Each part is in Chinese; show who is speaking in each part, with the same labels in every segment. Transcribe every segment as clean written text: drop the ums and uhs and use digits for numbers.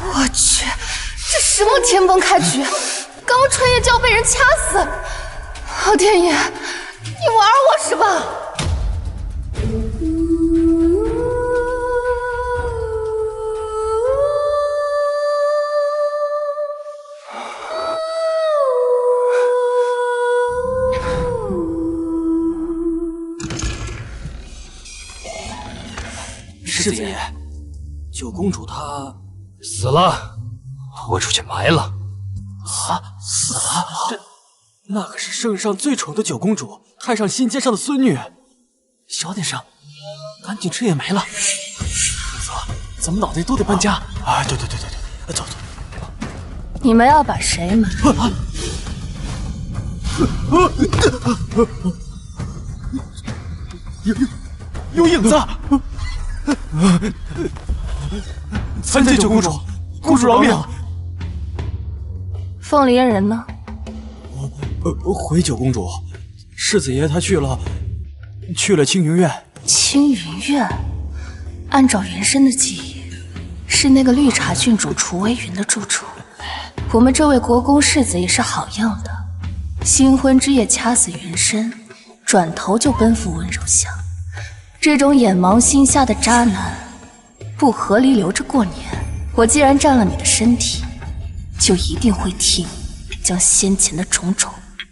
Speaker 1: 我去，这什么天崩开局？刚穿越就要被人掐死！老天爷，你玩我是吧？
Speaker 2: 世子爷，九公主她死了，拖出去埋了。啊，死了？那可是圣上最宠的九公主，太上心尖上的孙女。小点声，赶紧吃也没了。负责，咱们脑袋都得搬家。啊，对，走。
Speaker 1: 你们要把谁埋？
Speaker 2: 有影子！参见九公主，公主饶命！
Speaker 1: 凤离人呢？
Speaker 2: 回九公主，世子爷他去了青云院。
Speaker 1: 青云院，按照原身的记忆，是那个绿茶郡主楚微云的住处。我们这位国公世子也是好样的，新婚之夜掐死原身，转头就奔赴温柔乡。这种眼盲心瞎的渣男，不合理留着过年。我既然占了你的身体，就一定会替你将先前的种种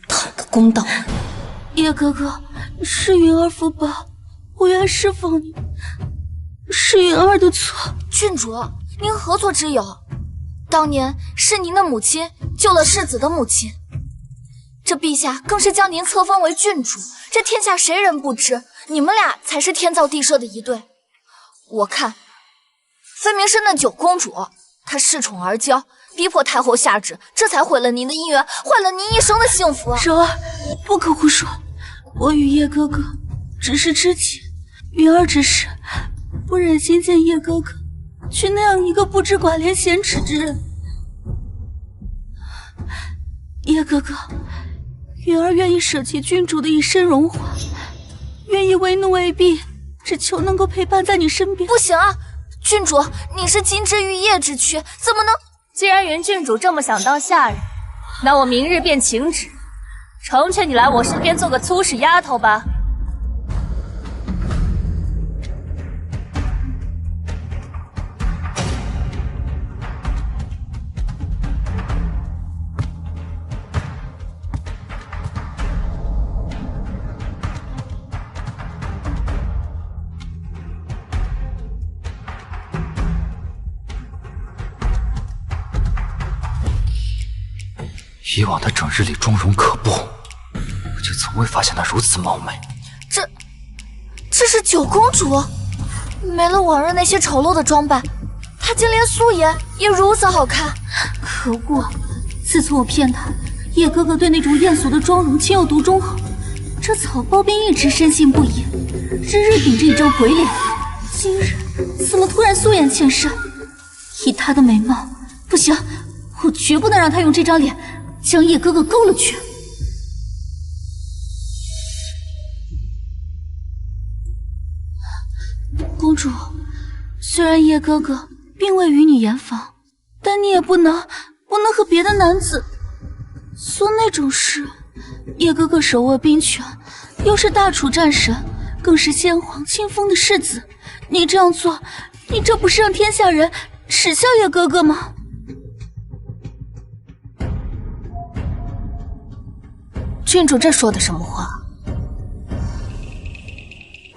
Speaker 1: 讨个公道。
Speaker 3: 叶哥哥，是云儿福薄，我愿释放你，是云儿的错。
Speaker 4: 郡主，您何错之有？当年是您的母亲救了世子的母亲，这陛下更是将您册封为郡主，这天下谁人不知？你们俩才是天造地设的一对。我看，分明是那九公主，她恃宠而骄，逼迫太后下旨，这才毁了您的姻缘，坏了您一生的幸福啊！
Speaker 3: 柔儿，不可胡说，我与叶哥哥只是知己，云儿只是不忍心见叶哥哥去那样一个不知寡廉鲜耻之人。叶哥哥，云儿愿意舍弃郡主的一身荣华，愿意为奴为婢，只求能够陪伴在你身边。
Speaker 4: 不行啊，郡主，你是金枝玉叶之躯，怎么能……
Speaker 1: 既然原郡主这么想当下人，那我明日便请旨，成全你来我身边做个粗使丫头吧。
Speaker 2: 以往的整日里妆容可怖，我却从未发现她如此貌美。
Speaker 4: 这是九公主，没了往日那些丑陋的装扮，她竟连素颜也如此好看。
Speaker 3: 可恶！自从我骗他叶哥哥对那种艳俗的妆容情有独钟后，这草包便一直深信不疑，日日顶着一张鬼脸。今日死了，突然素颜现身，以他的美貌，不行，我绝不能让他用这张脸将叶哥哥勾了去。公主，虽然叶哥哥并未与你圆房，但你也不能和别的男子做那种事。叶哥哥手握兵权，又是大楚战神，更是先皇亲封的世子，你这样做，你这不是让天下人耻笑叶哥哥吗？
Speaker 1: 郡主这说的什么话？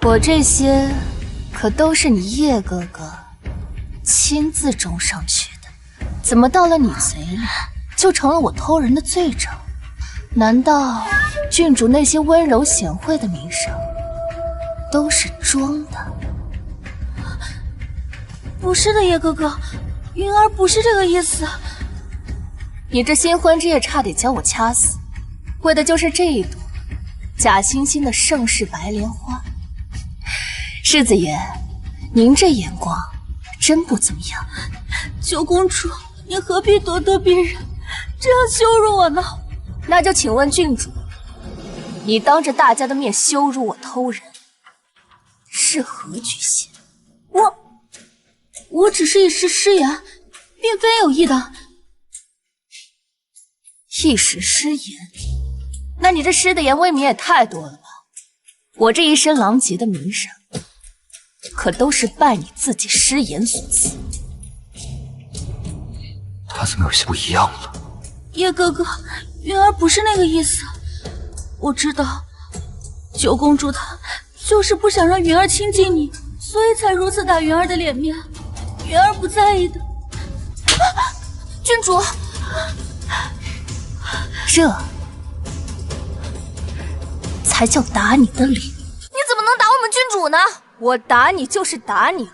Speaker 1: 我这些可都是你叶哥哥亲自种上去的，怎么到了你嘴里就成了我偷人的罪证？难道郡主那些温柔贤惠的名声都是装的？
Speaker 3: 不是的，叶哥哥，云儿不是这个意思。
Speaker 1: 你这新婚之夜差点将我掐死，为的就是这一朵假惺惺的盛世白莲花。世子爷，您这眼光真不怎么样。
Speaker 3: 九公主，你何必咄咄逼人，这样羞辱我呢？
Speaker 1: 那就请问郡主，你当着大家的面羞辱我偷人，是何居心？
Speaker 3: 我只是一时失言，并非有意的。
Speaker 1: 一时失言？那你这失的言未免也太多了吧？我这一身狼藉的名声，可都是拜你自己失言所赐。
Speaker 2: 他怎么有些不一样了？
Speaker 3: 叶哥哥，云儿不是那个意思。我知道，九公主她就是不想让云儿亲近你，所以才如此打云儿的脸面。云儿不在意的。
Speaker 4: 郡主，
Speaker 1: 这才叫打你的脸。
Speaker 4: 你怎么能打我们郡主呢？
Speaker 1: 我打你就是打你了，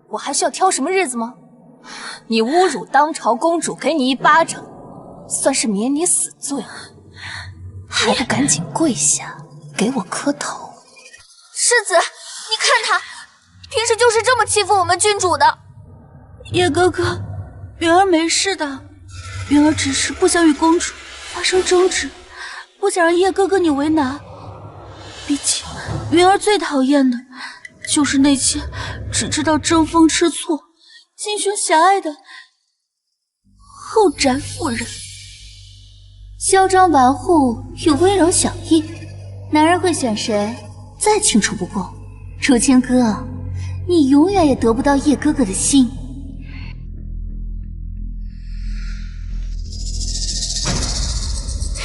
Speaker 1: 我还需要挑什么日子吗？你侮辱当朝公主，给你一巴掌，算是免你死罪了，还不赶紧跪下给我磕头？
Speaker 4: 世子，你看他平时就是这么欺负我们郡主的。
Speaker 3: 叶哥哥，云儿没事的，云儿只是不想与公主发生争执，不想让叶哥哥你为难。毕竟云儿最讨厌的就是那些只知道争风吃醋、心胸狭隘的后宅妇人。
Speaker 1: 嚣张跋扈又温柔小意，男人会选谁？再清楚不过。楚清哥，你永远也得不到叶哥哥的心。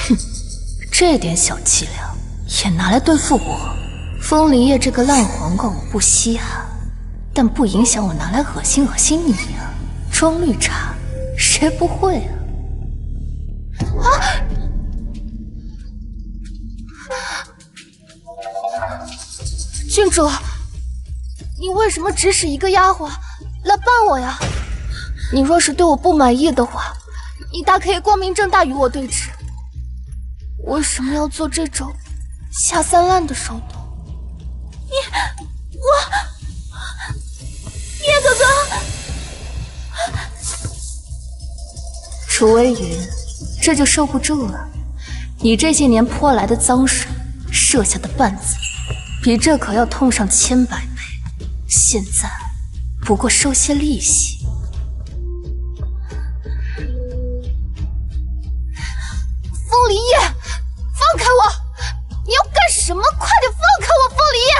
Speaker 1: 哼，这点小伎俩也拿来对付我？风离叶这个烂黄瓜我不稀罕，但不影响我拿来恶心你啊！装绿茶，谁不会啊？郡主，你为什么指使一个丫鬟来办我呀？你若是对我不满意的话，你大可以光明正大与我对峙。为什么要做这种下三滥的手段？
Speaker 3: 叶哥哥，
Speaker 1: 楚微云，这就受不住了。你这些年泼来的脏水，设下的绊子，比这可要痛上千百倍。现在不过收些利息。风离叶，放开我！你要干什么？快点放开我，风离叶！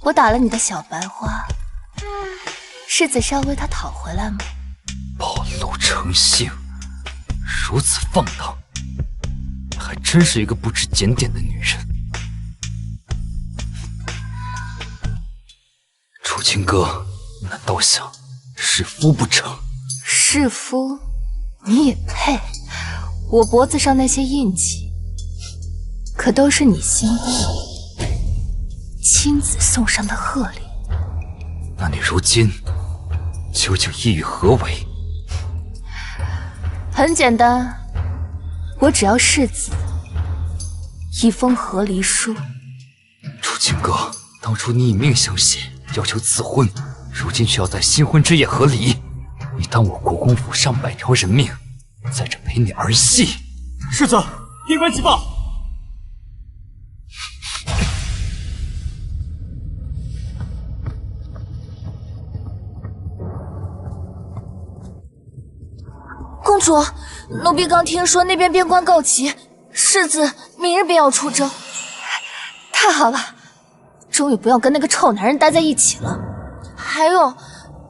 Speaker 1: 我打了你的小白花，世子是要为他讨回来吗？
Speaker 2: 暴露成性，如此放荡，还真是一个不知检点的女人。楚清哥，难道想弑夫不成？
Speaker 1: 弑夫？你也配？我脖子上那些印记，可都是你新婚亲自送上的贺礼。
Speaker 2: 那你如今究竟意欲何为？
Speaker 1: 很简单，我只要世子一封和离书。
Speaker 2: 楚清哥，当初你以命相携，要求赐婚，如今却要在新婚之夜和离，你当我国公府上百条人命在这陪你儿戏？
Speaker 5: 世子，边关急报！
Speaker 4: 公主，奴婢刚听说那边边关告急，世子明日便要出征。
Speaker 1: 太好了，终于不要跟那个臭男人待在一起了。
Speaker 4: 还有，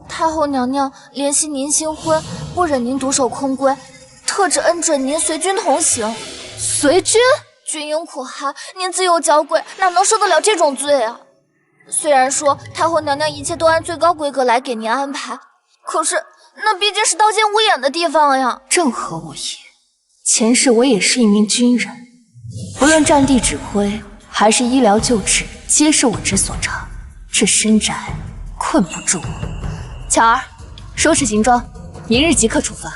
Speaker 4: 太后娘娘怜惜您新婚，不忍您独守空闺，特旨恩准您随军同行。
Speaker 1: 随军？
Speaker 4: 军营苦寒，您自幼娇贵，哪能受得了这种罪啊？虽然说太后娘娘一切都按最高规格来给您安排，可是那毕竟是刀剑无眼的地方呀。
Speaker 1: 正合我意。前世我也是一名军人，不论战地指挥还是医疗救治，皆是我之所长。这深宅困不住我。巧儿，收拾行装，明日即刻出发。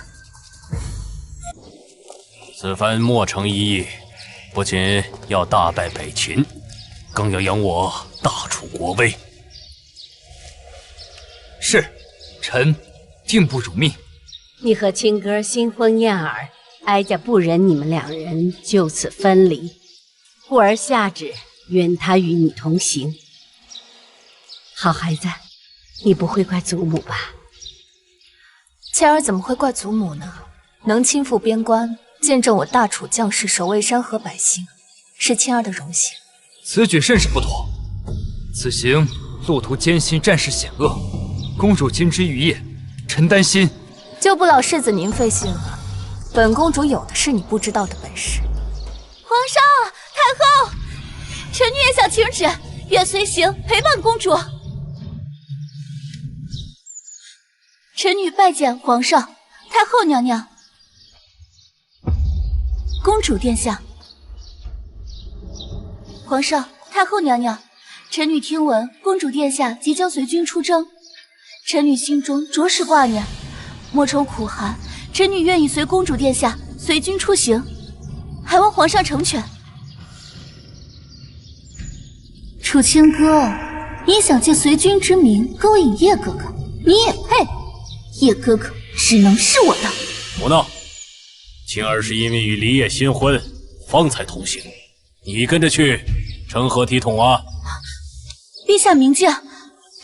Speaker 6: 此番莫成一役，不仅要大败北秦，更要扬我大楚国威。
Speaker 2: 是，臣定不辱命。
Speaker 7: 你和亲哥新婚燕尔，哀家不忍你们两人就此分离，故而下旨，愿他与你同行。好孩子，你不会怪祖母吧？
Speaker 1: 倩儿怎么会怪祖母呢？能亲赴边关，见证我大楚将士守卫山河百姓，是倩儿的荣幸。
Speaker 8: 此举甚是不妥。此行路途艰辛，战事险恶，公主金枝玉叶，臣担心。
Speaker 1: 就不劳世子您费心了，本公主有的是你不知道的本事。
Speaker 3: 皇上、太后，臣女也想请旨，愿随行陪伴公主。臣女拜见皇上、太后娘娘。公主殿下，皇上、太后娘娘，臣女听闻公主殿下即将随军出征，臣女心中着实挂念。莫愁苦寒，臣女愿意随公主殿下随军出行，还望皇上成全。楚清歌，你想借随军之名勾引叶哥哥，你也配？叶哥哥只能是我的。
Speaker 6: 胡闹！晴儿是因为与离夜新婚，方才同行。你跟着去，成何体统啊？
Speaker 3: 陛下明鉴，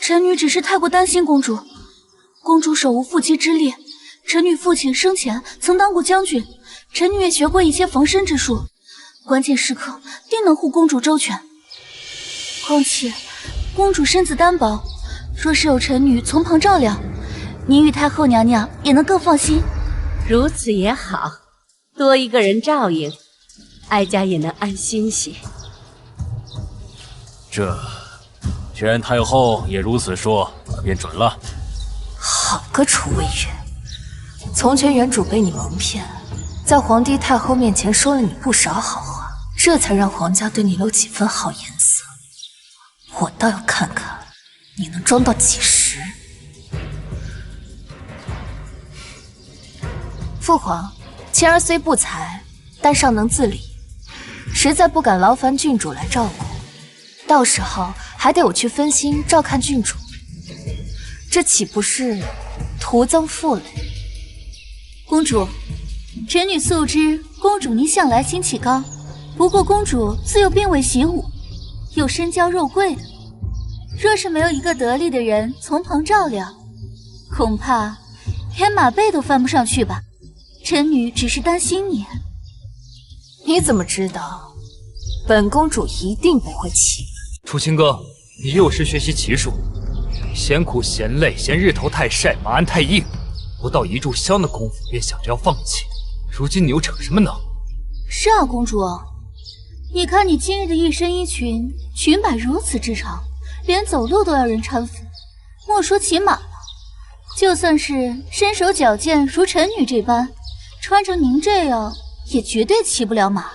Speaker 3: 臣女只是太过担心公主。公主手无缚鸡之力，臣女父亲生前曾当过将军，臣女也学过一些防身之术，关键时刻定能护公主周全。况且公主身子单薄，若是有臣女从旁照料，您与太后娘娘也能更放心。
Speaker 7: 如此也好，多一个人照应，哀家也能安心些。
Speaker 6: 既然太后也如此说，便准了。
Speaker 1: 好个楚微云，从前原主被你蒙骗，在皇帝太后面前说了你不少好话，这才让皇家对你留几分好颜色。我倒要看看你能装到几时。父皇，倩儿虽不才，但尚能自理，实在不敢劳烦郡主来照顾，到时候还得我去分心照看郡主，这岂不是徒增负累？
Speaker 3: 公主，臣女素知公主您向来心气高，不过公主自幼并未习武，又身娇肉贵的，若是没有一个得力的人从旁照料，恐怕连马背都翻不上去吧。臣女只是担心你。
Speaker 1: 你怎么知道？本公主一定不会骑。
Speaker 8: 楚清歌，你幼时学习骑术，嫌苦嫌累嫌日头太晒马鞍太硬，不到1炷香的功夫便想着要放弃，如今你又逞什么能？
Speaker 3: 是啊，公主，你看你今日的一身衣裙，裙摆如此之长，连走路都要人搀扶，莫说骑马了，就算是身手矫健如臣女这般，穿成您这样也绝对骑不了马。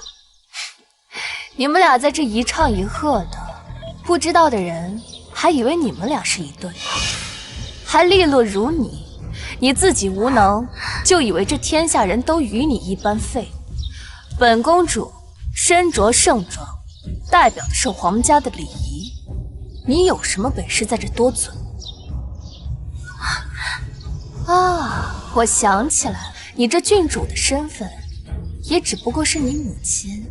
Speaker 1: 你们俩在这一唱一和的，不知道的人还以为你们俩是一对，还利落如你，你自己无能，就以为这天下人都与你一般废物。本公主身着盛装，代表的是皇家的礼仪，你有什么本事在这多嘴？啊，我想起来了，你这郡主的身份，也只不过是你母亲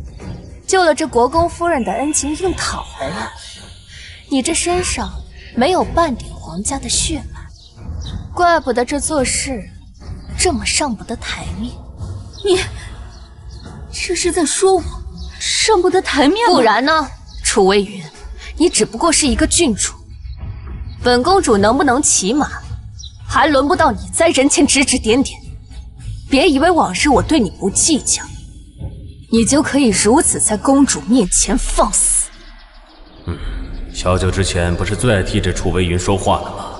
Speaker 1: 救了这国公夫人的恩情硬讨回来。你这身上没有半点皇家的血脉，怪不得这做事这么上不得台面。
Speaker 3: 你这是在说我上不得台面吗？
Speaker 1: 不然呢？楚微云，你只不过是一个郡主，本公主能不能骑马，还轮不到你在人前指指点点。别以为往日我对你不计较，你就可以如此在公主面前放肆。
Speaker 6: 小九之前不是最爱替着楚微云说话了吗？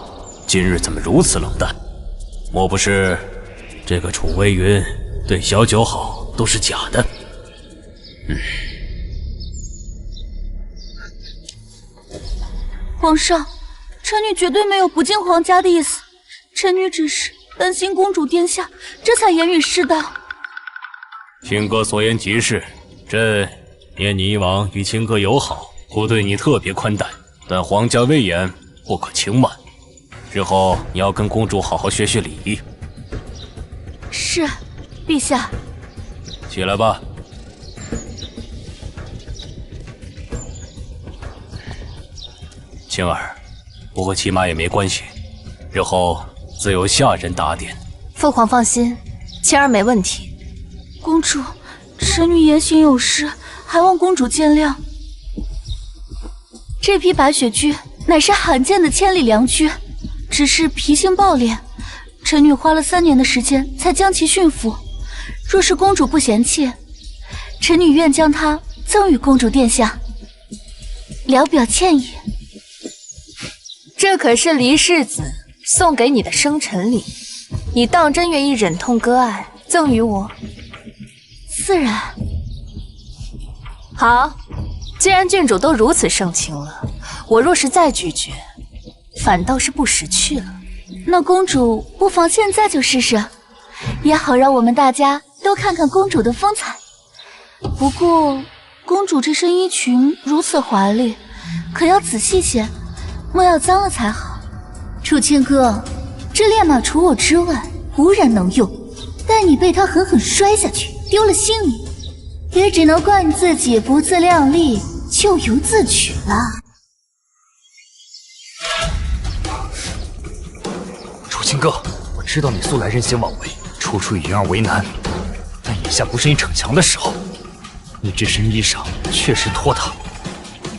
Speaker 6: 今日怎么如此冷淡？莫不是这个楚微云对小九好都是假的？
Speaker 3: 皇上，臣女绝对没有不敬皇家的意思，臣女只是担心公主殿下，这才言语失当。
Speaker 6: 清歌所言极是，朕念你以往与清歌友好，故对你特别宽待，但皇家威严不可轻慢。日后你要跟公主好好学学礼仪。
Speaker 3: 是，陛下。
Speaker 6: 起来吧。青儿，不过骑马也没关系，日后自有下人打点。
Speaker 1: 父皇放心，青儿没问题。
Speaker 3: 公主，臣女言行有失，还望公主见谅。这匹白雪驹乃是罕见的千里良驹，只是脾性暴烈，臣女花了3年的时间才将其驯服。若是公主不嫌弃，臣女愿将它赠与公主殿下，聊表歉意。
Speaker 1: 这可是离世子送给你的生辰礼，你当真愿意忍痛割爱赠与我？
Speaker 3: 自然。
Speaker 1: 好，既然郡主都如此盛情了，我若是再拒绝，反倒是不识趣了。
Speaker 3: 那公主不妨现在就试试，也好让我们大家都看看公主的风采。不过，公主这身衣裙如此华丽，可要仔细些，莫要脏了才好。楚清哥，这烈马除我之外无人能用，待你被他狠狠摔下去，丢了性命，也只能怪你自己不自量力，咎由自取了。
Speaker 8: 楚清哥，我知道你素来任性妄为，处处与云儿为难，但眼下不是你逞强的时候。你这身衣裳确实拖沓，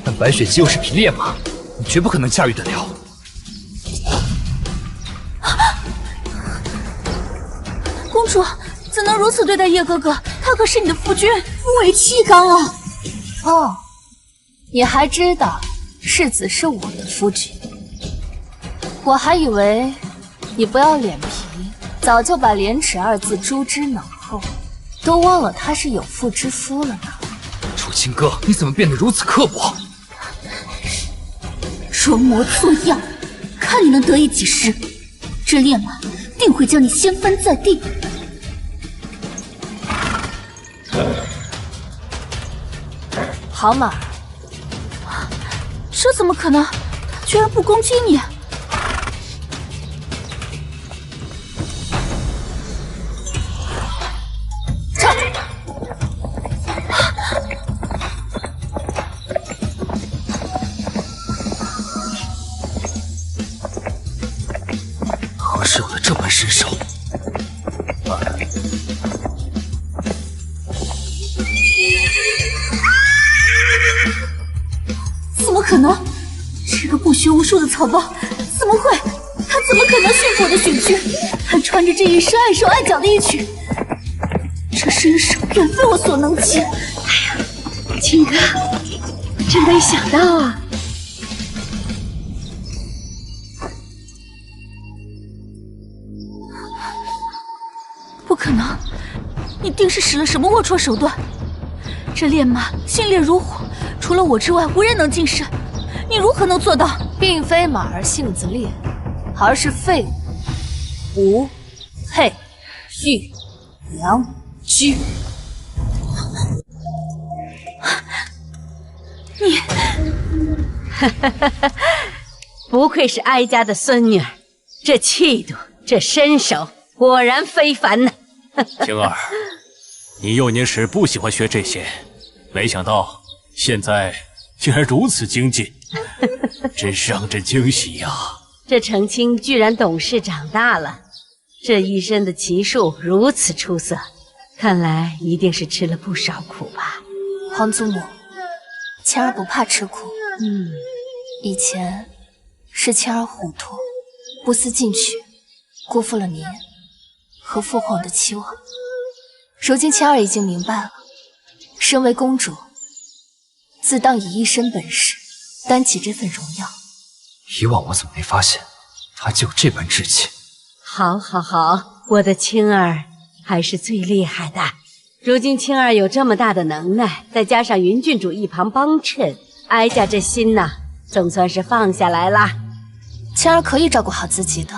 Speaker 8: 但白雪姬又是匹烈马，你绝不可能驾驭得了。
Speaker 3: 公主怎能如此对待叶哥哥？他可是你的夫君，夫为妻纲啊！
Speaker 1: 哦，你还知道世子是我的夫君？我还以为你不要脸皮，早就把廉耻2字诛之脑后，都忘了他是有妇之夫了呢。
Speaker 8: 楚清哥，你怎么变得如此刻薄？
Speaker 3: 装模作样，看你能得意几时！这烈马定会将你掀翻在地。
Speaker 1: 好马，
Speaker 3: 这怎么可能？他居然不攻击你！
Speaker 8: 何时有了这般身手？
Speaker 3: 怎么可能？这个不学无术的草包，怎么会？他怎么可能驯服我的雪驹？还穿着这一身碍手碍脚的衣裙，这身手远非我所能及。
Speaker 7: 青哥，真没想到啊！
Speaker 3: 不可能，你定是使了什么龌龊手段。这烈马性烈如火，除了我之外无人能近身，你如何能做到？
Speaker 1: 并非马儿性子烈，而是废物，吴佩玉良驹。
Speaker 3: 你，
Speaker 7: 不愧是哀家的孙女儿，这气度，这身手，果然非凡呢。
Speaker 6: 青儿，你幼年时不喜欢学这些，没想到现在竟然如此精进，真是让人惊喜呀！
Speaker 7: 这程青居然懂事长大了，这一身的骑术如此出色，看来一定是吃了不少苦吧。
Speaker 1: 皇祖母，青儿不怕吃苦。以前是青儿糊涂，不思进取，辜负了您和父皇的期望。如今青儿已经明白了，身为公主，自当以一身本事担起这份荣耀。
Speaker 8: 以往我怎么没发现她就有这般志气？
Speaker 7: 好，好，好，我的青儿还是最厉害的。如今青儿有这么大的能耐，再加上云郡主一旁帮衬，哀家这心呐，总算是放下来啦。
Speaker 1: 青儿可以照顾好自己的，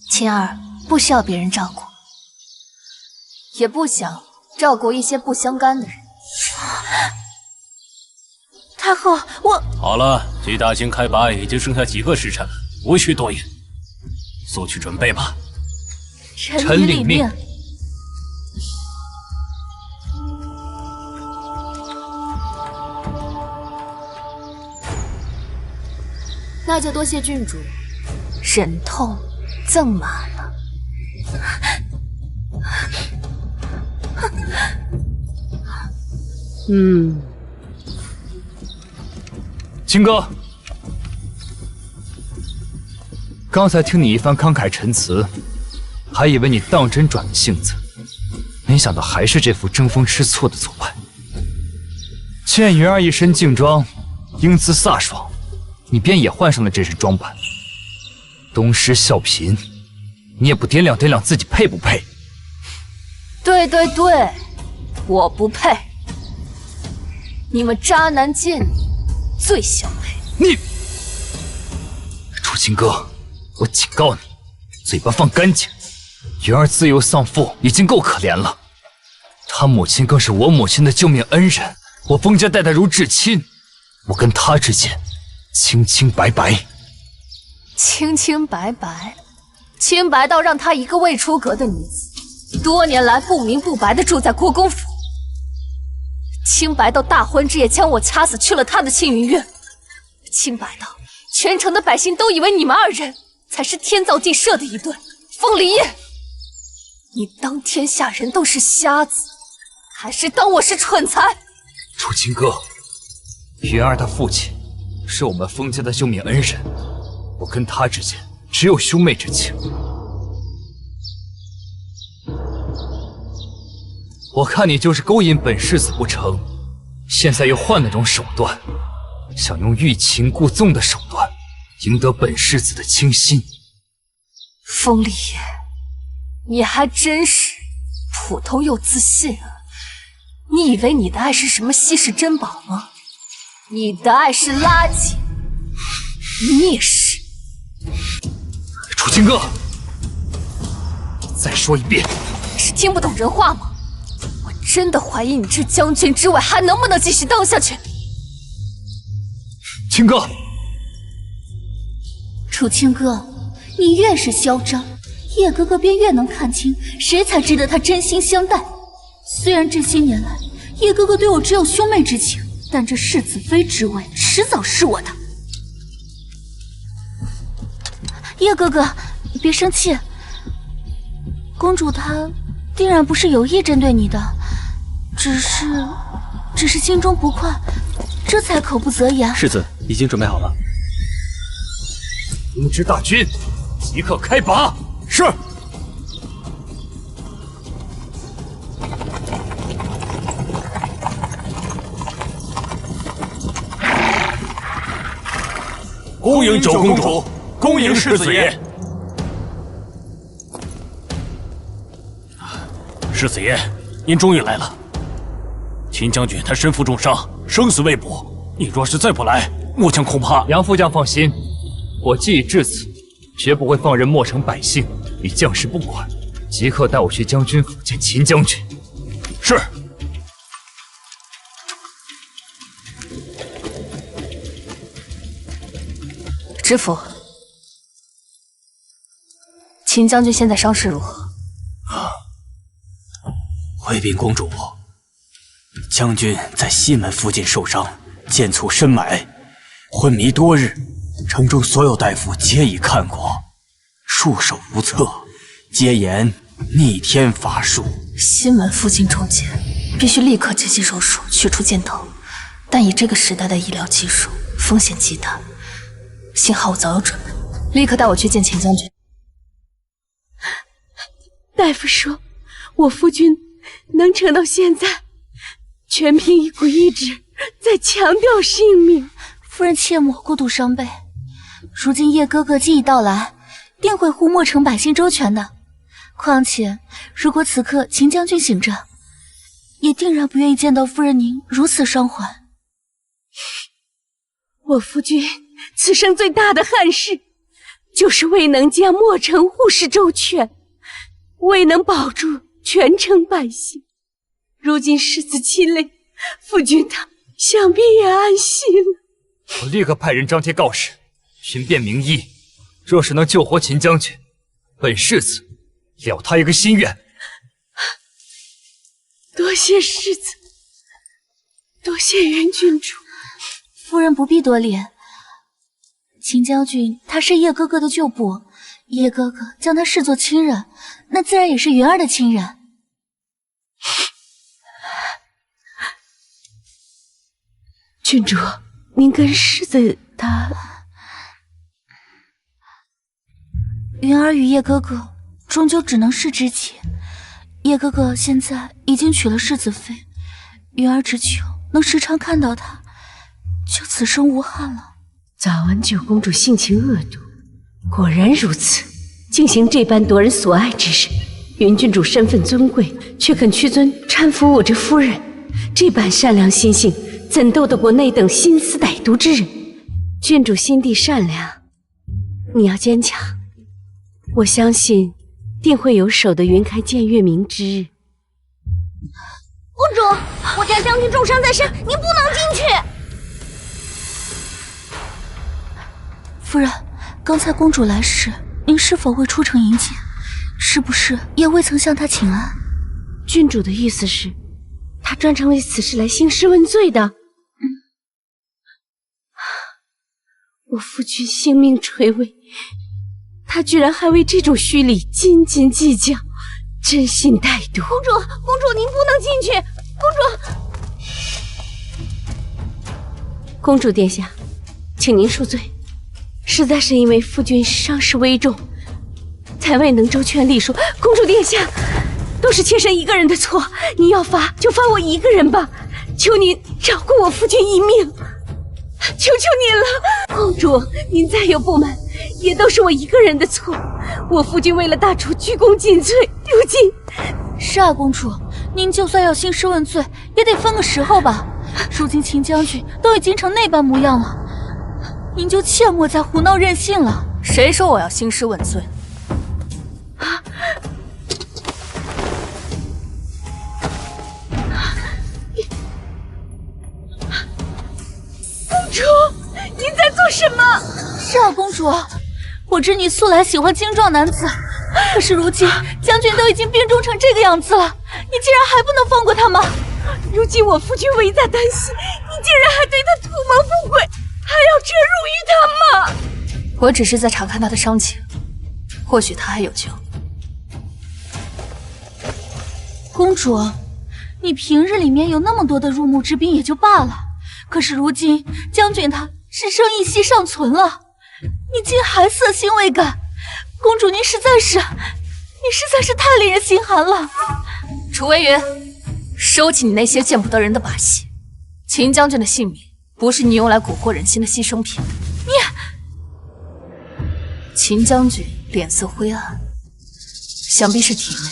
Speaker 1: 青儿不需要别人照顾，也不想照顾一些不相干的人。
Speaker 3: 太后，我
Speaker 6: 好了，距大清开拔已经剩下几个时辰了，无需多言，速去准备吧。
Speaker 3: 臣女领命。
Speaker 4: 那就多谢郡主。
Speaker 1: 忍痛赠马了。
Speaker 8: 秦哥，刚才听你一番慷慨陈词，还以为你当真转了性子，没想到还是这副争风吃醋的做派。见云儿一身劲装，英姿飒爽，你便也换上了这身装扮。东施效颦，你也不掂量掂量自己配不配？
Speaker 1: 对对对，我不配。你们渣男贱女最相配。
Speaker 8: 你，楚清哥，我警告你，嘴巴放干净。云儿自幼丧父，已经够可怜了，她母亲更是我母亲的救命恩人，我封家待她如至亲，我跟她之间清清白白。
Speaker 1: 清清白白，清白到让她一个未出阁的女子，多年来不明不白的住在国公府，清白到大婚之夜将我掐死去了她的庆云院，清白到全城的百姓都以为你们二人才是天造地设的一对。风离夜，你当天下人都是瞎子，还是当我是蠢材？
Speaker 8: 楚清哥，云儿她父亲是我们封家的救命恩人，我跟他之间只有兄妹之情。我看你就是勾引本世子不成，现在又换了种手段，想用欲擒故纵的手段赢得本世子的倾心。
Speaker 1: 风离夜，你还真是普通又自信啊！你以为你的爱是什么稀世珍宝吗？你的爱是垃圾，蔑视。
Speaker 8: 楚清哥，再说一遍，
Speaker 1: 是听不懂人话吗？我真的怀疑你这将军之位还能不能继续当下去。
Speaker 8: 清哥，
Speaker 3: 楚清哥，你越是嚣张，叶哥哥便越能看清谁才值得他真心相待。虽然这些年来叶哥哥对我只有兄妹之情，但这世子妃之位迟早是我的。叶哥哥，别生气，公主她定然不是有意针对你的，只是心中不快，这才口不择言。
Speaker 2: 世子已经准备好了。
Speaker 8: 通知大军，即刻开拔。
Speaker 2: 是。
Speaker 5: 恭迎九公主，恭迎世子爷。
Speaker 6: 世子爷，您终于来了。秦将军他身负重伤，生死未卜，你若是再不来，末将恐怕……
Speaker 8: 杨副将放心，我既已至此，绝不会放任莫城百姓与将士不管。即刻带我去将军府见秦将军。
Speaker 6: 是。
Speaker 1: 知府，秦将军现在伤势如何？
Speaker 2: 回禀公主，将军在西门附近受伤，剑促深埋，昏迷多日，城中所有大夫皆已看过，束手无策，皆言逆天法术。
Speaker 1: 西门附近中箭，必须立刻进行手术取出箭头，但以这个时代的医疗技术，风险极大。幸好我早有准备，立刻带我去见秦将军。
Speaker 7: 大夫说，我夫君能撑到现在，全凭一股意志在强调性命。
Speaker 3: 夫人切莫过度伤悲，如今叶哥哥既已到来，定会护莫城百姓周全的。况且，如果此刻秦将军醒着，也定然不愿意见到夫人您如此伤怀。
Speaker 7: 我夫君此生最大的憾事，就是未能将莫城护视周全，未能保住全城百姓。如今世子亲临，夫君他想必也安心了。
Speaker 8: 我立刻派人张贴告示，寻遍名医，若是能救活秦将军，本世子了他一个心愿。
Speaker 7: 多谢世子，多谢云郡主。
Speaker 3: 夫人不必多礼，秦将军他是叶哥哥的旧部，叶哥哥将他视作亲人，那自然也是云儿的亲人。
Speaker 7: 郡主，您跟世子他……
Speaker 3: 云儿与叶哥哥终究只能是知己。叶哥哥现在已经娶了世子妃，云儿只求能时常看到他，就此生无憾了。
Speaker 7: 早闻九公主性情恶毒，果然如此，竟行这般夺人所爱之事。云郡主身份尊贵，却肯屈尊搀扶我这夫人，这般善良心性，怎斗得过那等心思歹毒之人？郡主心地善良，你要坚强，我相信定会有守得云开见月明之日。
Speaker 3: 公主，我家将军重伤在身，您不能进去。夫人，刚才公主来时，您是否未出城迎接？是不是也未曾向她请安？
Speaker 7: 郡主的意思是，她专程为此事来兴师问罪的。我夫君性命垂危，他居然还为这种虚礼斤斤计较，真心歹毒。
Speaker 3: 公主，您不能进去。
Speaker 7: 公主殿下，请您恕罪，实在是因为夫君伤势危重，才未能周全礼数。公主殿下，都是妾身一个人的错，您要罚就罚我一个人吧，求您饶过我夫君一命，求求您了。公主，您再有不满，也都是我一个人的错。我夫君为了大楚鞠躬尽瘁，如今……
Speaker 3: 是啊，公主，您就算要兴师问罪，也得分个时候吧。如今秦将军都已经成那般模样了，您就切莫再胡闹任性了。
Speaker 1: 谁说我要兴师问罪？
Speaker 3: 公主，您在做什么？是啊，公主，我知你素来喜欢精壮男子，可是如今将军都已经病重成这个样子了，你竟然还不能放过他吗？如今我夫君危在旦夕，你竟然还对他图谋不轨，还要折辱于他吗？
Speaker 1: 我只是在查看他的伤情，或许他还有救。
Speaker 3: 公主，你平日里面有那么多的入幕之宾也就罢了，可是如今将军他是生一息尚存了，你竟还色心未改。公主，你实在是太令人心寒了。
Speaker 1: 楚微云，收起你那些见不得人的把戏。秦将军的性命不是你用来蛊惑人心的牺牲品。秦将军脸色灰暗，想必是体内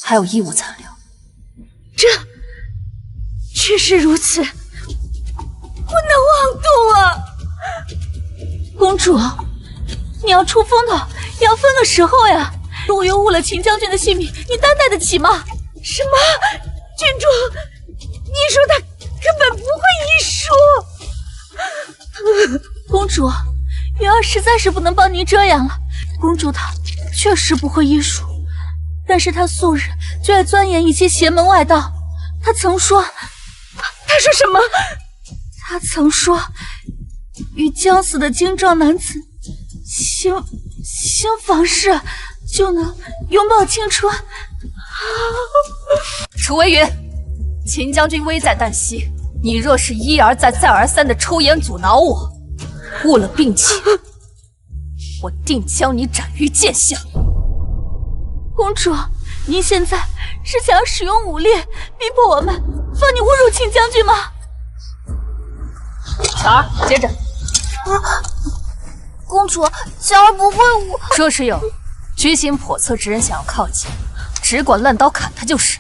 Speaker 1: 还有异物残留。
Speaker 3: 这确实如此，不能妄动啊！公主，你要出风头，也要分个时候呀。如果又误了秦将军的性命，你担待得起吗？什么？郡主，你说他根本不会医术。公主，云儿实在是不能帮您遮掩了。公主她确实不会医术，但是她素日就爱钻研一些邪门外道。她曾说，她说什么？她曾说，与将死的精壮男子行房事，就能永葆青春。
Speaker 1: 楚微云，秦将军危在旦夕，你若是一而再再而三的出言阻挠我，误了病情，我定将你斩于剑下。
Speaker 3: 公主，您现在是想要使用武力逼迫我们放你侮辱秦将军吗？
Speaker 1: 巧儿，接着。
Speaker 4: 公主，巧儿不会武。
Speaker 1: 若是有居心叵测之人想要靠近，只管乱刀砍他就是。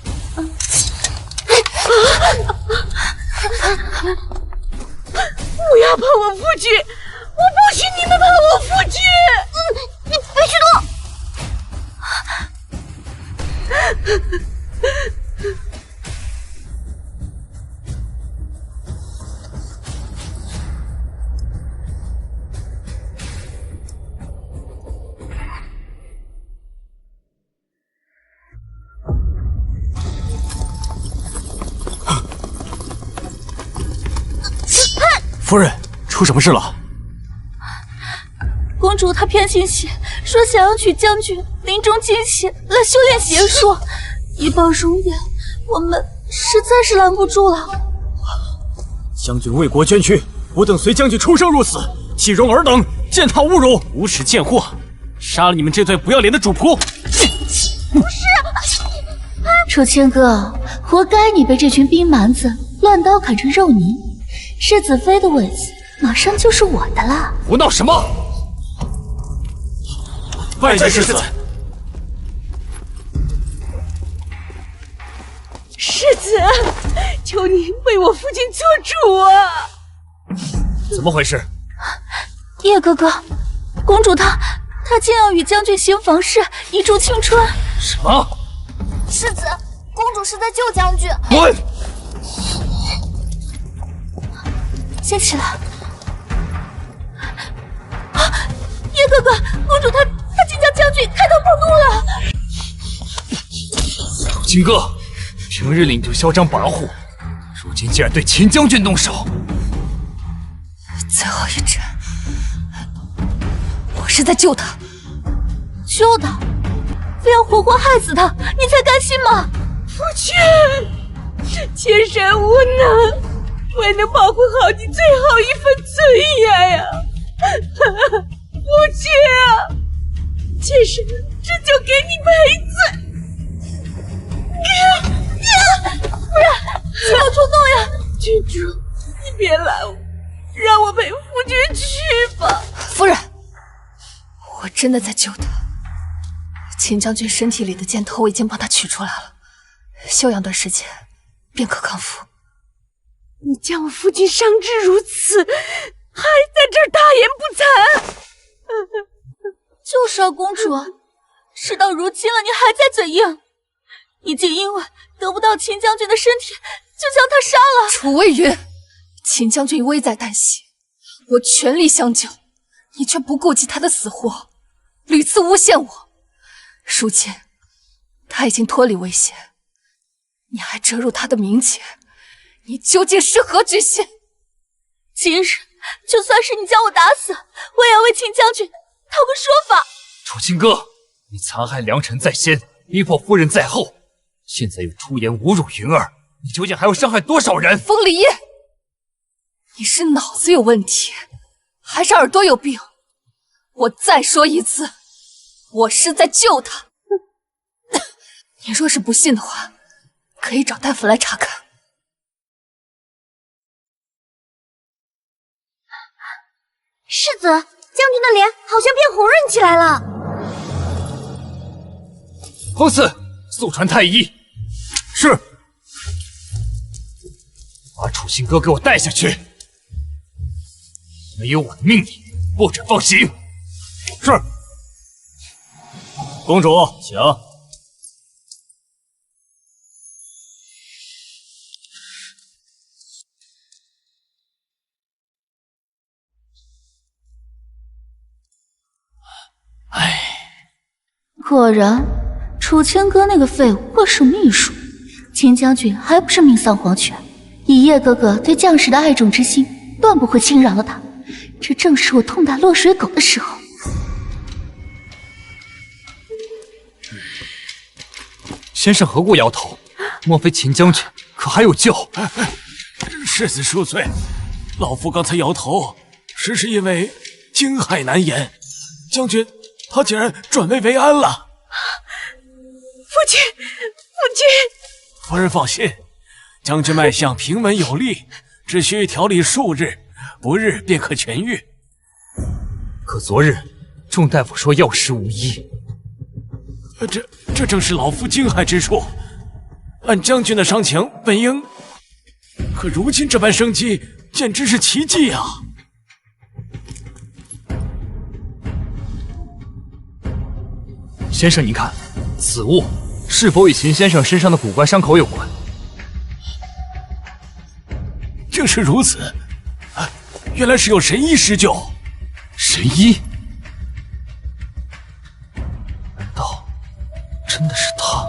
Speaker 3: 不要碰我夫君，我不许你们碰我夫君！
Speaker 4: 你别去动！
Speaker 2: 夫人，出什么事了？
Speaker 3: 公主她偏心些，说想要娶将军临终金血来修炼邪术，以报容颜，我们实在是拦不住了。
Speaker 2: 将军为国捐躯，我等随将军出生入死，岂容尔等践踏侮辱？
Speaker 6: 无耻贱货！杀了你们这对不要脸的主仆！
Speaker 3: 不是，楚清哥，活该你被这群兵蛮子乱刀砍成肉泥。世子妃的位子马上就是我的了。
Speaker 8: 胡闹什么？
Speaker 5: 拜见世子。
Speaker 7: 世子，求您为我父亲做主啊！
Speaker 8: 怎么回事？
Speaker 3: 叶哥哥，公主她竟要与将军行房事，以助青春。
Speaker 8: 什么？
Speaker 4: 世子，公主是在救将军。
Speaker 8: 滚！
Speaker 3: 先起来。啊，叶哥哥，公主她竟将将军开膛破肚了。
Speaker 8: 楚清哥，平日里你就嚣张跋扈，如今竟然对秦将军动手。
Speaker 1: 最后一针，我是在救他。
Speaker 3: 救他？非要活活害死他，你才甘心吗？
Speaker 7: 夫君，妾身无能，未能保护好你最后一份尊严呀！夫君啊，妾身这就给你赔罪。
Speaker 3: 夫人，不要冲动呀！
Speaker 7: 郡主，你别拦我，让我陪夫君去吧。
Speaker 1: 夫人，我真的在救他。秦将军身体里的箭头我已经帮他取出来了，休养段时间便可康复。
Speaker 7: 你将我父亲伤至如此，还在这儿大言不惭！
Speaker 3: 就是啊，公主，事到如今了，你还在嘴硬？你竟因为得不到秦将军的身体，就将他杀了！
Speaker 1: 楚微云，秦将军危在旦夕，我全力相救，你却不顾及他的死活，屡次诬陷我。如今他已经脱离危险，你还折辱他的名节，你究竟是何居心？
Speaker 3: 今日就算是你将我打死，我也要为秦将军讨个说法。
Speaker 8: 楚清哥，你残害良臣在先，逼迫夫人在后，现在又出言侮辱云儿，你究竟还要伤害多少人？
Speaker 1: 风离，你是脑子有问题，还是耳朵有病？我再说一次，我是在救他。你若是不信的话，可以找大夫来查看。
Speaker 4: 世子，将军的脸好像变红润起来了。
Speaker 8: 彭四，速传太医。是。把楚清哥给我带下去。没有我的命令，不准放行。
Speaker 2: 是。公主，请。
Speaker 3: 果然，楚清哥那个废物会是秘书，秦将军还不是命丧黄泉。以叶哥哥对将士的爱重之心，断不会轻饶了他。这正是我痛打落水狗的时候。
Speaker 8: 先生何故摇头？莫非秦将军可还有救？
Speaker 5: 世子恕罪，老夫刚才摇头，实是因为惊骇难言。将军他竟然转危为安了。
Speaker 7: 父亲，
Speaker 5: 夫人放心，将军脉象平稳有力，只需调理数日，不日便可痊愈。
Speaker 8: 可昨日众大夫说药石无医。
Speaker 5: 这正是老夫惊骇之处。按将军的伤情，本应，可如今这般生机，简直是奇迹啊！
Speaker 8: 先生，您看，此物是否与秦先生身上的古怪伤口有关？
Speaker 5: 竟是如此，原来是有神医施救。
Speaker 8: 神医？难道真的是他？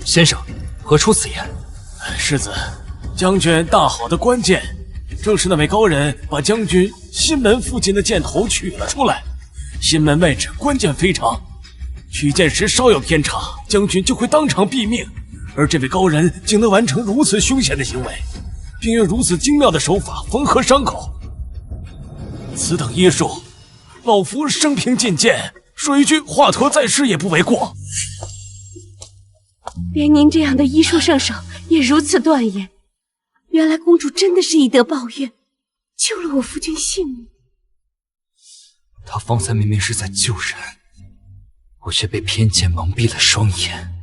Speaker 8: 先生，何出此言？
Speaker 5: 世子，将军大好的关键，正是那位高人把将军心门附近的箭头取了出来。心门位置关键非常，取箭时稍有偏差，将军就会当场毙命。而这位高人竟能完成如此凶险的行为，并用如此精妙的手法缝合伤口，此等医术，老夫生平进见，说一句华佗在世也不为过。
Speaker 7: 连您这样的医术圣手也如此断言，原来公主真的是以德报怨，救了我夫君性命。
Speaker 8: 他方才明明是在救人，我却被偏见蒙蔽了双眼。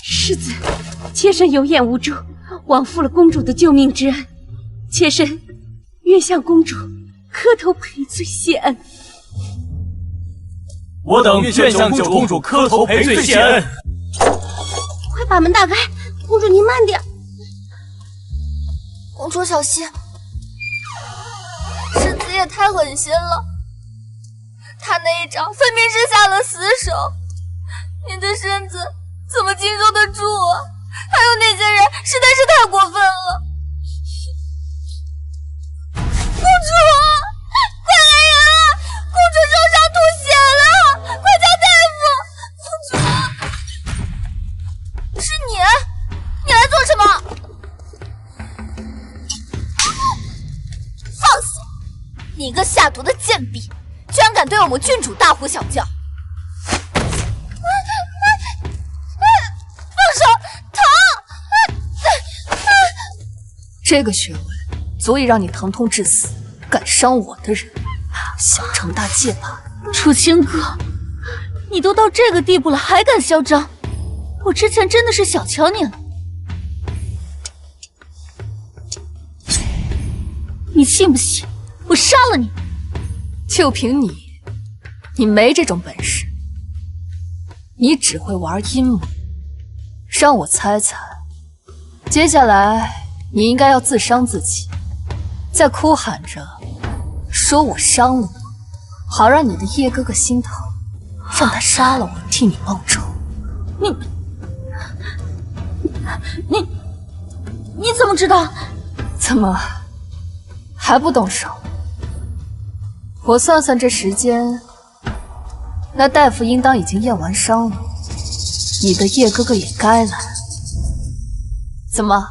Speaker 7: 世子，妾身有眼无珠，枉负了公主的救命之恩，妾身愿向公主磕头赔罪谢恩。
Speaker 2: 我等愿向九公主磕头赔罪谢恩。
Speaker 3: 快把门打开，公主您慢点。
Speaker 4: 公主小心，世子也太狠心了，他那一掌分明是下了死手，您的身子怎么经受得住啊？还有那些人实在是太过分了。公主，快来人啊！公主受伤吐血了，快叫大夫！公主，是你来做什么？放肆！你个下毒的贱婢，居然敢对我们郡主大呼小叫！
Speaker 1: 这个穴位足以让你疼痛致死，敢伤我的人，想成大戒吧？
Speaker 3: 楚清哥，你都到这个地步了，还敢嚣张？我之前真的是小瞧你了。你信不信我杀了你？
Speaker 1: 就凭你，你没这种本事，你只会玩阴谋。让我猜猜，接下来你应该要自伤自己，再哭喊着说我伤了你，好让你的叶哥哥心疼，让他杀了我替你报仇。
Speaker 3: 你怎么知道？
Speaker 1: 怎么还不动手？我算算这时间，那大夫应当已经验完伤了，你的叶哥哥也该来。怎么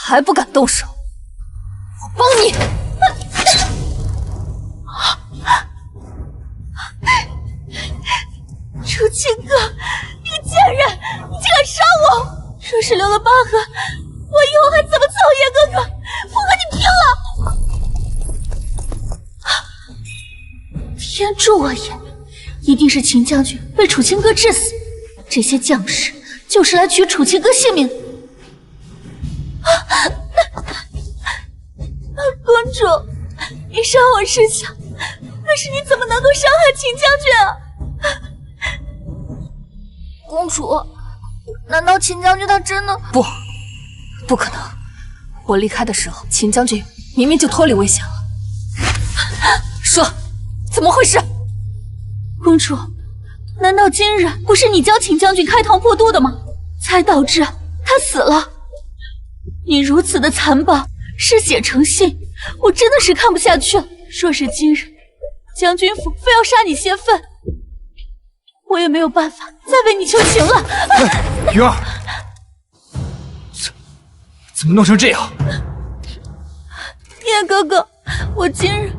Speaker 1: 还不敢动手？我帮你！
Speaker 3: 楚清哥，你个贱人，你竟敢杀我！若是留了疤痕，我以后还怎么伺候叶哥哥？我和你拼了！天助我也！一定是秦将军被楚清哥致死，这些将士就是来取楚清哥性命。公主，你伤我是小，可是你怎么能够伤害秦将军啊？
Speaker 4: 公主，难道秦将军他真的……
Speaker 1: 不可能！我离开的时候，秦将军明明就脱离危险了。说，怎么回事？
Speaker 3: 公主，难道今日不是你教秦将军开膛破肚的吗？才导致他死了。你如此的残暴，嗜血成性，我真的是看不下去了。若是今日将军府非要杀你泄愤，我也没有办法再为你求情了。
Speaker 8: 云儿，怎么弄成这样？
Speaker 3: 叶哥哥，我今日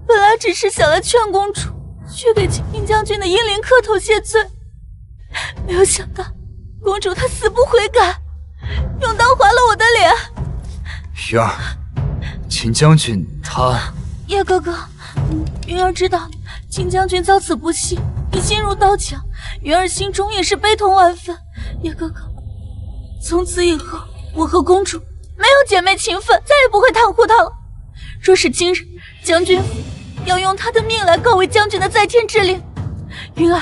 Speaker 3: 本来只是想来劝公主去给秦将军的阴灵磕头谢罪，没有想到公主她死不悔改，用刀划了我的脸。
Speaker 8: 云儿，秦将军他……
Speaker 3: 叶哥哥，云儿知道秦将军遭此不幸，已心如刀绞，云儿心中也是悲痛万分。叶哥哥，从此以后，我和公主没有姐妹情分，再也不会袒护她了。若是今日将军府要用他的命来告慰将军的在天之灵，云儿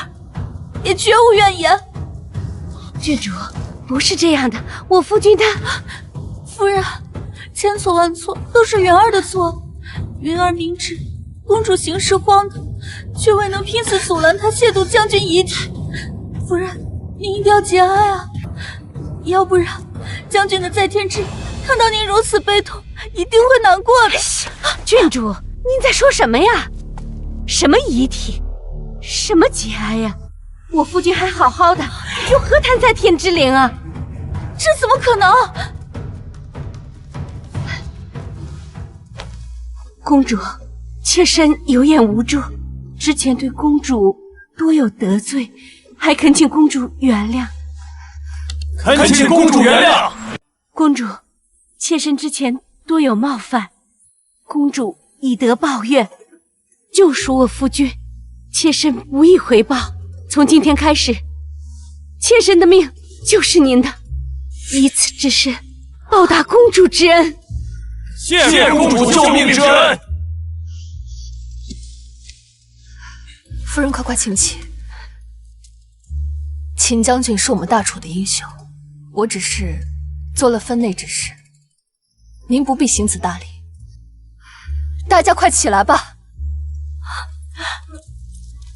Speaker 3: 也绝无怨言。
Speaker 7: 郡主，不是这样的，我夫君他……
Speaker 3: 夫人，千错万错都是云儿的错。云儿明知公主行事荒唐，却未能拼死阻拦她亵渎将军遗体。夫人，您一定要节哀啊，要不然将军的在天之灵看到您如此悲痛，一定会难过的。
Speaker 7: 郡主，您在说什么呀？什么遗体？什么节哀呀？我夫君还好好的，又何谈在天之灵啊？
Speaker 3: 这怎么可能？
Speaker 7: 公主，妾身有眼无珠，之前对公主多有得罪，还恳请公主原谅。
Speaker 5: 恳请公主原谅。
Speaker 7: 公主，妾身之前多有冒犯，公主以德报怨，救赎我夫君，妾身无以回报。从今天开始，妾身的命就是您的，以此之身报答公主之恩。
Speaker 5: 谢公主救命之恩。
Speaker 1: 夫人，快请起。秦将军是我们大楚的英雄，我只是做了分内之事，您不必行此大礼。大家快起来吧！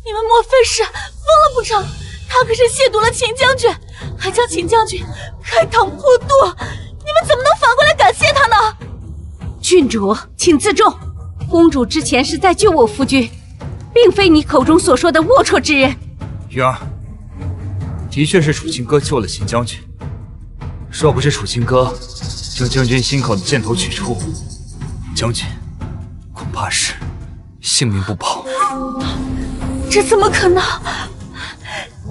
Speaker 3: 你们莫非是疯了不成？他可是亵渎了秦将军，还将秦将军开膛破肚，你们怎么能反过来感谢他呢？
Speaker 7: 郡主，请自重。公主之前是在救我夫君，并非你口中所说的龌龊之人。
Speaker 8: 云儿，的确是楚清歌救了秦将军。若不是楚清歌将将军心口的箭头取出，将军恐怕是性命不保。
Speaker 3: 这怎么可能？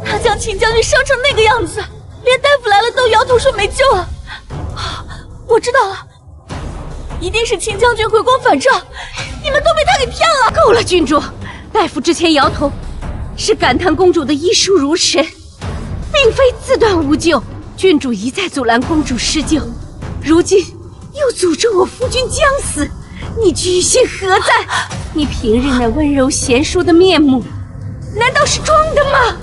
Speaker 3: 他将秦将军伤成那个样子，连大夫来了都摇头说没救了。我知道了，一定是秦将军回光返照，你们都被他给骗了。
Speaker 7: 够了，郡主，大夫之前摇头，是感叹公主的医术如神，并非自断无救。郡主一再阻拦公主施救，如今又诅咒我夫君将死，你居心何在？你平日那温柔贤淑的面目，难道是装的吗？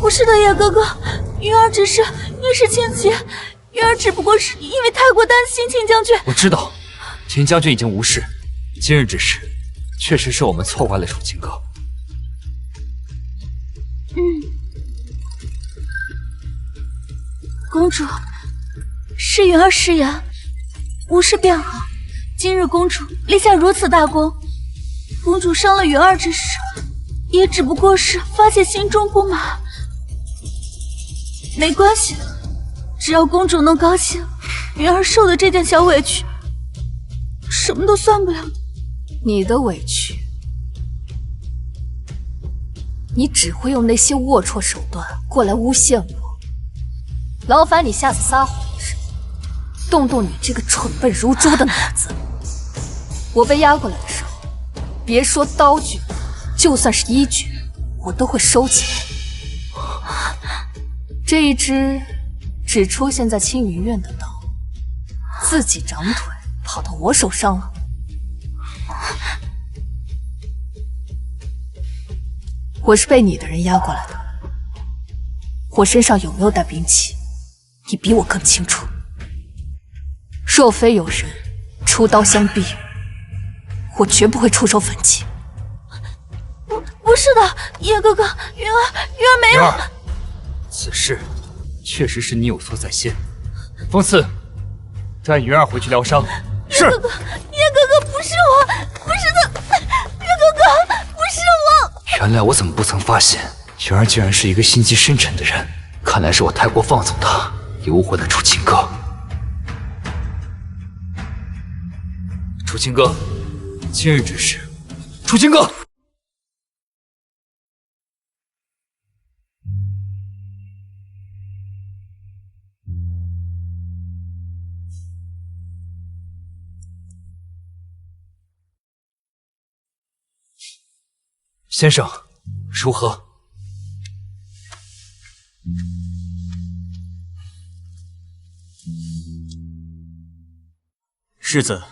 Speaker 3: 不是的，叶哥哥，云儿只是一时情急，云儿只不过是因为太过担心秦将军。
Speaker 8: 我知道，秦将军已经无事，今日之事确实是我们错怪了楚清歌。
Speaker 3: 公主，是云儿失言，无事便好。今日公主立下如此大功，公主伤了云儿之事，也只不过是发泄心中不满。没关系，只要公主能高兴，云儿受的这点小委屈，什么都算不了。
Speaker 1: 你的委屈，你只会用那些龌龊手段过来诬陷我。劳烦你下次撒谎的时候，动动你这个蠢笨如猪的脑子。我被押过来的时候，别说刀具，就算是衣具，我都会收起来。这一只只出现在青云院的刀，自己长腿跑到我手上了。我是被你的人押过来的，我身上有没有带兵器，你比我更清楚。若非有人出刀相逼，我绝不会出手反击。
Speaker 3: 不是的，叶哥哥，云儿没有。
Speaker 8: 云儿，此事确实是你有错在先。风刺，带云儿回去疗伤。是。
Speaker 3: 叶哥哥，不是我，不是的，叶哥哥，不是我。
Speaker 8: 原来我怎么不曾发现，云儿竟然是一个心机深沉的人。看来是我太过放纵她，诱惑了楚清歌。楚清歌，今日之事，楚清歌。先生，如何？
Speaker 2: 世子，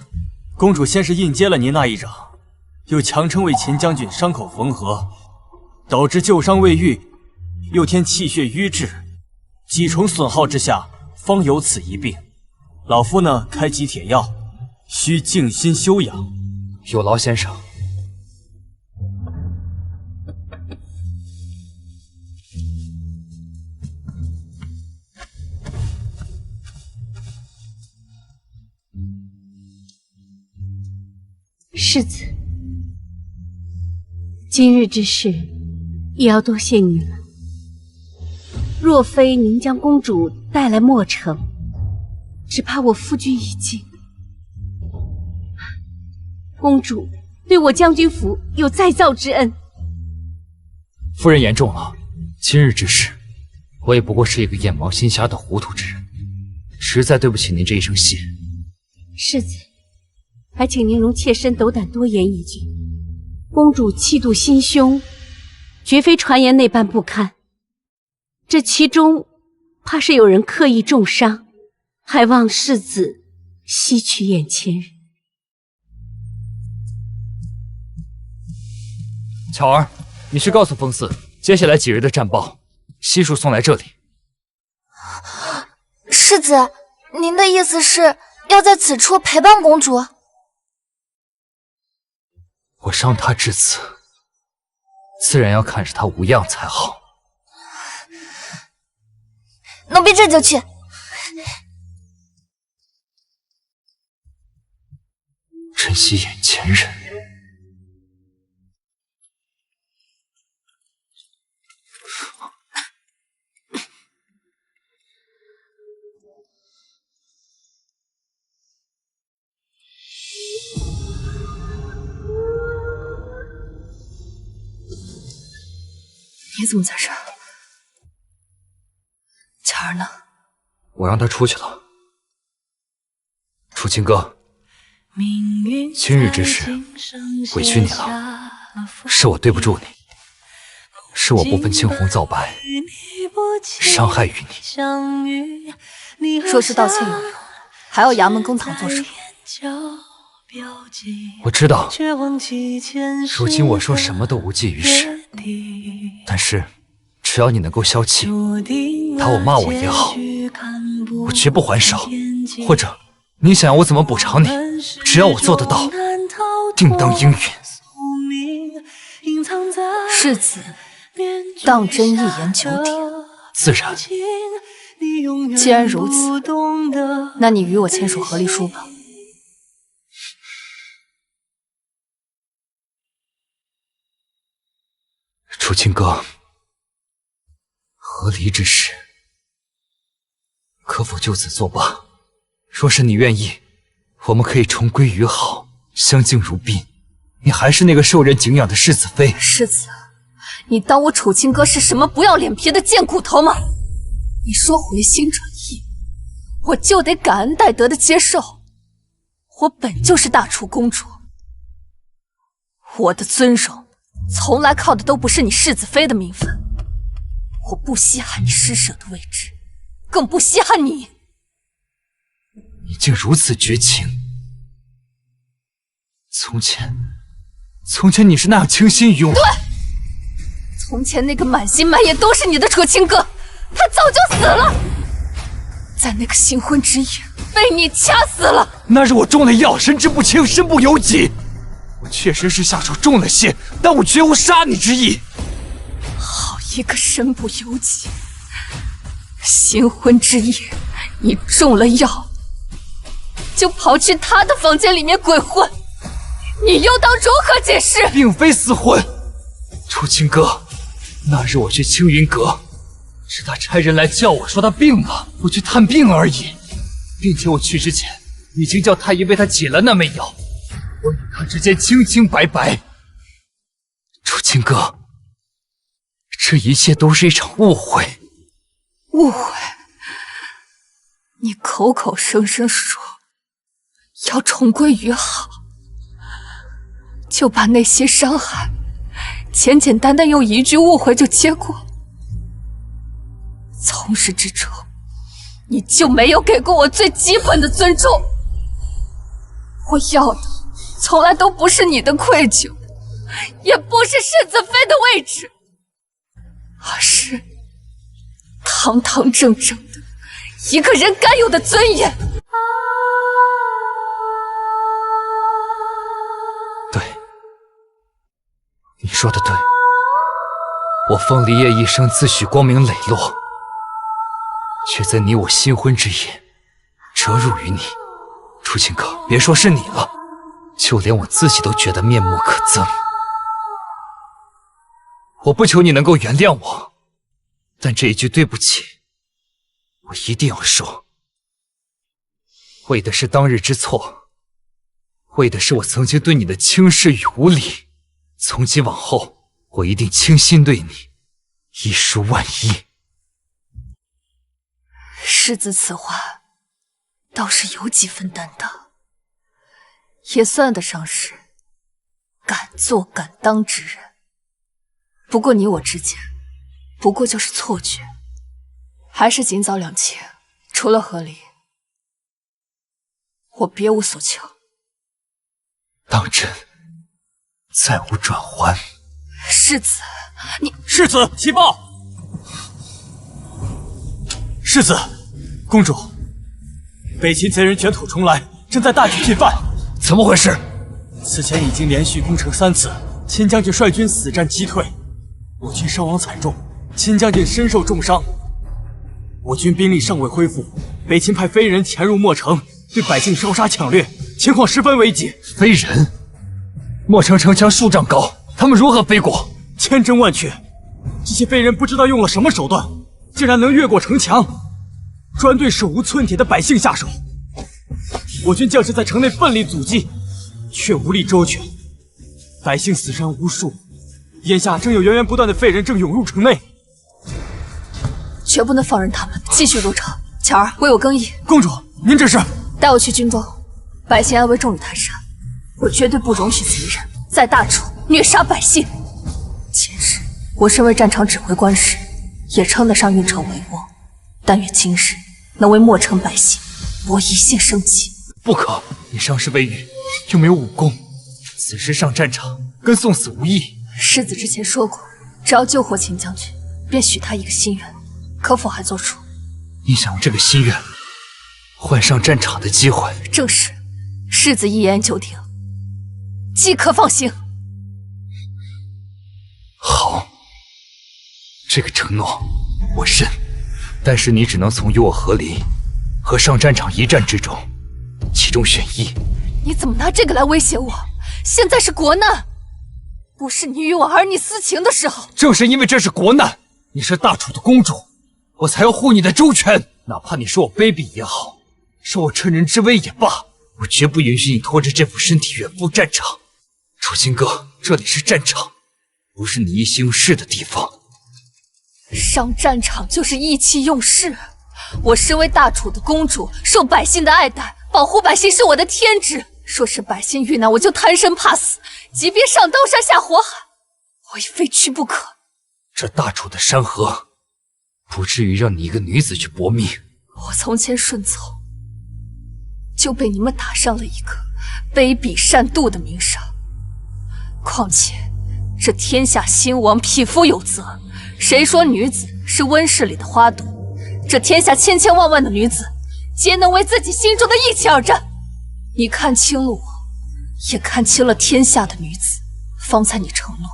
Speaker 2: 公主先是硬接了您那一掌，又强撑为秦将军伤口缝合，导致旧伤未愈，又添气血瘀滞，几重损耗之下，方有此一病。老夫呢，开几帖药，需静心休养。
Speaker 8: 有劳先生。
Speaker 7: 世子，今日之事也要多谢您了。若非您将公主带来墨城，只怕我夫君已尽。公主对我将军府有再造之恩。
Speaker 8: 夫人言重了，今日之事，我也不过是一个眼盲心瞎的糊涂之人，实在对不起您这一声谢。
Speaker 7: 世子，还请您容妾身斗胆多言一句。公主气度心胸，绝非传言那般不堪。这其中怕是有人刻意重伤，还望世子惜取眼前人。
Speaker 8: 巧儿，你去告诉风四，接下来几日的战报，悉数送来这里。
Speaker 4: 世子，您的意思是要在此处陪伴公主？
Speaker 8: 我伤她至此，自然要看着她无恙才好。
Speaker 4: 奴婢这就去。
Speaker 8: 珍惜眼前人。
Speaker 1: 你怎么在这儿？巧儿呢？
Speaker 8: 我让他出去了。楚清哥，今日之事委屈你了，是我对不住你，是我不分青红皂白，伤害于你。
Speaker 1: 说是道歉有用，还要衙门公堂做什么？
Speaker 8: 我知道，如今我说什么都无济于事，但是只要你能够消气，打我骂我也好，我绝不还手。或者你想要我怎么补偿你，只要我做得到，定当应允。
Speaker 1: 世子当真一言九鼎？
Speaker 8: 自然。
Speaker 1: 既然如此，那你与我签署和离书吧。
Speaker 8: 楚清哥，和离之事，可否就此作罢？若是你愿意，我们可以重归于好，相敬如宾。你还是那个受人敬仰的世子妃。
Speaker 1: 世子，你当我楚清哥是什么不要脸皮的贱骨头吗？你说回心转意，我就得感恩戴德的接受。我本就是大楚公主，我的尊荣从来靠的都不是你世子妃的名分。我不稀罕你施舍的位置，更不稀罕你。
Speaker 8: 你竟如此绝情！从前你是那样倾心于我。
Speaker 1: 对，从前那个满心满眼都是你的楚清哥，他早就死了，在那个新婚之夜被你掐死了。
Speaker 8: 那日我中了药，神志不清，身不由己。我确实是下手重了些，但我绝无杀你之意。
Speaker 1: 好一个身不由己！新婚之夜，你中了药，就跑去他的房间里面鬼混，你又当如何解释？
Speaker 8: 并非私婚，楚清哥，那日我去青云阁，是他差人来叫我说他病了，我去探病而已，并且我去之前已经叫太医为他解了那枚药。我与他之间清清白白。楚清哥，这一切都是一场误会。
Speaker 1: 误会？你口口声声说要重归于好，就把那些伤害简简单单用一句误会就接过。从始至终，你就没有给过我最基本的尊重。我要的从来都不是你的愧疚，也不是世子妃的位置，而是堂堂正正的一个人该有的尊严。
Speaker 8: 对，你说的对，我风离夜一生自诩光明磊落，却在你我新婚之夜折辱于你。楚清哥，别说是你了，就连我自己都觉得面目可憎。我不求你能够原谅我，但这一句对不起，我一定要说。为的是当日之错，为的是我曾经对你的轻视与无礼。从今往后，我一定倾心对你，一书万益。
Speaker 1: 世子此话倒是有几分担当，也算得上是敢做敢当之人。不过你我之间不过就是错觉，还是尽早两清。除了和离，我别无所求。
Speaker 8: 当真再无转圜。
Speaker 1: 世子，你
Speaker 2: 世子启报！世子，公主，北秦贼人卷土重来，正在大举进犯。
Speaker 8: 怎么回事？
Speaker 2: 此前已经连续攻城3次，秦将军率军死战击退，我军伤亡惨重，秦将军身受重伤。我军兵力尚未恢复，北秦派非人潜入墨城，对百姓烧杀抢掠，情况十分危急。
Speaker 8: 非人？墨城城墙数丈高，他们如何飞过？
Speaker 2: 千真万确，这些非人不知道用了什么手段，竟然能越过城墙，专对手无寸铁的百姓下手。我军将士在城内奋力阻击，却无力周全，百姓死伤无数。眼下正有源源不断的废人正涌入城内，
Speaker 1: 绝不能放任他们继续入城。巧儿，为我更衣。
Speaker 2: 公主，您这是？
Speaker 1: 带我去军中，百姓安危重于泰山，我绝对不容许贼人在大楚虐杀百姓。前世我身为战场指挥官时，也称得上运筹帷幄，但愿今日能为墨城百姓博一线生机。
Speaker 8: 不可，你伤势未愈，又没有武功，此时上战场跟送死无异。
Speaker 1: 世子之前说过，只要救活秦将军，便许他一个心愿，可否还做主？
Speaker 8: 你想用这个心愿换上战场的机会？
Speaker 1: 正是，世子一言九鼎，即可放行。
Speaker 8: 好，这个承诺我认，但是你只能从与我和离和上战场一战之中，其中选一。
Speaker 1: 你怎么拿这个来威胁我？现在是国难，不是你与我儿女私情的时候。
Speaker 8: 正是因为这是国难，你是大楚的公主，我才要护你的周全。哪怕你说我卑鄙也好，说我趁人之危也罢，我绝不允许你拖着这副身体远赴战场。楚清哥，这里是战场，不是你意气用事的地方。
Speaker 1: 上战场就是意气用事。我身为大楚的公主，受百姓的爱戴，保护百姓是我的天职。若是百姓遇难，我就贪生怕死，即便上刀山下火海，我也非去不可。
Speaker 8: 这大楚的山河，不至于让你一个女子去搏命。
Speaker 1: 我从前顺从，就被你们打上了一个卑鄙善妒的名声。况且这天下兴亡，匹夫有责。谁说女子是温室里的花朵？这天下千千万万的女子，皆能为自己心中的义气而战。你看清了我，也看清了天下的女子。方才你承诺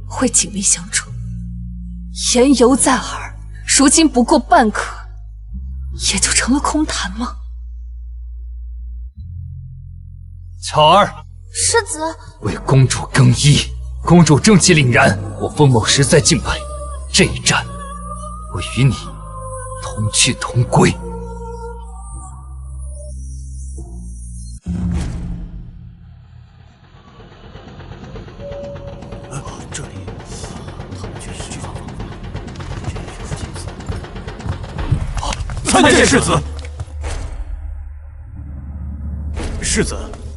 Speaker 1: 会紧密相助，言犹在耳，如今不过半刻，也就成了空谈吗？
Speaker 8: 巧儿，
Speaker 4: 世子，
Speaker 8: 为公主更衣。公主正气凛然，我封某实在敬佩。这一战，我与你同去同归。
Speaker 2: 这里，他们确实去放风。参见世子。世子，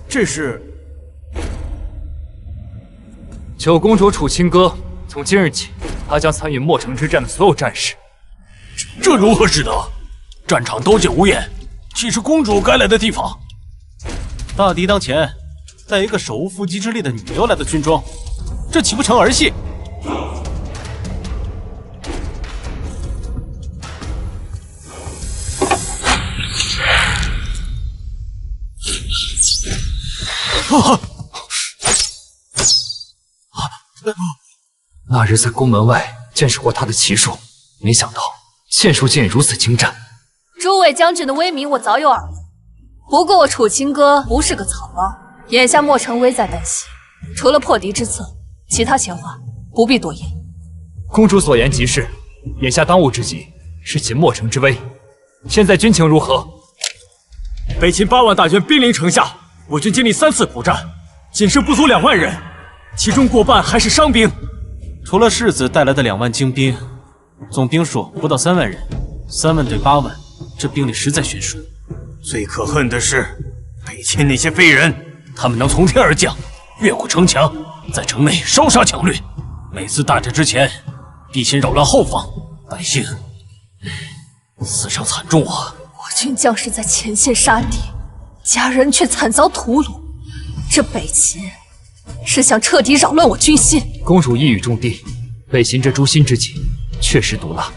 Speaker 2: 这是
Speaker 8: 九公主楚清歌。从今日起，她将参与墨城之战的所有战事。
Speaker 5: 这如何使得？战场刀剑无眼，岂是公主该来的地方？大敌当前，带一个手无缚鸡之力的女流来的军装，这岂不成儿戏？
Speaker 8: 那日在宫门外见识过他的骑术，没想到剑术竟也如此精湛。
Speaker 1: 诸位将军的威名我早有耳闻，不过我楚清歌不是个草包，眼下莫城危在旦夕，除了破敌之策，其他闲话不必多言。
Speaker 8: 公主所言极是，眼下当务之急是擒莫城之危。现在军情如何？
Speaker 2: 北秦8万大军兵临城下，我军经历3次苦战，仅剩不足2万人，其中过半还是伤兵。除了世子带来的2万精兵，总兵数不到3万人，3万对8万，这兵力实在悬殊。最可恨的是，北秦那些废人，他们能从天而降，越过城墙，在城内烧杀抢掠。每次大战之前，必先扰乱后方，百姓死伤惨重啊！
Speaker 1: 我军将士在前线杀敌，家人却惨遭屠戮。这北秦是想彻底扰乱我军心。
Speaker 8: 公主一语中的，北秦这诛心之计确实毒辣。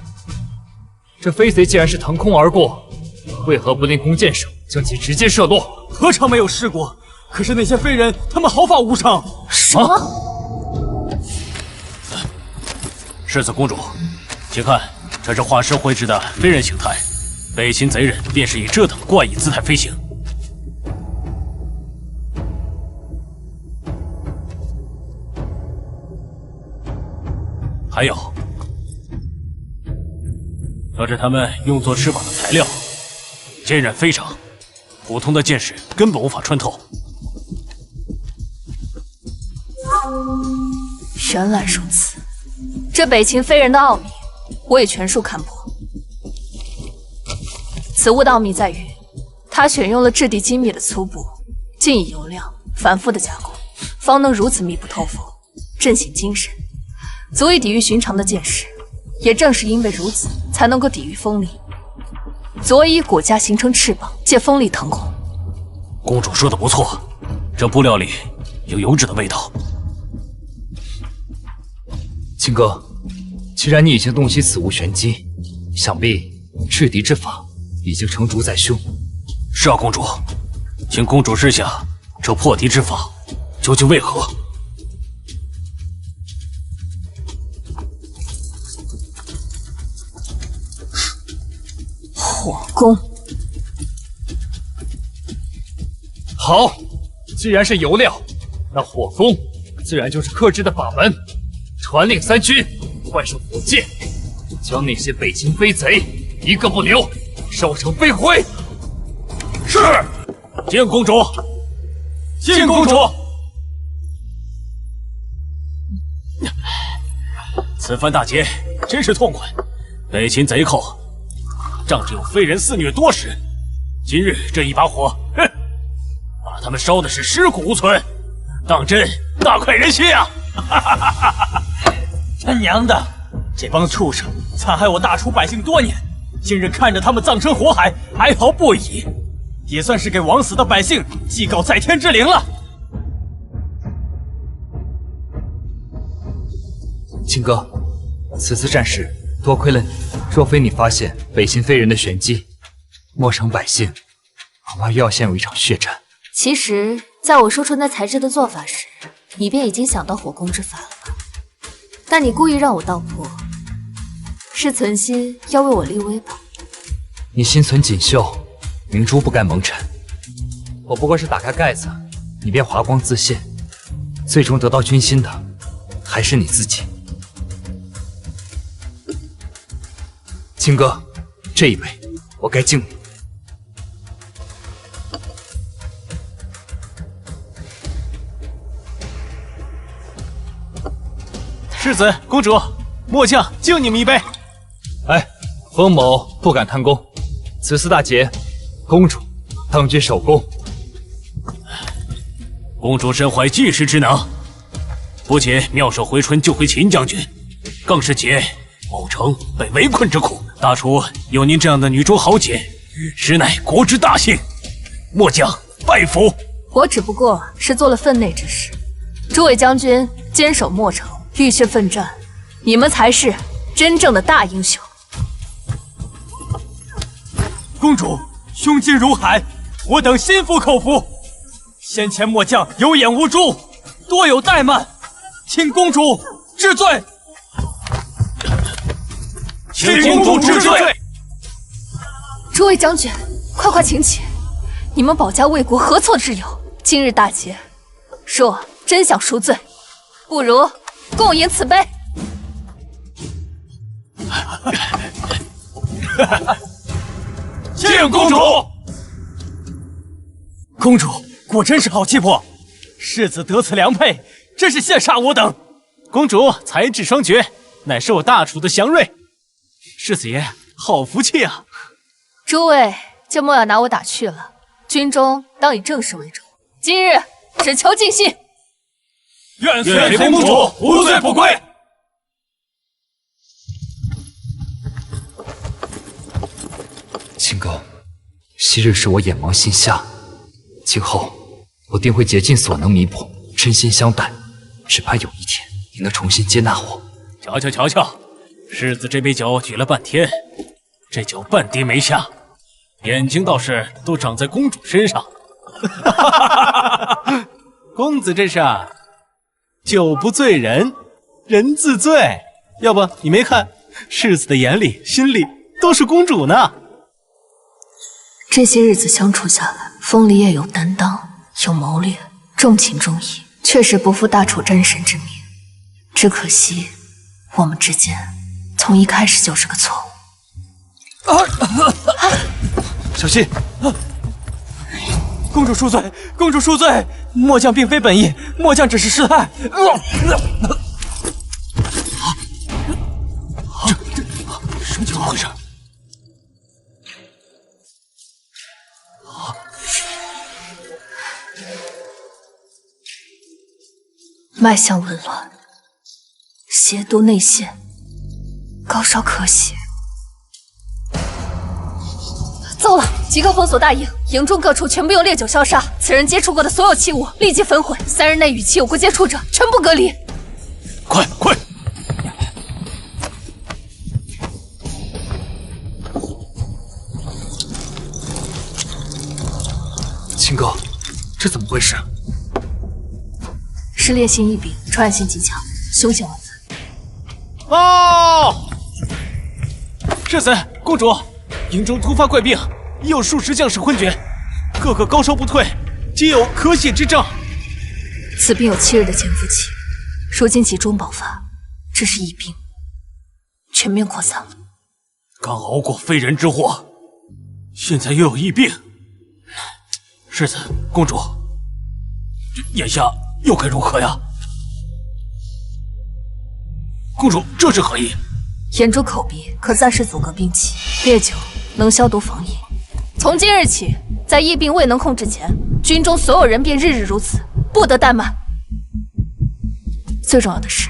Speaker 8: 这飞贼既然是腾空而过，为何不令弓箭手将其直接射落？
Speaker 2: 何尝没有试过？可是那些飞人，他们毫发无伤。
Speaker 1: 什么？
Speaker 6: 世子公主，请看，这是画师绘制的飞人形态。北秦贼人便是以这等怪异姿态飞行。还有，这是他们用作翅膀的材料，坚韧非常，普通的剑士根本无法穿透。
Speaker 1: 原来如此，这北秦飞人的奥秘，我也全数看破。此物的奥秘在于，他选用了质地精密的粗布，竟以油亮反复的加工，方能如此密不透风，阵型精神，足以抵御寻常的剑士。也正是因为如此，才能够抵御风力，佐以骨架形成翅膀，借风力腾空。
Speaker 6: 公主说的不错，这布料里有油脂的味道。
Speaker 8: 秦哥，既然你已经洞悉此物玄机，想必制敌之法已经成竹在胸。
Speaker 6: 是啊，公主，请公主示下这破敌之法究竟为何？
Speaker 1: 火攻。
Speaker 8: 好，既然是油料，那火攻自然就是克制的法门。传令3军，换上火箭，将那些北秦飞贼一个不留，烧成飞灰。
Speaker 6: 是。见公主。
Speaker 2: 见公主。
Speaker 6: 此番大捷真是痛快，北秦贼寇仗着有飞人肆虐多时，今日这一把火，哼，把他们烧的是尸骨无存，当真大快人心啊！
Speaker 2: 他娘的，这帮畜生残害我大楚百姓多年，今日看着他们葬身火海，哀嚎不已，也算是给枉死的百姓祭告在天之灵了。
Speaker 8: 秦哥，此次战事多亏了你，若非你发现北秦飞人的玄机，莫城百姓恐怕又要陷入一场血战。
Speaker 1: 其实，在我说出那材质的做法时，你便已经想到火攻之法了吧？但你故意让我道破，是存心要为我立威吧？
Speaker 8: 你心存锦绣，明珠不该蒙尘。我不过是打开盖子，你便华光自现，最终得到军心的还是你自己。秦哥，这一杯我该敬你。
Speaker 2: 世子、公主，末将敬你们一杯。
Speaker 8: 哎，封某不敢贪功，此次大捷，公主当君首功。
Speaker 6: 公主身怀济世之能，不仅妙手回春救回秦将军，更是解某城被围困之苦。大楚有您这样的女中豪杰，实乃国之大幸。末将拜服。
Speaker 1: 我只不过是做了分内之事，诸位将军坚守莫城，浴血奋战，你们才是真正的大英雄。
Speaker 2: 公主胸襟如海，我等心服口服。先前末将有眼无珠，多有怠慢，请公主治罪。
Speaker 6: 请公主治罪。
Speaker 1: 诸位将军，快快请起！你们保家卫国，何错之有？今日大捷，若真想赎罪，不如共饮此杯。
Speaker 5: 敬公主！
Speaker 2: 公主果真是好气魄，世子得此良配，真是羡煞我等。
Speaker 5: 公主才智双绝，乃是我大楚的祥瑞。世子爷好福气啊！
Speaker 1: 诸位就莫要拿我打趣了，军中当以正事为重。今日只求尽兴。
Speaker 5: 愿随公主无罪不归。
Speaker 8: 秦哥，昔日是我眼盲心瞎，今后我定会竭尽所能弥补，真心相待，只怕有一天你能重新接纳我。
Speaker 5: 瞧瞧瞧瞧，世子这杯酒举了半天，这酒半滴没下，眼睛倒是都长在公主身上。公子这是啊，酒不醉人，人自醉。要不你没看，世子的眼里、心里都是公主呢。
Speaker 1: 这些日子相处下来，风离也有担当，有谋略，重情重义，确实不负大楚真神之名。只可惜，我们之间从一开始就是个错误。
Speaker 2: 小心！公主恕罪，公主恕罪，末将并非本意，末将只是失态。这怎么回事？
Speaker 1: 脉象紊乱，邪毒内陷，高烧咳血。糟了！即刻封锁大营，营中各处全部用烈酒消杀。此人接触过的所有器物立即焚毁，3日内与其有过接触者全部隔离。
Speaker 5: 快快！
Speaker 8: 秦哥，这怎么回事？
Speaker 1: 是烈性异病，传染性极强，凶险万分。
Speaker 5: 报！世子、公主，营中突发怪病，已有数十将士昏厥，个个高烧不退，皆有咳血之症。
Speaker 1: 此病有7日的潜伏期，如今集中爆发，这是疫病，全面扩散了。
Speaker 5: 刚熬过非人之祸，现在又有疫病。世子、公主，这眼下又该如何呀？公主，这是何意？
Speaker 1: 眼珠口鼻可暂时阻隔病气，烈酒能消毒防疫。从今日起，在疫病未能控制前，军中所有人便日日如此，不得怠慢。最重要的是，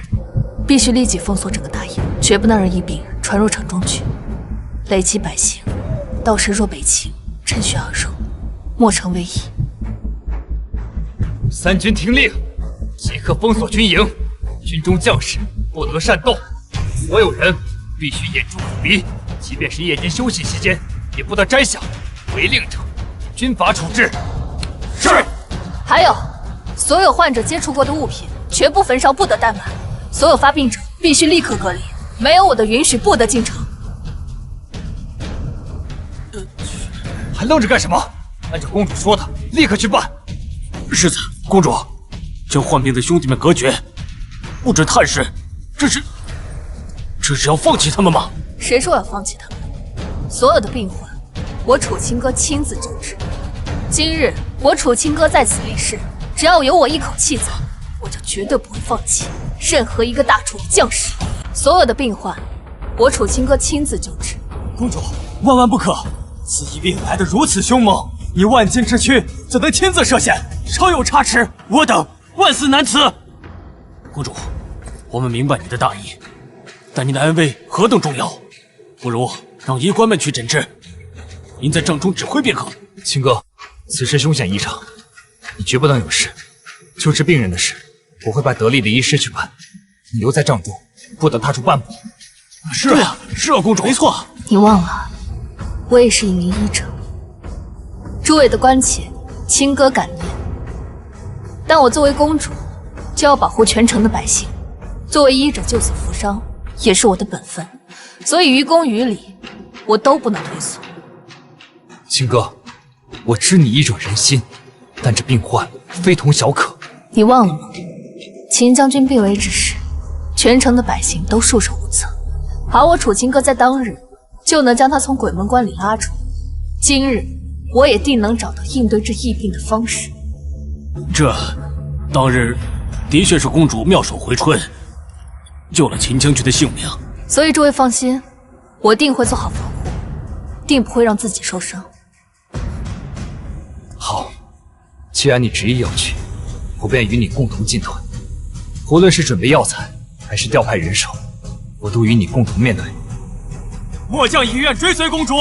Speaker 1: 必须立即封锁整个大营，绝不能让疫病传入城中去，累及百姓。到时若北侵，趁虚而入，莫成危矣。
Speaker 8: 三军听令，即刻封锁军营，军中将士不得擅动，所有人必须掩住口鼻，即便是夜间休息期间，也不得摘下。违令者，军法处置。是。
Speaker 1: 还有，所有患者接触过的物品，绝不焚烧，不得怠慢。所有发病者必须立刻隔离，没有我的允许，不得进城。
Speaker 8: 还愣着干什么？按照公主说的，立刻去办。
Speaker 5: 世子、公主，将患病的兄弟们隔绝，不准探视，这是要放弃他们吗？
Speaker 1: 谁说要放弃他们？所有的病患，我楚清歌亲自救治。今日我楚清歌在此立誓，只要有我一口气在，我就绝对不会放弃任何一个大楚的将士。所有的病患，我楚清歌亲自救治。
Speaker 2: 公主，万万不可！此疫病来得如此凶猛，你万金之躯怎能亲自涉险？稍有差池，我等万死难辞。
Speaker 5: 公主，我们明白你的大义，但您的安危何等重要，不如让医官们去诊治，您在帐中指挥便可。
Speaker 8: 秦哥，此事凶险异常，你绝不能有事。救治病人的事，我会派得力的医师去办。你留在帐中，不得踏出半步。
Speaker 5: 是啊，是啊，公主，没错。
Speaker 1: 你忘了，我也是一名医者。诸位的关切，清歌感念。但我作为公主，就要保护全城的百姓。作为医者，救死扶伤也是我的本分，所以于公于理，我都不能退缩。
Speaker 8: 秦哥，我知你一转人心，但这病患非同小可。
Speaker 1: 你忘了吗？秦将军病危之时，全城的百姓都束手无策，而我楚秦歌在当日就能将他从鬼门关里拉出。今日我也定能找到应对这疫病的方式。
Speaker 5: 这当日的确是公主妙手回春，救了秦将军的性命。
Speaker 1: 所以诸位放心，我定会做好防护，定不会让自己受伤。
Speaker 8: 好，既然你执意要去，我便与你共同进退。无论是准备药材，还是调派人手，我都与你共同面对。
Speaker 2: 末将以愿追随公主。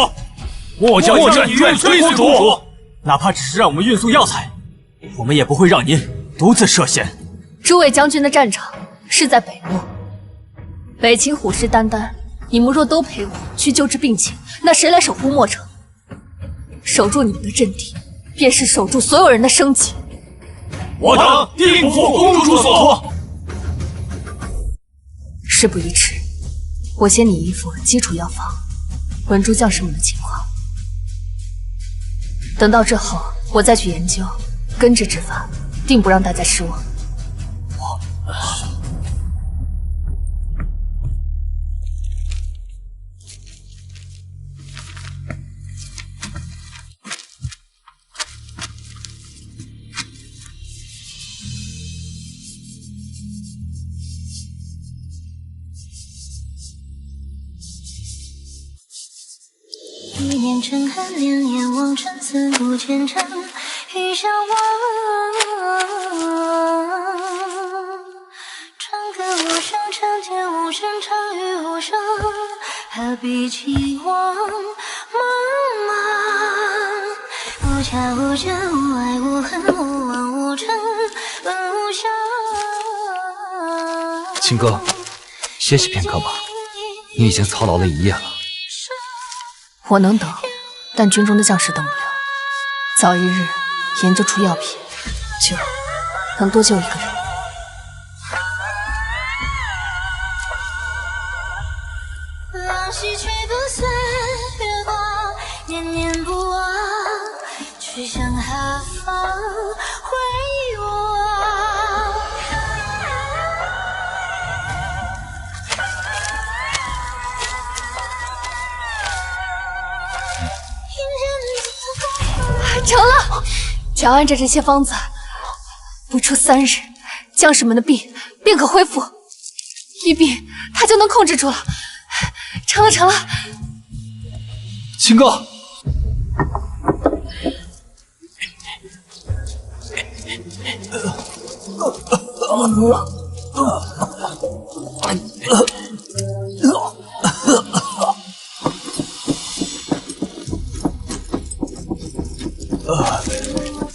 Speaker 5: 末将以愿追随公主。
Speaker 2: 哪怕只是让我们运送药材，我们也不会让您独自涉险。
Speaker 1: 诸位将军的战场是在北漠，北秦虎视眈眈，你们若都陪我去救治病情，那谁来守护墨城？守住你们的阵地，便是守住所有人的生计。
Speaker 5: 我等定不负公主所托。
Speaker 1: 事不宜迟，我先拟一副基础药方，稳住将士们的情况。等到之后，我再去研究根治之法，定不让大家失望。
Speaker 9: 一念沉寒，两眼望尘，四顾前程，欲相望。长歌无声，长剑无声，长语无声，何必期望茫茫？无家无者，无爱无恨，无望无成，本无相。
Speaker 8: 秦歌，歇息片刻吧，你已经操劳了一夜了。
Speaker 1: 我能等，但军中的将士等不了。早一日研究出药品，就能多救一个人。
Speaker 9: 浪溪吹不碎月光，念念不忘，去向何方回望？
Speaker 1: 成了，只要按照这些方子，不出3日，将士们的病便可恢复，疫病他就能控制住了。成了，成了！
Speaker 8: 秦歌，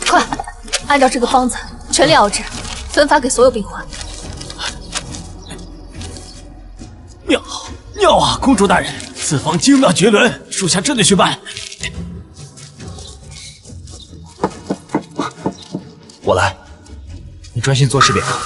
Speaker 1: 快，按照这个方子全力熬制，分发给所有病患。
Speaker 5: 妙啊，公主大人，此方精妙绝伦，属下真的去办。
Speaker 8: 我来，你专心做事便可。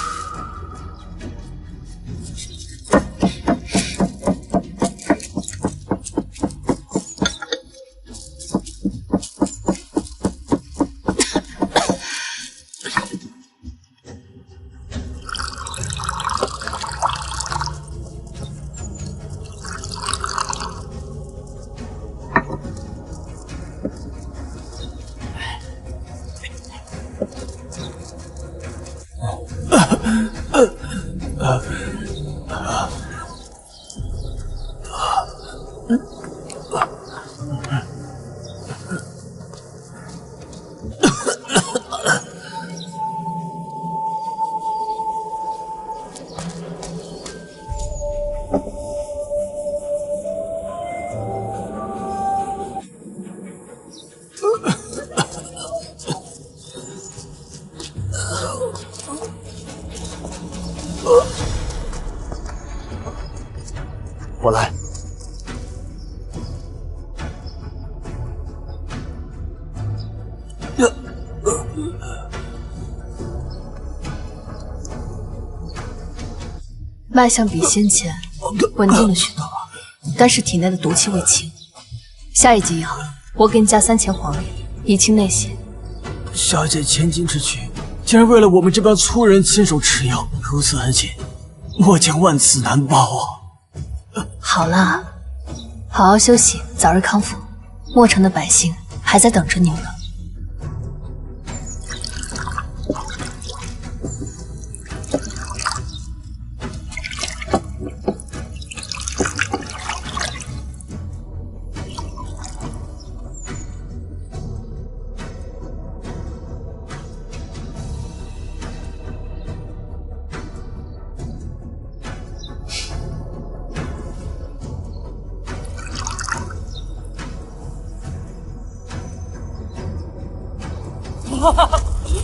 Speaker 8: 我来。
Speaker 1: 脉象比先前稳定了许多，但是体内的毒气未清。下一剂药，我给你加3000黄连，以清内邪。
Speaker 2: 小姐千金之举，
Speaker 5: 竟然为了我们这帮粗人亲手持有，如此恩情，末将万死难报啊！
Speaker 1: 好了，好好休息，早日康复。墨城的百姓还在等着你呢。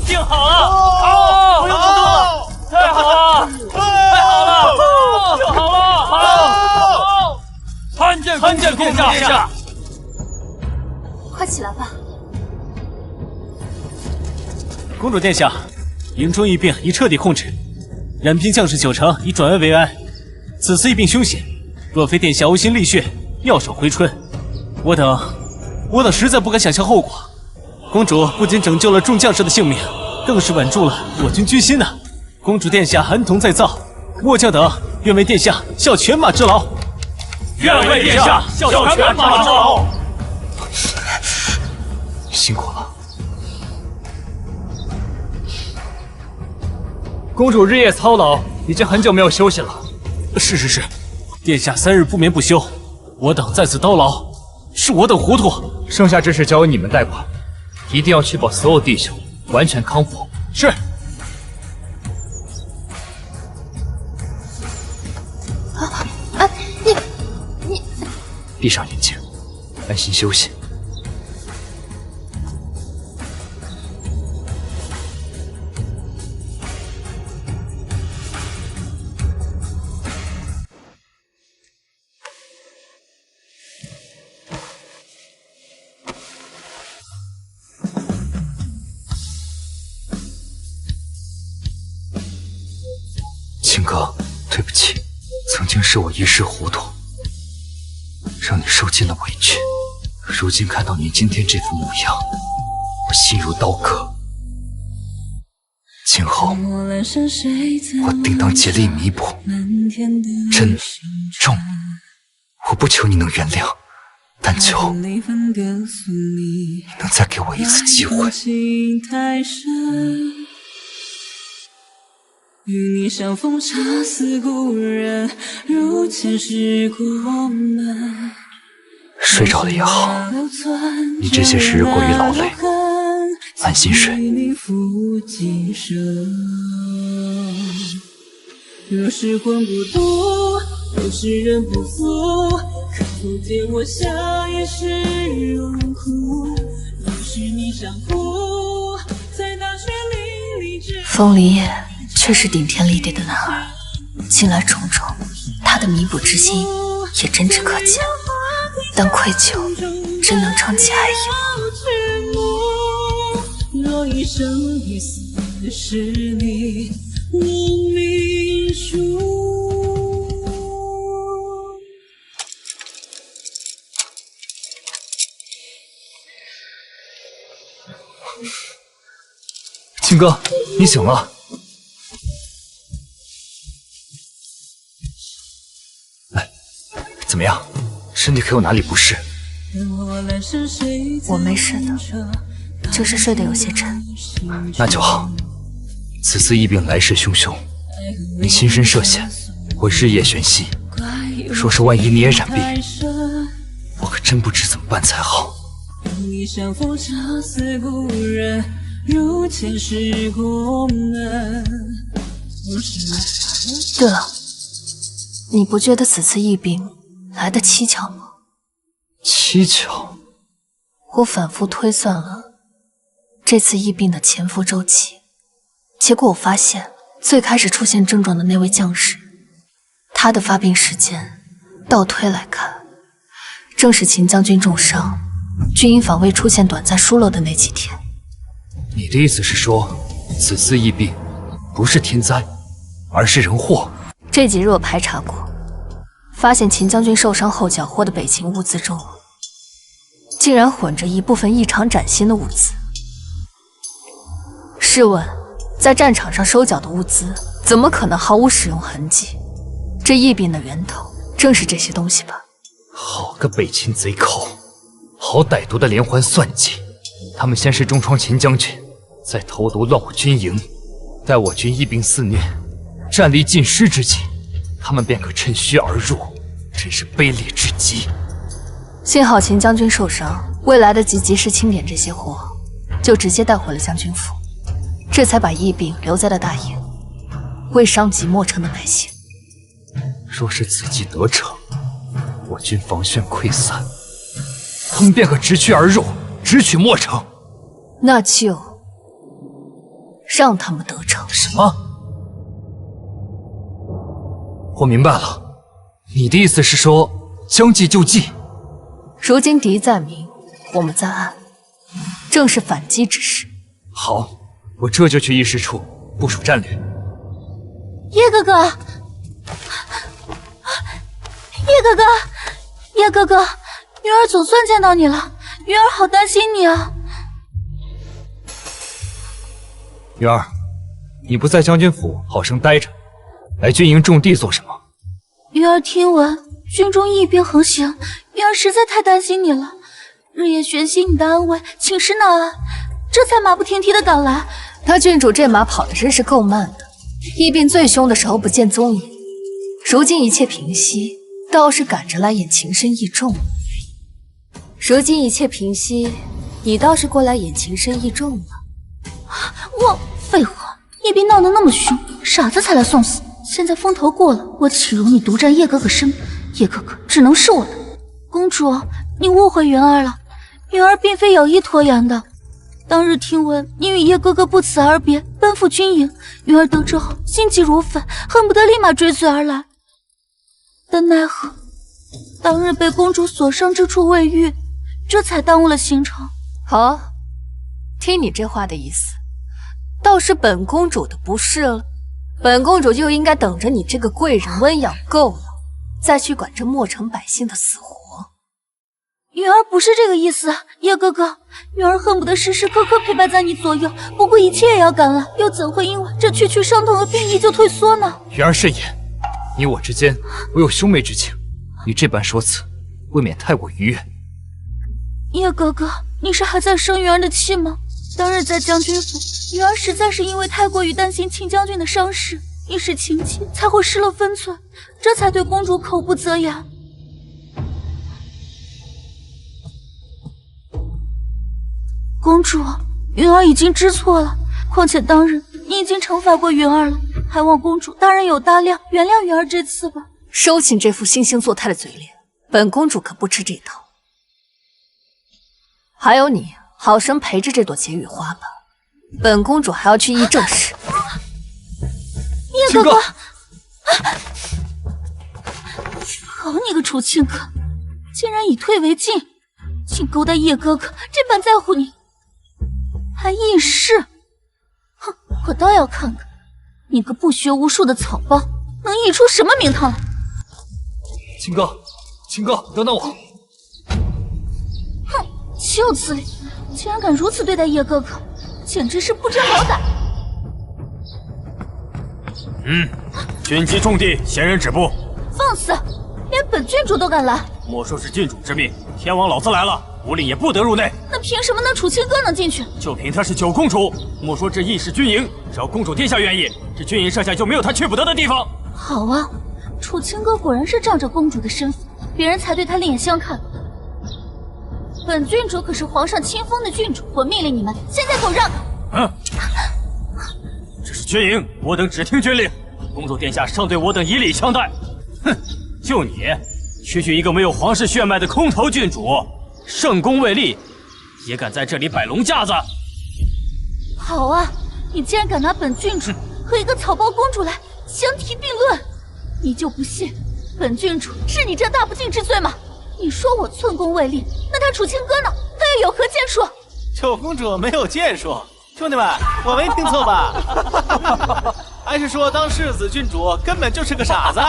Speaker 2: 病好了！不用动了！太好了！太好了！病好了！好！参见殿下！
Speaker 1: 快起来吧！
Speaker 5: 公主殿下，营中疫病已彻底控制，染病将士90%已转危为安。此次疫病凶险，若非殿下呕心沥血，妙手回春，我等实在不敢想象后果。公主不仅拯救了众将士的性命，更是稳住了我军军心呐！公主殿下恩同再造，末将等愿为殿下效犬马之劳。
Speaker 2: 愿为殿下效犬马之劳。
Speaker 8: 辛苦了。
Speaker 2: 公主日夜操劳，已经很久没有休息了。
Speaker 5: 是，殿下3日不眠不休，我等在此叨劳，是我等糊涂。
Speaker 8: 剩下之事交由你们代管，一定要确保所有弟兄完全康复。
Speaker 5: 是。
Speaker 1: 你
Speaker 8: 闭上眼睛，安心休息。秦哥，对不起，曾经是我一时糊涂，让你受尽了委屈。如今看到你今天这副模样，我心如刀割。今后我定当竭力弥补。珍重，我不求你能原谅，但求你能再给我一次机会。
Speaker 9: 与你相逢，恰似故人，如前世过门。
Speaker 8: 睡着了也好，你这些时日过于劳累，安心睡。
Speaker 9: 若是魂不渡，若是人不负，可否见我笑也是荣枯？若是你想哭，在大雪淋漓之
Speaker 1: 风离叶确是顶天立地的男儿，近来种种，他的弥补之心也真挚可见。但愧疚真能撑起爱
Speaker 9: 意吗？若一生一死是你，我命数。
Speaker 8: 秦哥，你醒了。怎么样？身体可有哪里不适？
Speaker 1: 我没事的，就是睡得有些沉。
Speaker 8: 那就好。此次疫病来势汹汹，你亲身涉险，我日夜悬心。若是万一你也染病，我可真不知怎么办才好。
Speaker 1: 对了，你不觉得此次疫病来得蹊跷吗？
Speaker 8: 蹊跷？
Speaker 1: 我反复推算了这次疫病的潜伏周期，结果我发现最开始出现症状的那位将士，他的发病时间倒推来看，正是秦将军重伤，军营防卫出现短暂疏漏的那几天。
Speaker 8: 你的意思是说，此次疫病不是天灾，而是人祸？
Speaker 1: 这几日我排查过，发现秦将军受伤后缴获的北秦物资中，竟然混着一部分异常崭新的物资。试问，在战场上收缴的物资，怎么可能毫无使用痕迹？这疫病的源头正是这些东西吧？
Speaker 8: 好个北秦贼寇，好歹毒的连环算计！他们先是重创秦将军，再投毒乱我军营，待我军疫病肆虐，战力尽失之际，他们便可趁虚而入，真是卑劣至极。
Speaker 1: 幸好秦将军受伤，未来得及及时清点这些货，就直接带回了将军府，这才把疫病留在了大营，未伤及墨城的百姓。
Speaker 8: 若是此计得逞，我军防线溃散，他们便可直驱而入，直取墨城。
Speaker 1: 那就让他们得逞。
Speaker 8: 什么？我明白了，你的意思是说将计就计？
Speaker 1: 如今敌在明，我们在暗，正是反击之时。
Speaker 8: 好，我这就去议事处部署战略。
Speaker 3: 叶哥哥，叶哥哥，叶哥哥，云儿总算见到你了，云儿好担心你啊。
Speaker 8: 云儿，你不在将军府好生待着，来军营种地做什么？
Speaker 3: 云儿听闻军中疫病横行，云儿实在太担心你了，日夜悬心你的安危，寝食难安，这才马不停蹄的赶来。
Speaker 1: 他郡主这马跑的真是够慢的，疫病最凶的时候不见踪影，如今一切平息，倒是赶着来演情深意重。如今一切平息，你倒是过来演情深意重了。
Speaker 3: 我废话，疫病闹得那么凶，傻子才来送死。现在风头过了，我岂容你独占叶哥哥身边？叶哥哥只能是我的。公主，你误会云儿了，云儿并非有意拖延的。当日听闻你与叶哥哥不辞而别，奔赴军营，云儿得知后心急如焚，恨不得立马追随而来。但奈何当日被公主所伤之处未愈，这才耽误了行程。
Speaker 1: 好，听你这话的意思，倒是本公主的不是了。本公主就应该等着你这个贵人温养够了，再去管这墨城百姓的死活。
Speaker 3: 云儿不是这个意思，叶哥哥，云儿恨不得时时刻刻陪伴在你左右，不顾一切也要赶来，又怎会因为这区区伤痛和病疫就退缩呢？
Speaker 8: 云儿慎言，你我之间唯有兄妹之情，你这般说辞，未免太过逾越。
Speaker 3: 叶哥哥，你是还在生云儿的气吗？当日在将军府，云儿实在是因为太过于担心秦将军的伤势，一时情急才会失了分寸，这才对公主口不择言。公主，云儿已经知错了，况且当日你已经惩罚过云儿了，还望公主大人有大量，原谅云儿这次吧。
Speaker 1: 收起这副惺惺作态的嘴脸，本公主可不吃这套。还有你，好生陪着这朵解语花吧，本公主还要去议政事。
Speaker 3: 叶哥哥，好你个楚清客，竟然以退为进，竟勾搭叶哥哥，这般在乎你，还议事。哼，我倒要看看你个不学无术的草包能议出什么名堂来。
Speaker 8: 秦哥，秦哥，等等我。
Speaker 3: 哼，岂有此理！竟然敢如此对待叶哥哥，简直是不知好歹。
Speaker 6: 军机重地，闲人止步。
Speaker 3: 放肆！连本郡主都敢来？
Speaker 6: 莫说是郡主之命，天王老子来了，无令也不得入内。
Speaker 3: 那凭什么那楚清歌能进去？
Speaker 6: 就凭她是九公主。莫说这议事军营，只要公主殿下愿意，这军营设下就没有她去不得的地方。
Speaker 3: 好啊，楚清歌果然是仗着公主的身份，别人才对她另眼相看。本郡主可是皇上亲封的郡主，我命令你们现在给我让开！
Speaker 6: 这是军营，我等只听军令。公主殿下尚对我等以礼相待。哼，就你，区区一个没有皇室血脉的空头郡主，圣功未立，也敢在这里摆龙架子？
Speaker 3: 好啊，你竟然敢拿本郡主和一个草包公主来相提并论，你就不信本郡主治你这大不敬之罪吗？你说我寸功未立，那他楚清歌呢？他又有何建树？
Speaker 10: 九公主没有建树，兄弟们，我没听错吧？还是说当世子郡主根本就是个傻子？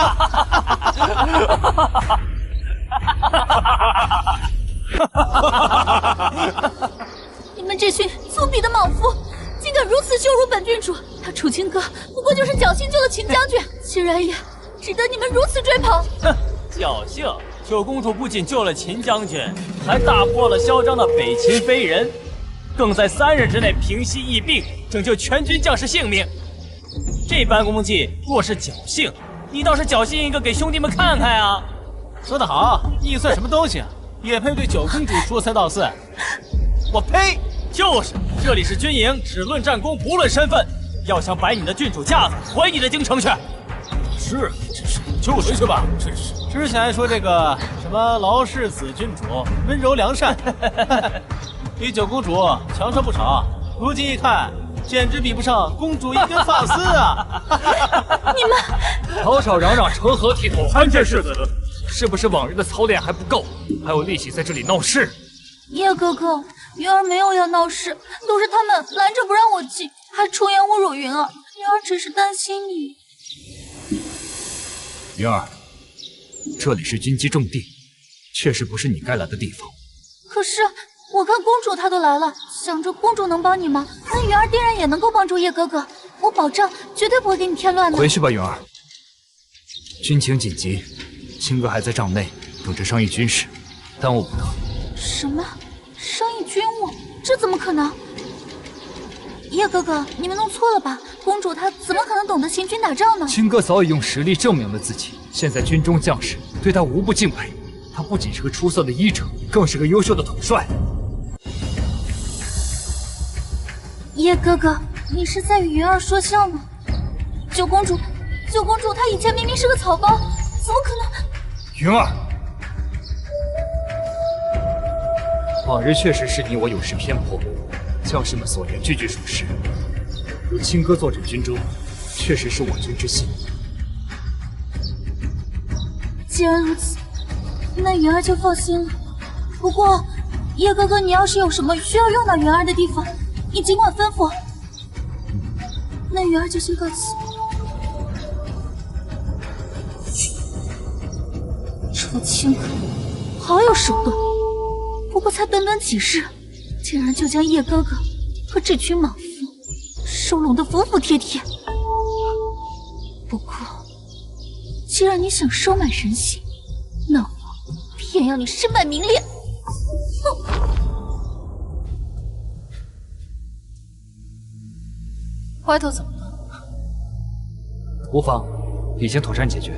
Speaker 3: 你们这群粗鄙的莽夫，竟敢如此羞辱本郡主！他楚清歌不过就是侥幸救了秦将军，竟然也值得你们如此追捧。
Speaker 10: 哼，侥幸！九公主不仅救了秦将军，还大破了嚣张的北秦飞人，更在3日之内平息疫病，拯救全军将士性命。这般功绩，若是侥幸，你倒是侥幸一个给兄弟们看看啊！说得好，你算什么东西啊？也配对九公主说三道四？我呸！就是，这里是军营，只论战功，不论身份。要想摆你的郡主架子，回你的京城去。
Speaker 5: 是，就回去吧。真是，
Speaker 10: 之前还说这个什么劳氏子郡主温柔良善，比九公主强上不少。如今一看，简直比不上公主一根发丝啊！
Speaker 3: 你们
Speaker 8: 吵吵嚷嚷，成何体统？参见世子，是不是往日的操练还不够，还有力气在这里闹事？
Speaker 3: 叶哥哥，云儿没有要闹事，都是他们拦着不让我进，还出言侮辱云儿。云儿只是担心你。
Speaker 8: 云儿，这里是军机重地，确实不是你该来的地方。
Speaker 3: 可是我看公主她都来了，想着公主能帮你忙，那云儿定然也能够帮助叶哥哥。我保证绝对不会给你添乱的。
Speaker 8: 回去吧，云儿。军情紧急，青哥还在帐内等着商议军事，耽误不得。
Speaker 3: 什么？商议军务？这怎么可能？叶哥哥，你们弄错了吧？公主她怎么可能懂得行军打仗呢？
Speaker 8: 青哥早已用实力证明了自己，现在军中将士对他无不敬佩。他不仅是个出色的医者，更是个优秀的统帅。
Speaker 3: 叶哥哥，你是在与云儿说笑吗？九公主她以前明明是个草包，怎么可能？
Speaker 8: 云儿，往日确实是你我有失偏颇，将士们所言句句属实。如青哥坐镇军中，确实是我军之幸。
Speaker 3: 既然如此，那云儿就放心了。不过，叶哥哥，你要是有什么需要用到云儿的地方，你尽管吩咐。那云儿就先告辞。楚清歌，好有手段。不过才短短几日，竟然就将叶哥哥和这群莽夫收拢得服服帖帖。不过，既然你想收买人心，那我偏要你身败名裂！
Speaker 1: 歪头怎么了？
Speaker 8: 无妨，已经妥善解决。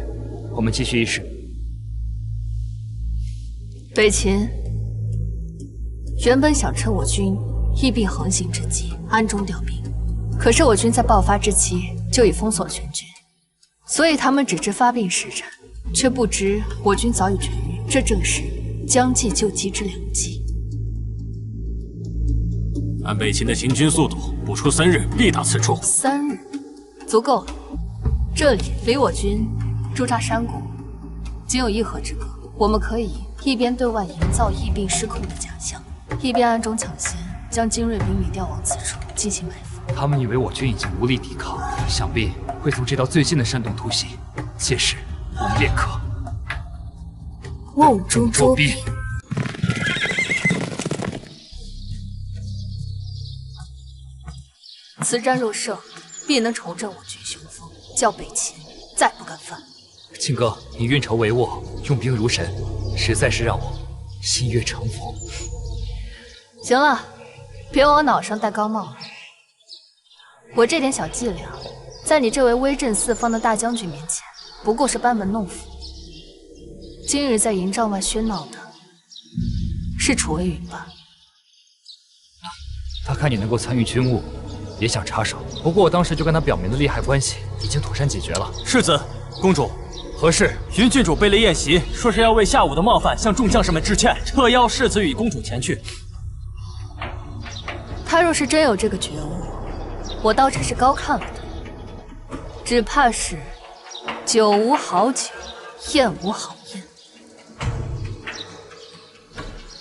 Speaker 8: 我们继续议事。
Speaker 1: 北秦原本想趁我军疫病横行之际暗中调兵，可是我军在爆发之期就已封锁全军，所以他们只知发病使战，却不知我军早已痊愈。这正是将计就计之良计。
Speaker 6: 按北秦的行军速度，不出3日必达此处。
Speaker 1: 3日足够了。这里离我军驻扎山谷仅有1河之隔，我们可以一边对外营造疫病失控的假象，一边暗中抢先将精锐兵力调往此处进行埋伏。
Speaker 8: 他们以为我军已经无力抵抗，想必会从这道最近的山洞突袭。届时，我们便可
Speaker 1: 瓮中捉鳖。此战若胜，必能重振我军雄风，叫北秦再不敢犯。
Speaker 8: 青哥，你运筹帷幄，用兵如神，实在是让我心悦诚服。
Speaker 1: 行了，别往我脑上戴高帽了。我这点小伎俩，在你这位威震四方的大将军面前，不过是班门弄斧。今日在营帐外喧闹的是楚微云吧？
Speaker 8: 他看你能够参与军务，也想插手。不过我当时就跟他表明了利害关系，已经妥善解决了。
Speaker 10: 世子，公主，
Speaker 8: 何事？
Speaker 10: 云郡主备了宴席，说是要为下午的冒犯向众将士们致歉，特邀世子与公主前去。
Speaker 1: 他若是真有这个觉悟，我倒只是高看了他，只怕是酒无好酒，宴无好宴。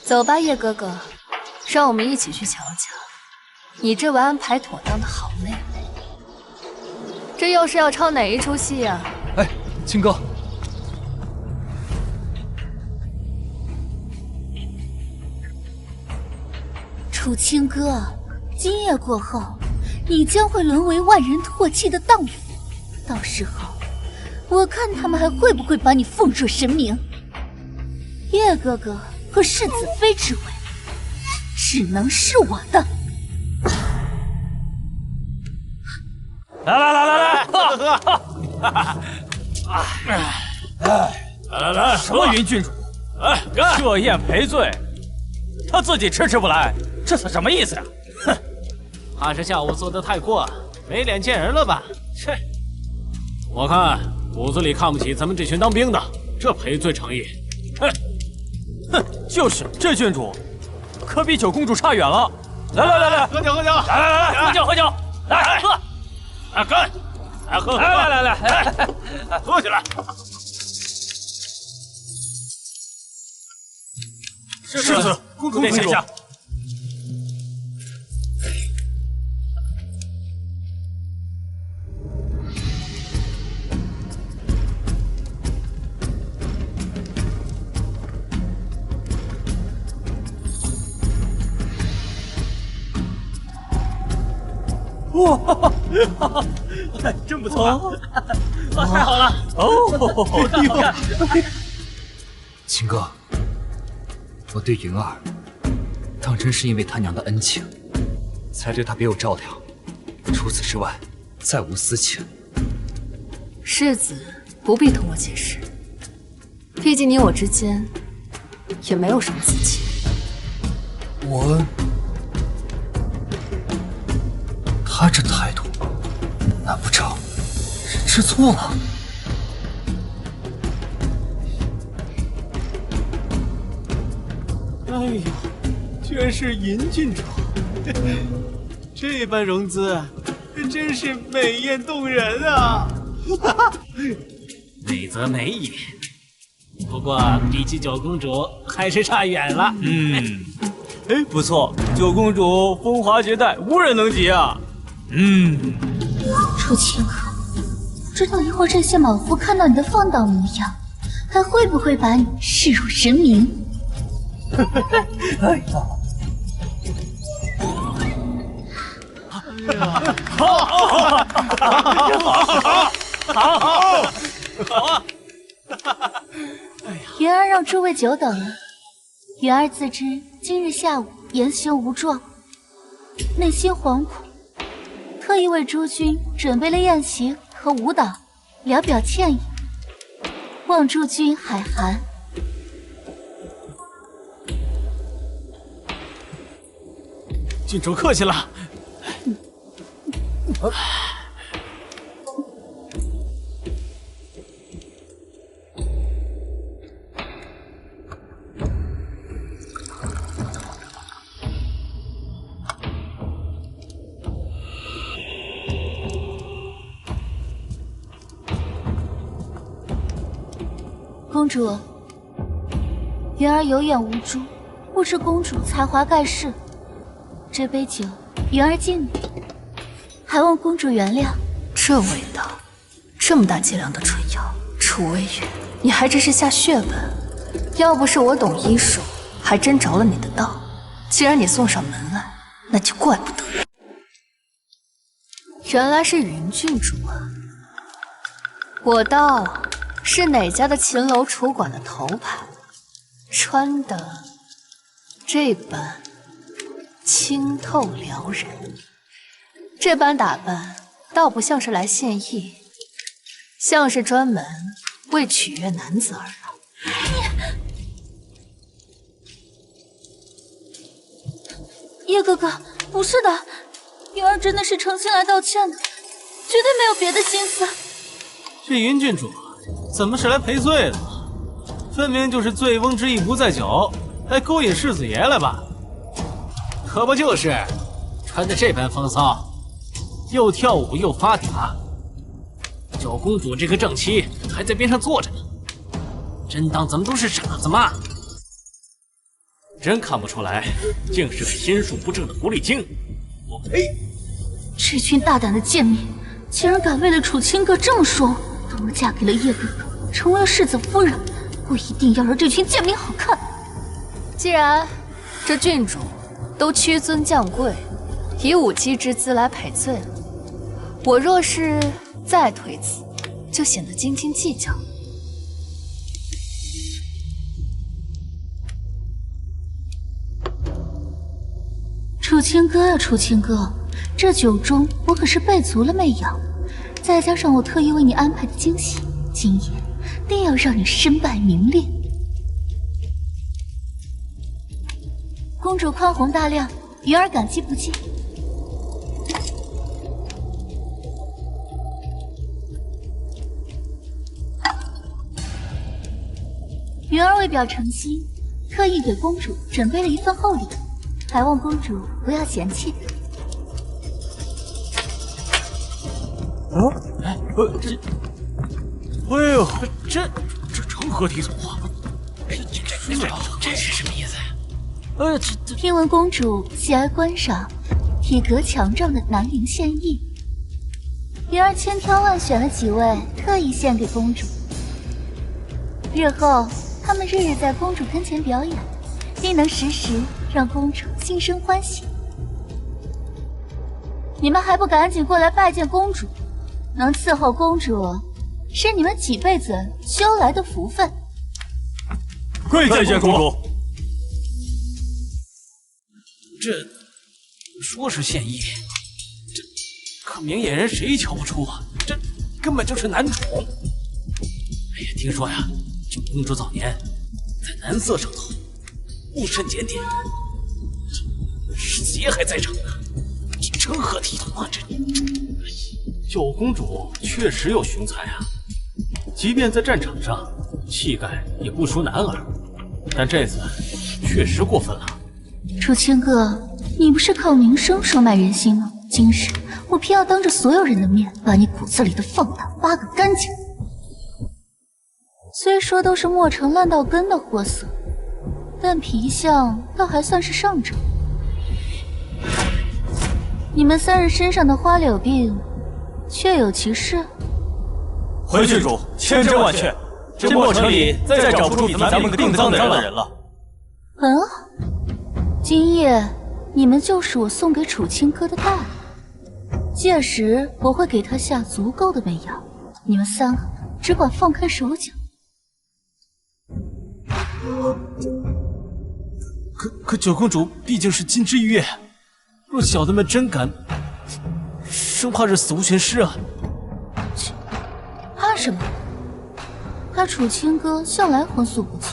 Speaker 1: 走吧，叶哥哥，让我们一起去瞧瞧你这位安排妥当的好妹妹。这又是要唱哪一出戏呀？
Speaker 8: 哎，青哥，
Speaker 3: 楚清歌，今夜过后，你将会沦为万人唾弃的荡妇。到时候，我看他们还会不会把你奉若神明。叶哥哥和世子妃之位，只能是我的。
Speaker 10: 来，
Speaker 5: 来，
Speaker 10: 什么云郡主？
Speaker 5: 来，干！
Speaker 10: 设宴赔罪，他自己吃不来，这算什么意思呀？
Speaker 5: 哼，怕是下午做得太过，没脸见人了吧？切！我看骨子里看不起咱们这群当兵的，这赔罪诚意，
Speaker 10: 哼，就是这郡主，可比九公主差远了。来，
Speaker 5: 喝酒，
Speaker 10: 来，喝酒，来喝，
Speaker 5: 来干，来喝，
Speaker 10: 来，
Speaker 5: 喝起来。
Speaker 10: 世子，公主殿下。哇，真不错，太好了！哦，看，
Speaker 8: 秦哥，我对云儿，当真是因为他娘的恩情，才对她别有照料。除此之外，再无私情。
Speaker 1: 世子不必同我解释，毕竟你我之间也没有什么私情。
Speaker 2: 他这态度，难不成是吃错了？
Speaker 10: 哎呦，居然是银郡主，这般容姿，真是美艳动人啊！
Speaker 5: 美则美也，不过比起九公主还是差远了。
Speaker 10: 哎，不错，九公主风华绝代，无人能及啊！
Speaker 3: 楚清河，不知道一会儿这些莽夫看到你的放荡模样，还会不会把你视若神明？
Speaker 10: 哎呀！好！
Speaker 3: 云儿让诸位久等了。云儿自知今日下午言行无状，内心惶恐，特意为诸君准备了宴席和舞蹈，聊表歉意，望诸君海涵。
Speaker 5: 郡主客气了。
Speaker 3: 公主，云儿有眼无珠，不知公主才华盖世。这杯酒，云儿敬你，还望公主原谅。
Speaker 1: 这味道，这么大剂量的春药，楚微云，你还真是下血本。要不是我懂医术，还真着了你的道。既然你送上门来，那就怪不得。原来是云郡主啊！我道是哪家的秦楼楚馆的头牌，穿的这般清透撩人，这般打扮倒不像是来献艺，像是专门为取悦男子而来。
Speaker 3: 叶哥哥，不是的，云儿真的是诚心来道歉的，绝对没有别的心思。
Speaker 10: 这云郡主怎么是来赔罪的？分明就是醉翁之意不在酒，来勾引世子爷来吧？
Speaker 5: 可不就是，穿的这般风骚，又跳舞又发嗲，九公主这个正妻还在边上坐着呢，真当咱们都是傻子吗？真看不出来，竟是个心术不正的狐狸精！我呸！
Speaker 3: 这群大胆的贱民，竟然敢为了楚清歌这么说我！等我嫁给了叶哥哥，成为了世子夫人，我一定要让这群贱民好看！
Speaker 1: 既然这郡主都屈尊降贵，以武姬之姿来赔罪了。我若是再推辞，就显得斤斤计较。
Speaker 3: 楚清歌啊，楚清歌，这酒中我可是备足了媚药，再加上我特意为你安排的惊喜，今夜定要让你身败名裂。公主宽宏大量，云儿感激不尽。云儿为表诚心，特意给公主准备了一份厚礼，还望公主不要嫌弃。
Speaker 5: 这成何体统啊？这是什么意思？
Speaker 3: 听闻公主喜爱观赏体格强壮的南陵献艺，云儿千挑万选了几位，特意献给公主。日后他们日日在公主跟前表演，定能时时让公主心生欢喜。你们还不赶紧过来拜见公主？能伺候公主，是你们几辈子修来的福分。
Speaker 10: 跪见公主。
Speaker 5: 这说是献艺，这可明眼人谁瞧不出啊？这根本就是男宠。哎呀，听说呀，九公主早年在男色上头务甚检点，是节还在场呢，这成何体统啊？这
Speaker 10: 九公主确实有雄才啊，即便在战场上气概也不输男儿，但这次确实过分了。
Speaker 3: 楚清歌，你不是靠名声收买人心吗？今日我偏要当着所有人的面，把你骨子里的放荡挖个干净。虽说都是磨成烂到根的货色，但皮相倒还算是上乘。你们三人身上的花柳病，确有其事。
Speaker 10: 回郡主，千真万确，这墨城里再找不出比咱们更脏的人了。
Speaker 3: 很好，今夜你们就是我送给楚清歌的大礼，届时我会给他下足够的媚药，你们三个只管放开手脚。
Speaker 5: 可九公主毕竟是金枝玉叶，若小的们真敢，生怕是死无全尸啊！
Speaker 3: 怕什么？他楚清歌向来荤素不忌，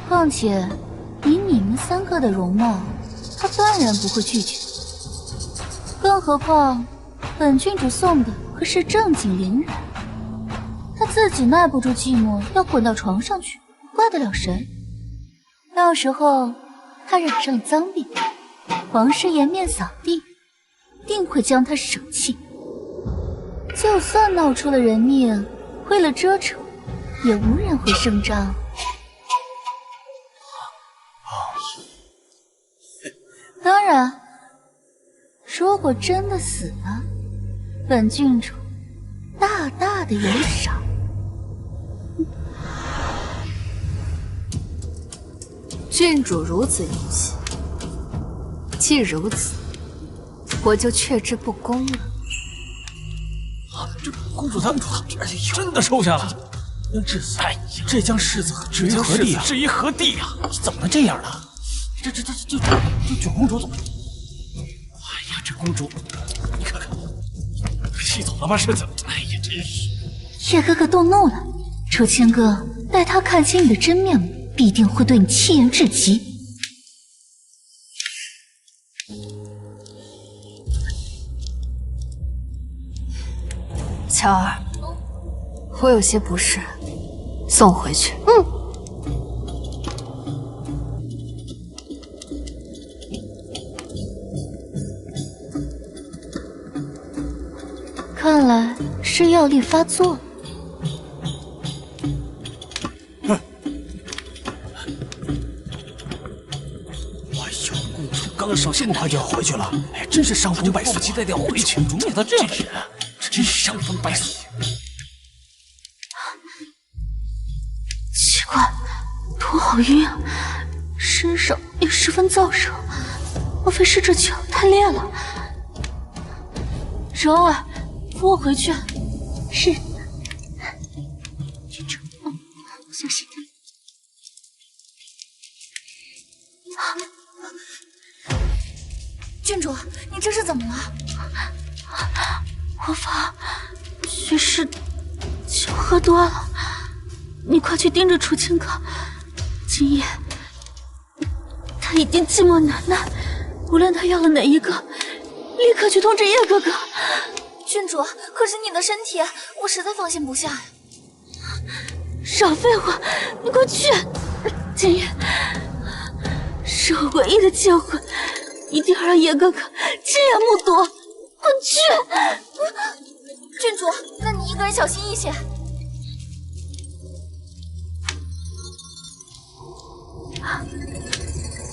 Speaker 3: 况且以你们三个的容貌，他断然不会拒绝。更何况本郡主送的可是正经伶人，他自己耐不住寂寞，要滚到床上去，怪得了谁？到时候他染上了脏病，皇师颜面扫地，定会将他舍弃。就算闹出了人命，为了遮丑，也无人会声张。当然，如果真的死了，本郡主大大的有赏。
Speaker 1: 郡主如此殷勤，既如此，我就却之不恭了。
Speaker 5: 这公主她真的收下了，这将世子置于何地啊？置于何地啊？怎么这样了？这九公主怎么？哎呀，这公主，你看看，气走了吧世子？哎呀，真是！
Speaker 3: 叶哥哥动怒了，楚清歌，待他看清你的真面目，必定会对你弃言至极。
Speaker 1: 乔儿，我有些不适，送回去。
Speaker 3: 看来是药力发作了。
Speaker 5: 哎呦，公主刚上这么快就要回去了，哎，真是伤风败俗，迫不及待的要回去。公主怎么这样？真是伤风败俗。
Speaker 3: 奇怪，头好晕啊，身上也十分燥热，莫非是这酒太烈了？柔儿，扶我回去。
Speaker 7: 是。郡主，小心点。
Speaker 4: 郡主，你这是怎么了？
Speaker 3: 我怕许氏酒喝多了，你快去盯着楚清歌。今夜他已经寂寞难耐，无论他要了哪一个，立刻去通知叶哥哥。
Speaker 4: 郡主，可是你的身体，我实在放心不下呀。
Speaker 3: 少废话，你快去！今夜是我唯一的机会，一定要让叶哥哥亲眼目睹。快去！
Speaker 4: 郡主，那你一个人小心一些。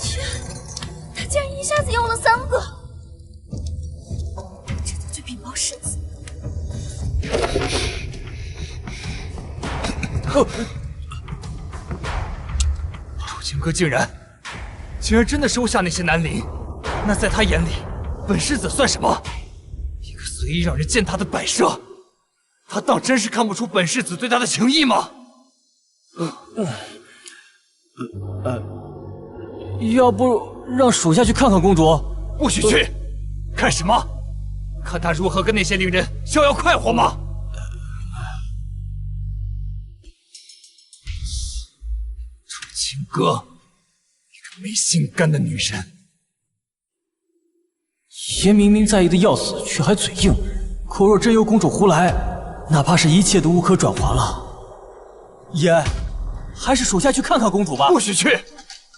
Speaker 4: 去，他竟然一下子要了3个，这就去禀报世子。
Speaker 8: 楚清歌竟然真的收下那些南陵，那在他眼里，本世子算什么？一个随意让人践踏的摆设，他当真是看不出本世子对他的情谊吗？
Speaker 2: 要不让属下去看看公主？
Speaker 8: 不许去！看什么？看他如何跟那些令人逍遥快活吗？楚清歌，一个没心肝的女人。
Speaker 2: 爷明明在意的要死，却还嘴硬。可若真由公主胡来，哪怕是一切都无可转圜了。爷，还是属下去看看公主吧。
Speaker 8: 不许去！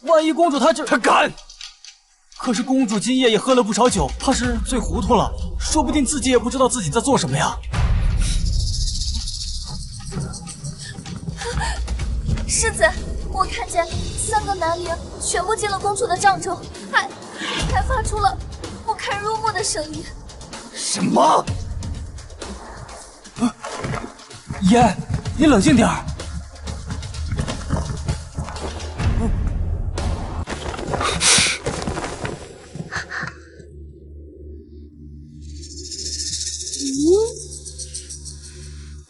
Speaker 2: 万一公主她
Speaker 8: 敢！
Speaker 2: 可是公主今夜也喝了不少酒，怕是醉糊涂了，说不定自己也不知道自己在做什么呀。
Speaker 4: 世子，我看见3个南陵全部进了公主的帐中，还发出了不堪入目的声音。
Speaker 8: 什么？
Speaker 2: 爷，你冷静点儿。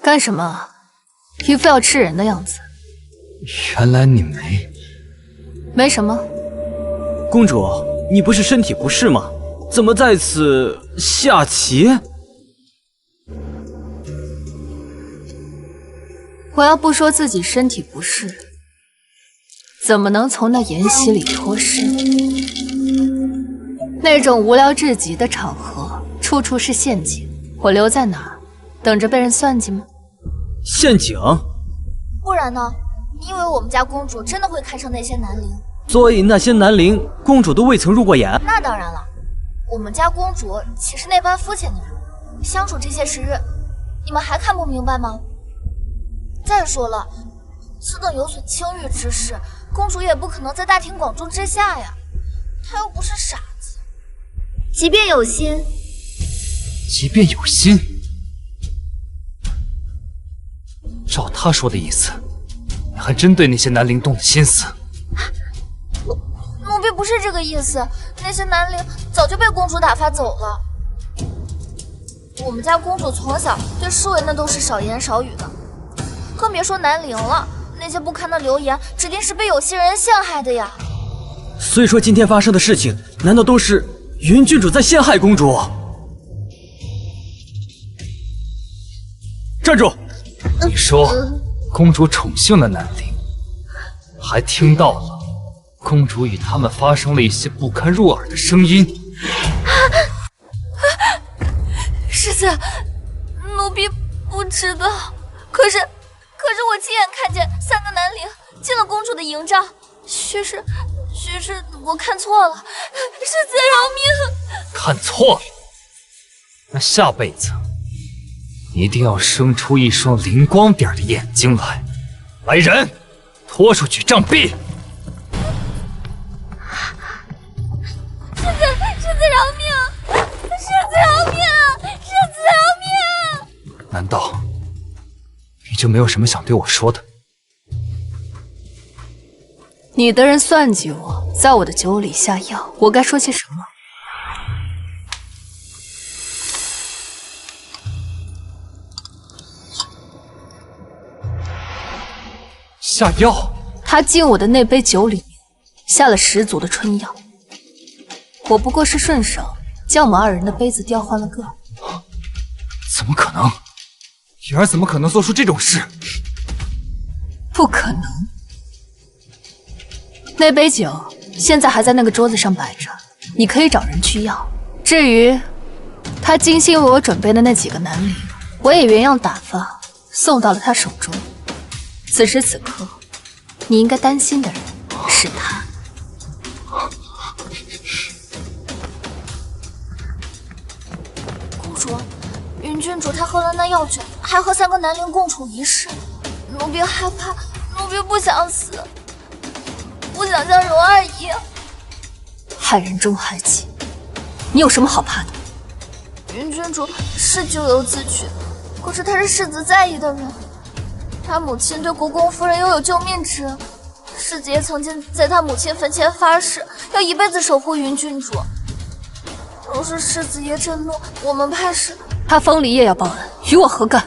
Speaker 1: 干什么？一副要吃人的样子。
Speaker 8: 原来你
Speaker 1: 没什么。
Speaker 2: 公主，你不是身体不适吗？怎么在此下棋？
Speaker 1: 我要不说自己身体不适，怎么能从那筵席里脱身？那种无聊至极的场合，处处是陷阱，我留在哪儿，等着被人算计吗？
Speaker 2: 陷阱？
Speaker 4: 不然呢？你以为我们家公主真的会看上那些南陵？
Speaker 2: 所以那些南陵公主都未曾入过眼？
Speaker 4: 那当然了，我们家公主岂是那般肤浅的人？相处这些时日，你们还看不明白吗？再说了，此等有损清誉之事，公主也不可能在大庭广众之下呀。她又不是傻子，即便有心，
Speaker 8: 照他说的意思，你还真对那些南陵动了心思。
Speaker 4: 奴婢不是这个意思，那些南陵早就被公主打发走了。我们家公主从小对侍卫那都是少言少语的，更别说南陵了。那些不堪的流言，指定是被有心人陷害的呀。
Speaker 2: 所以说今天发生的事情，难道都是云郡主在陷害公主？站住！
Speaker 8: 你说公主宠幸了南陵，还听到了公主与他们发生了一些不堪入耳的声音。
Speaker 4: 世子，奴婢不知道。可是我亲眼看见3个南陵进了公主的营帐。许是我看错了，世子饶命！
Speaker 8: 看错了？那下辈子一定要生出一双灵光点的眼睛来。来人，拖出去杖毙！
Speaker 4: 世子饶命！世子饶命！世子饶命！
Speaker 8: 难道你就没有什么想对我说的？
Speaker 1: 你的人算计我，在我的酒里下药，我该说些什么？
Speaker 8: 下药？
Speaker 1: 他进我的那杯酒里面下了10足的春药，我不过是顺手将我们2人的杯子调换了个。
Speaker 8: 怎么可能？云儿怎么可能做出这种事？
Speaker 1: 不可能。那杯酒现在还在那个桌子上摆着，你可以找人去要。至于他精心为我准备的那几个男礼，我也原样打发送到了他手中。此时此刻，你应该担心的人是他。
Speaker 4: 公主，云郡主他喝了那药酒，还和3个男灵共处一室，奴婢害怕，奴婢不想死，不想像蓉儿一样。
Speaker 1: 害人终害己，你有什么好怕的？
Speaker 4: 云郡主是咎由自取，可是他是世子在意的人，他母亲对国公夫人又有救命之恩，世子也曾经在他母亲坟前发誓，要一辈子守护云郡主。若是世子爷震怒，我们怕是……
Speaker 1: 他风离也要报恩，与我何干？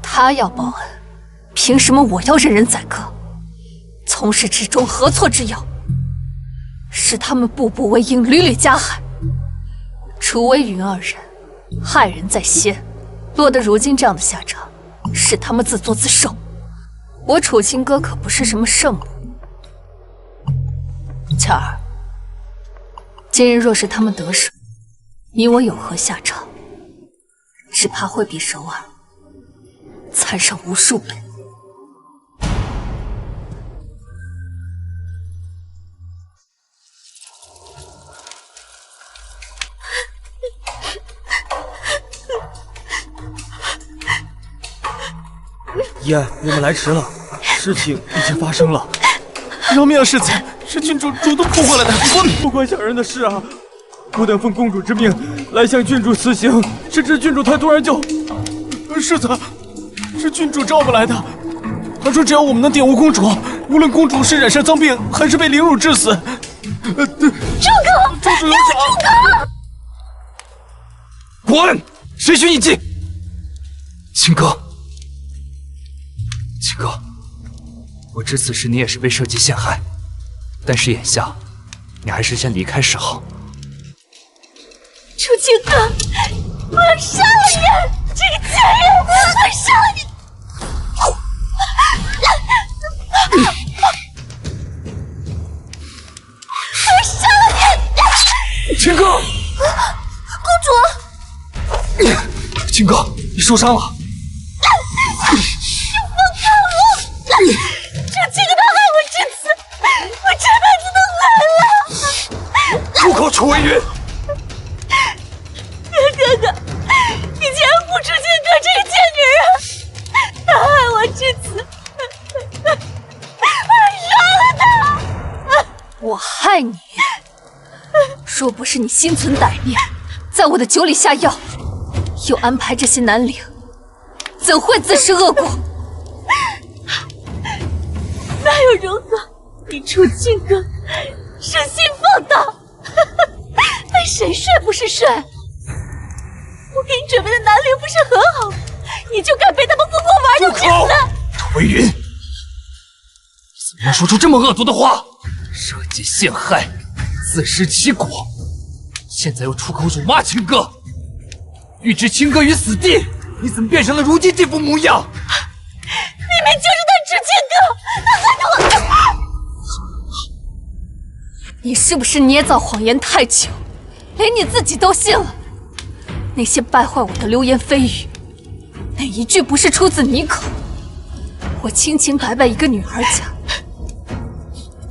Speaker 1: 他要报恩，凭什么我要任人宰割？从始至终何错之有？是他们步步为营，屡屡加害。楚微云2人害人在先，落得如今这样的下场，是他们自作自受。我楚清歌可不是什么圣母。巧儿，今日若是他们得手，你我有何下场？只怕会比首尔惨上无数倍。
Speaker 2: 依安，我们来迟了，事情已经发生了。饶命啊，世子，是郡主主动扑过来的，不关小人的事啊！我等奉公主之命来向郡主辞行，谁知郡主太突然就……世子，是郡主召我们来的。他说只要我们能玷污公主，无论公主是染上脏病还是被凌辱致死，
Speaker 3: 住口！
Speaker 2: 公主有赏！
Speaker 8: 滚！谁许你进？清歌，清歌，我知此时你也是被设计陷害，但是眼下你还是先离开是好。
Speaker 3: 楚清歌，我要杀了你！这个贱人，我要杀了你！我要杀了你！
Speaker 8: 清歌，
Speaker 4: 公主，
Speaker 8: 清歌，你受伤了。
Speaker 3: 你放开我！楚清歌他害我至此，我这辈子都完了！
Speaker 8: 住口，楚微云！
Speaker 3: 哥哥，你竟然不楚清歌这个贱女人！她害我至此，我杀了她！
Speaker 1: 我害你？若不是你心存歹念，在我的酒里下药，又安排这些男领，怎会自食恶果？
Speaker 3: 哪有容得你楚清歌生性放荡，被谁睡不是睡？我给你准备的男领不是很好，你就敢被他们疯狂玩弄至死？
Speaker 8: 楚微云，你怎么能说出这么恶毒的话？设计陷害，自食其果，现在又出口辱骂清歌，欲置清歌于死地，你怎么变成了如今这副模样？
Speaker 3: 明明就是他楚清歌，他害得我！
Speaker 1: 你是不是捏造谎言太久，连你自己都信了？那些败坏我的流言蜚语，哪一句不是出自你口？我清清白白一个女儿家，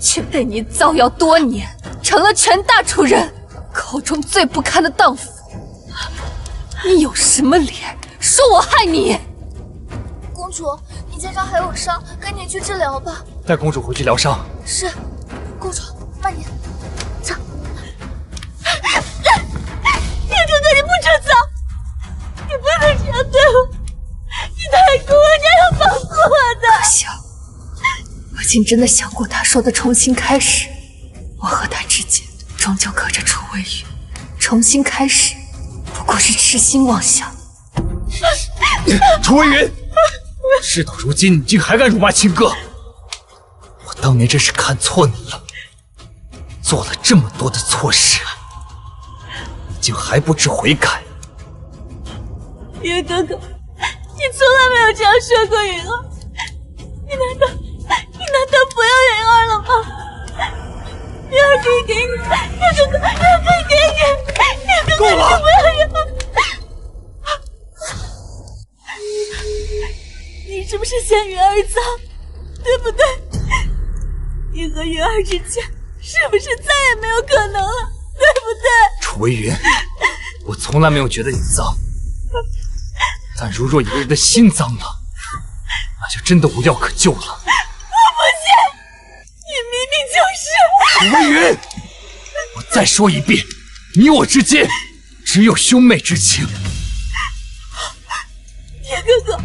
Speaker 1: 却被你造谣多年，成了全大楚人口中最不堪的荡妇。你有什么脸说我害你？
Speaker 4: 公主，你肩上还有伤，赶紧去治疗吧。
Speaker 8: 带公主回去疗伤。
Speaker 4: 是，公主，慢点，走。
Speaker 3: 叶哥哥，你不准走！你不能这样对我！你太酷了，你还要放过我的！
Speaker 1: 可笑，我竟真的想过他说的重新开始。我和他之间终究隔着楚微云，重新开始不过是痴心妄想。
Speaker 8: 楚微云，事到如今，你竟还敢辱骂亲哥！我当年真是看错你了，做了这么多的错事，你竟还不知悔改。
Speaker 3: 叶哥哥，你从来没有这样说过云儿，你难道不要云儿了吗？云儿可以给你，叶哥哥，云儿可以给你，叶哥哥，
Speaker 8: 够了！
Speaker 3: 你不要云儿。你是不是嫌云儿脏，对不对？你和云儿之间是不是再也没有可能了，对不对？
Speaker 8: 楚微云，我从来没有觉得你脏，但如若一个人的心脏了，那就真的无药可救了。
Speaker 3: 我不信，你明明就是
Speaker 8: 楚微云，我再说一遍，你我之间只有兄妹之情。
Speaker 3: 叶哥哥，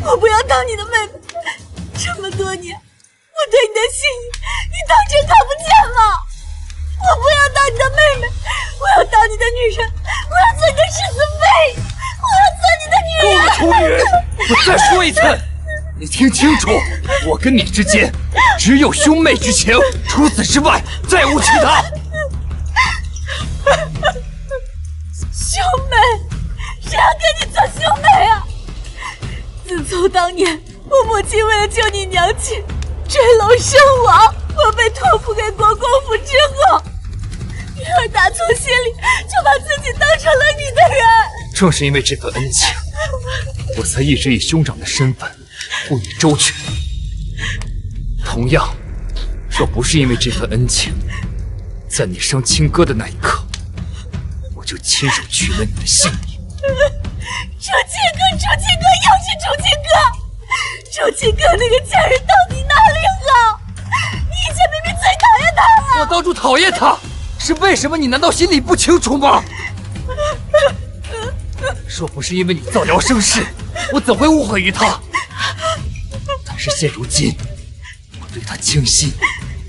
Speaker 3: 我不要当你的妹妹，这么多年我对你的心意，你当真看不见吗？我不要当你的妹妹，我要当你的女人，我要做你的世子妃，我要做你的女人。
Speaker 8: 楚微云，我再说一次，你听清楚，我跟你之间只有兄妹之情，除此之外再无其他。
Speaker 3: 兄妹？谁要跟你做兄妹啊？自从当年我母亲为了救你娘亲坠楼身亡，我被托付给国公府之后，云儿打从心里就把自己当成了你的人。
Speaker 8: 正是因为这份恩情，我才一直以兄长的身份护你周全。同样，若不是因为这份恩情，在你生亲哥的那一刻，我就亲手取了你的性命。
Speaker 3: 楚清哥，楚清哥，又是楚清哥！楚清哥那个贱人到底哪里好？你以前明明最讨厌他了。
Speaker 8: 我当初讨厌他，是为什么？你难道心里不清楚吗？若不是因为你造谣生事，我怎会误会于他？但是现如今，我对他倾心，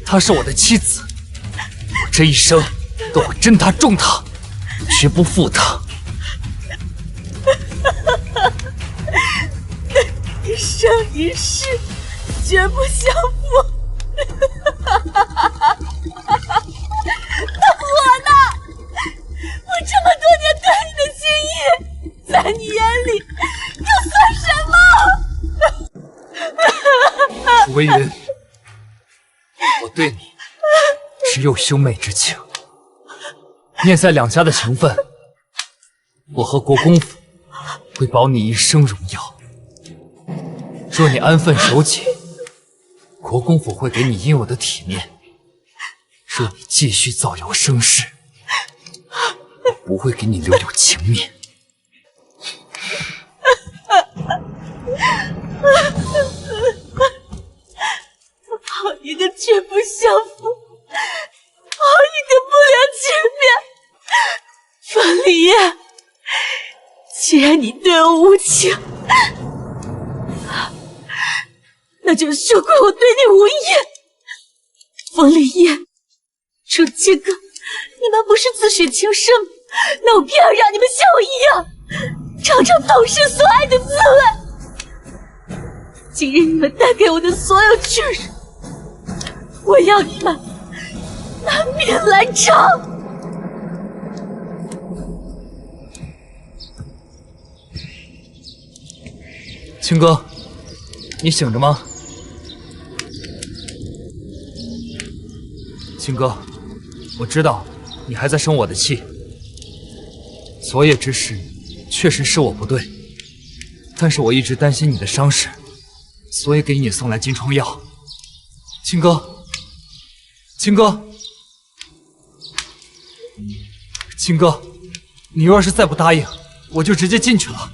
Speaker 8: 她是我的妻子，我这一生都会珍她重她，绝不负她。
Speaker 3: 一生一世，绝不相负。那我呢？我这么多年对你的心意，在你眼里又算什么？
Speaker 8: 楚微云，我对你只有兄妹之情。念在两家的情分，我和国公府会保你一生荣耀。若你安分守己，国公府会给你应有的体面；若你继续造谣生事，我不会给你留有情面。
Speaker 3: 好一个绝不相负，好一个不留情面！风离夜，既然你对我无情，那就说怪我对你无义。风离夜，楚清哥，你们不是自诩情深吗？那我偏要让你们像我一样，尝尝同事所爱的滋味。今日你们带给我的所有屈辱，我要你们拿命来偿。
Speaker 8: 青哥，你醒着吗？青哥，我知道你还在生我的气，昨夜之事确实是我不对，但是我一直担心你的伤势，所以给你送来金疮药。青哥，青哥，青哥，你若是再不答应，我就直接进去了。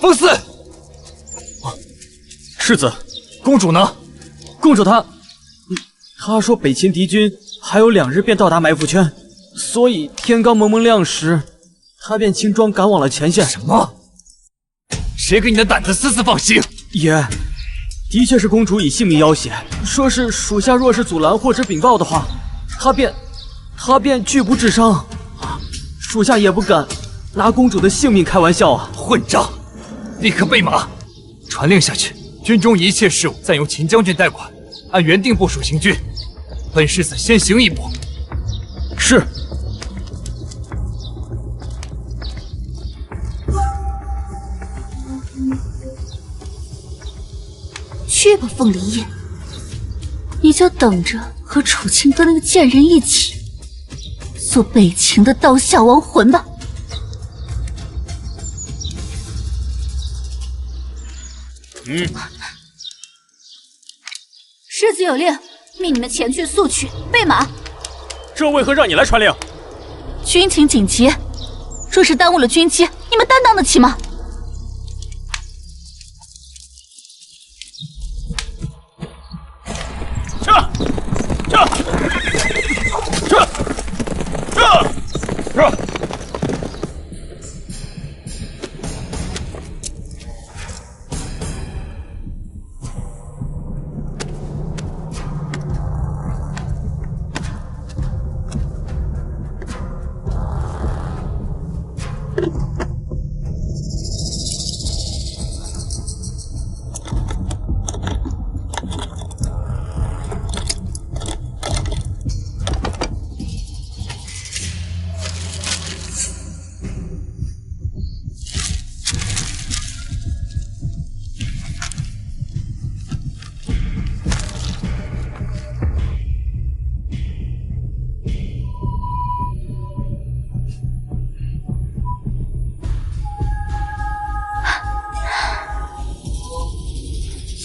Speaker 8: 风四，
Speaker 2: 世子，
Speaker 8: 公主呢？
Speaker 2: 公主她说北秦敌军还有2日便到达埋伏圈，所以天刚蒙蒙亮时，她便轻装赶往了前线。
Speaker 8: 什么？谁给你的胆子私自放行？
Speaker 2: 爷，的确是公主以性命要挟，说是属下若是阻拦或者禀报的话，她便拒不治伤。属下也不敢拿公主的性命开玩笑啊！
Speaker 8: 混账！立刻备马，传令下去，军中一切事务暂由秦将军代管，按原定部署行军。本世子先行一步。
Speaker 2: 是。
Speaker 3: 去吧，凤梨叶，你就等着和楚清歌那个贱人一起做北秦的刀下亡魂吧。世子有令，命你们前去速取，备马。
Speaker 10: 这为何让你来传令？
Speaker 3: 军情紧急，若是耽误了军机，你们担当得起吗？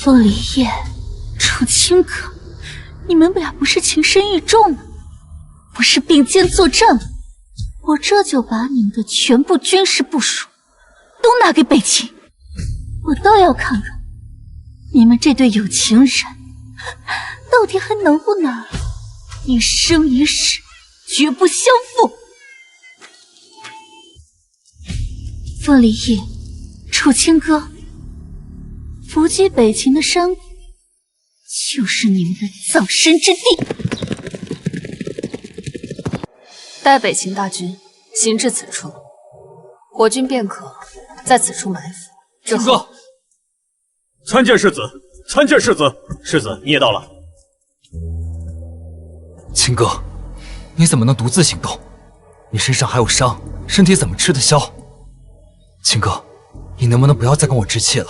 Speaker 3: 凤梨叶、楚清歌，你们俩不是情深意重吗？不是并肩作战吗？我这就把你们的全部军事部署都拿给北秦，我倒要看看你们这对有情人到底还能不能一生一世绝不相负。凤梨叶、楚清歌，伏击北秦的山谷，就是你们的葬身之地。
Speaker 1: 待北秦大军行至此处，我军便可在此处埋伏。
Speaker 10: 清歌，参见世子，参见世子。世子，你也到了。
Speaker 8: 秦哥，你怎么能独自行动？你身上还有伤，身体怎么吃得消？秦哥，你能不能不要再跟我置气了？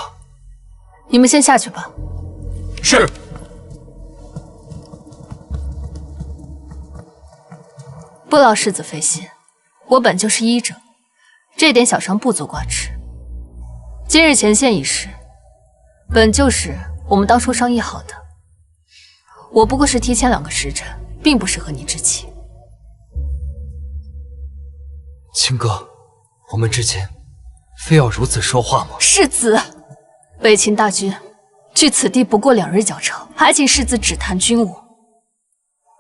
Speaker 1: 你们先下去吧。
Speaker 10: 是。
Speaker 1: 不劳世子费心，我本就是医者，这点小伤不足挂齿。今日前线一事，本就是我们当初商议好的。我不过是提前2个时辰，并不是和你置气。
Speaker 8: 秦哥，我们之间非要如此说话吗？
Speaker 1: 世子，北秦大军距此地不过2日脚程，还请世子只谈军务，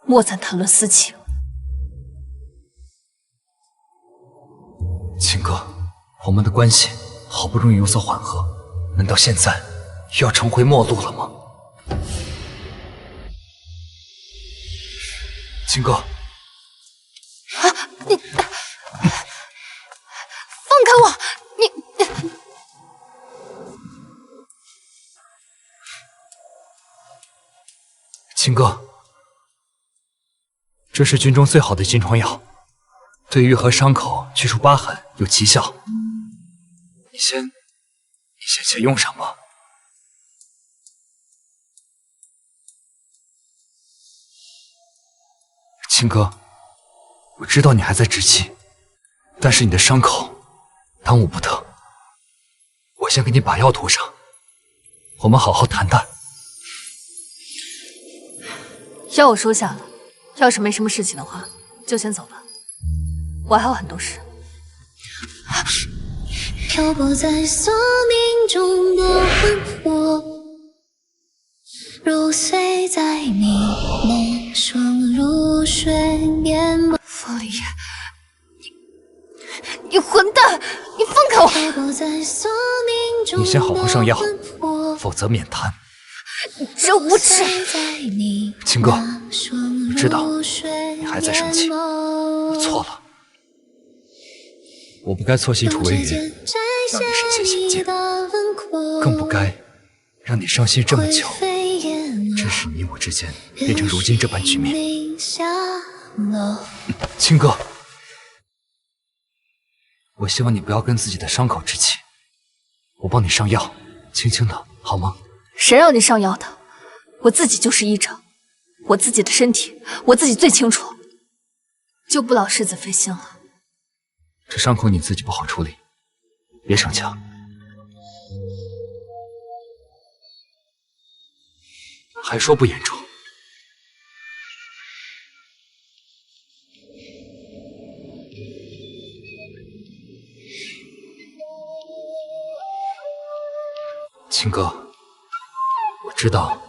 Speaker 1: 莫再谈论私情。
Speaker 8: 秦哥，我们的关系好不容易有所缓和，难道现在又要重回陌路了吗？秦哥，
Speaker 4: 你放开我！你
Speaker 8: 秦哥，这是军中最好的金疮药，对愈合伤口、去除疤痕有奇效。你先且用上吧。秦哥，我知道你还在置气，但是你的伤口耽误不得。我先给你把药涂上，我们好好谈谈。
Speaker 1: 药我收下了，要是没什么事情的话，就先走吧。我还有很多事。
Speaker 9: 漂泊在宿命中的魂魄，揉碎在你梦，双入水面眸。
Speaker 4: 凤梨叶，你混蛋！你放开我！
Speaker 8: 你先好好上药，否则免谈。
Speaker 1: 这无耻！
Speaker 8: 秦哥，我知道你还在生气，我错了，我不该错信楚微云，让你身陷险境，更不该让你伤心这么久，致使你我之间变成如今这般局面。秦哥，我希望你不要跟自己的伤口置气，我帮你上药，轻轻的，好吗？
Speaker 1: 谁让你上药的？我自己就是医者，我自己的身体我自己最清楚，就不劳世子费心了。
Speaker 8: 这伤口你自己不好处理，别逞强。还说不严重。秦哥，我知道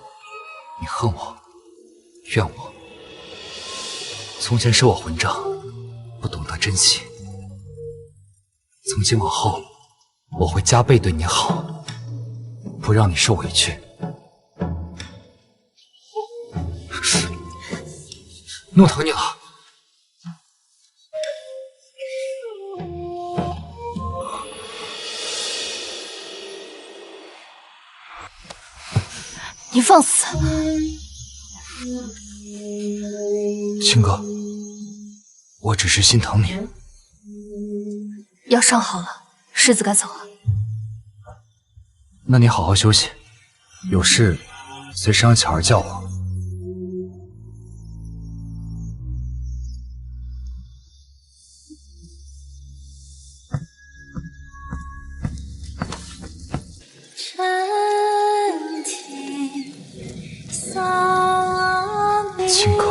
Speaker 8: 你恨我，怨我。从前是我混账，不懂得珍惜。从今往后，我会加倍对你好，不让你受委屈。弄疼你了。
Speaker 1: 你放肆！
Speaker 8: 秦哥，我只是心疼你。
Speaker 1: 药伤好了，世子该走了。
Speaker 8: 那你好好休息，有事随时让巧儿叫我。秦哥，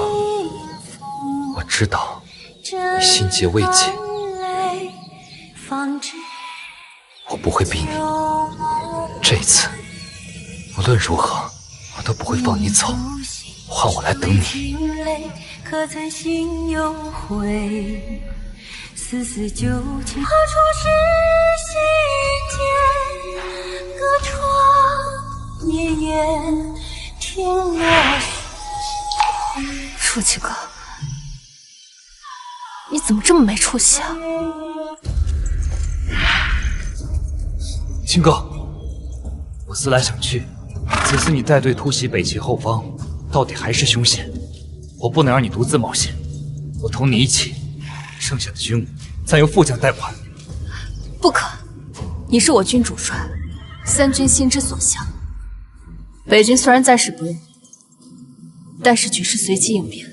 Speaker 8: 我知道你心结未解，我不会逼你。这一次，无论如何，我都不会放你走，换我来等你。
Speaker 9: 可曾心有悔？丝丝旧情，何处是心间？隔窗夜夜听落雪。
Speaker 1: 舒淇哥，你怎么这么没出息啊？
Speaker 8: 秦哥，我思来想去，此次你带队突袭北齐后方，到底还是凶险。我不能让你独自冒险，我同你一起，剩下的军务再由副将代管。
Speaker 1: 不可，你是我军主帅，三军心之所向。北军虽然暂时不用你，但是局势随机应变，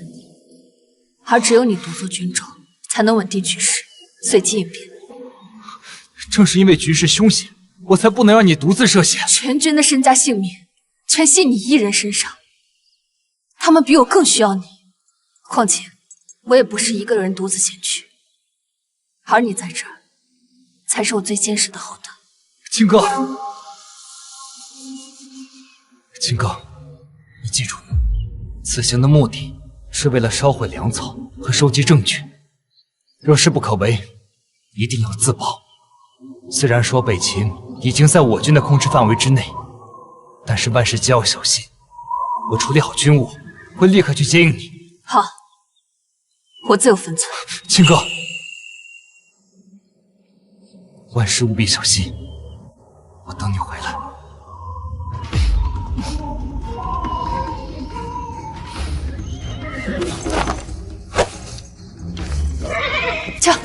Speaker 1: 而只有你独坐军中，才能稳定局势，随机应变。
Speaker 8: 正是因为局势凶险，我才不能让你独自涉险。
Speaker 1: 全军的身家性命全系你一人身上，他们比我更需要你。况且我也不是一个人独自前去，而你在这儿，才是我最坚实的后盾。
Speaker 8: 秦哥，秦哥，你记住，此行的目的是为了烧毁粮草和收集证据。若事不可为，一定要自保。虽然说北秦已经在我军的控制范围之内，但是万事皆要小心。我处理好军务，会立刻去接应你。
Speaker 1: 好，我自有分寸。
Speaker 8: 秦哥，万事务必小心。我等你回来。
Speaker 1: 驾！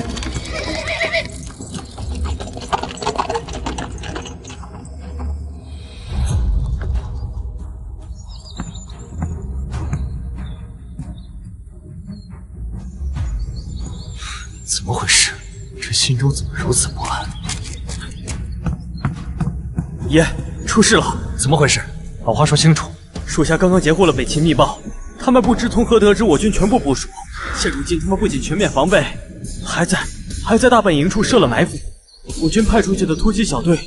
Speaker 8: 怎么回事？这心中怎么如此不安？
Speaker 2: 爷，出事了！
Speaker 8: 怎么回事？把话说清楚。
Speaker 2: 属下刚刚截获了北秦密报，他们不知从何得知我军全部部署。现如今，他们不仅全面防备，还在大本营处设了埋伏。我军派出去的突击小队，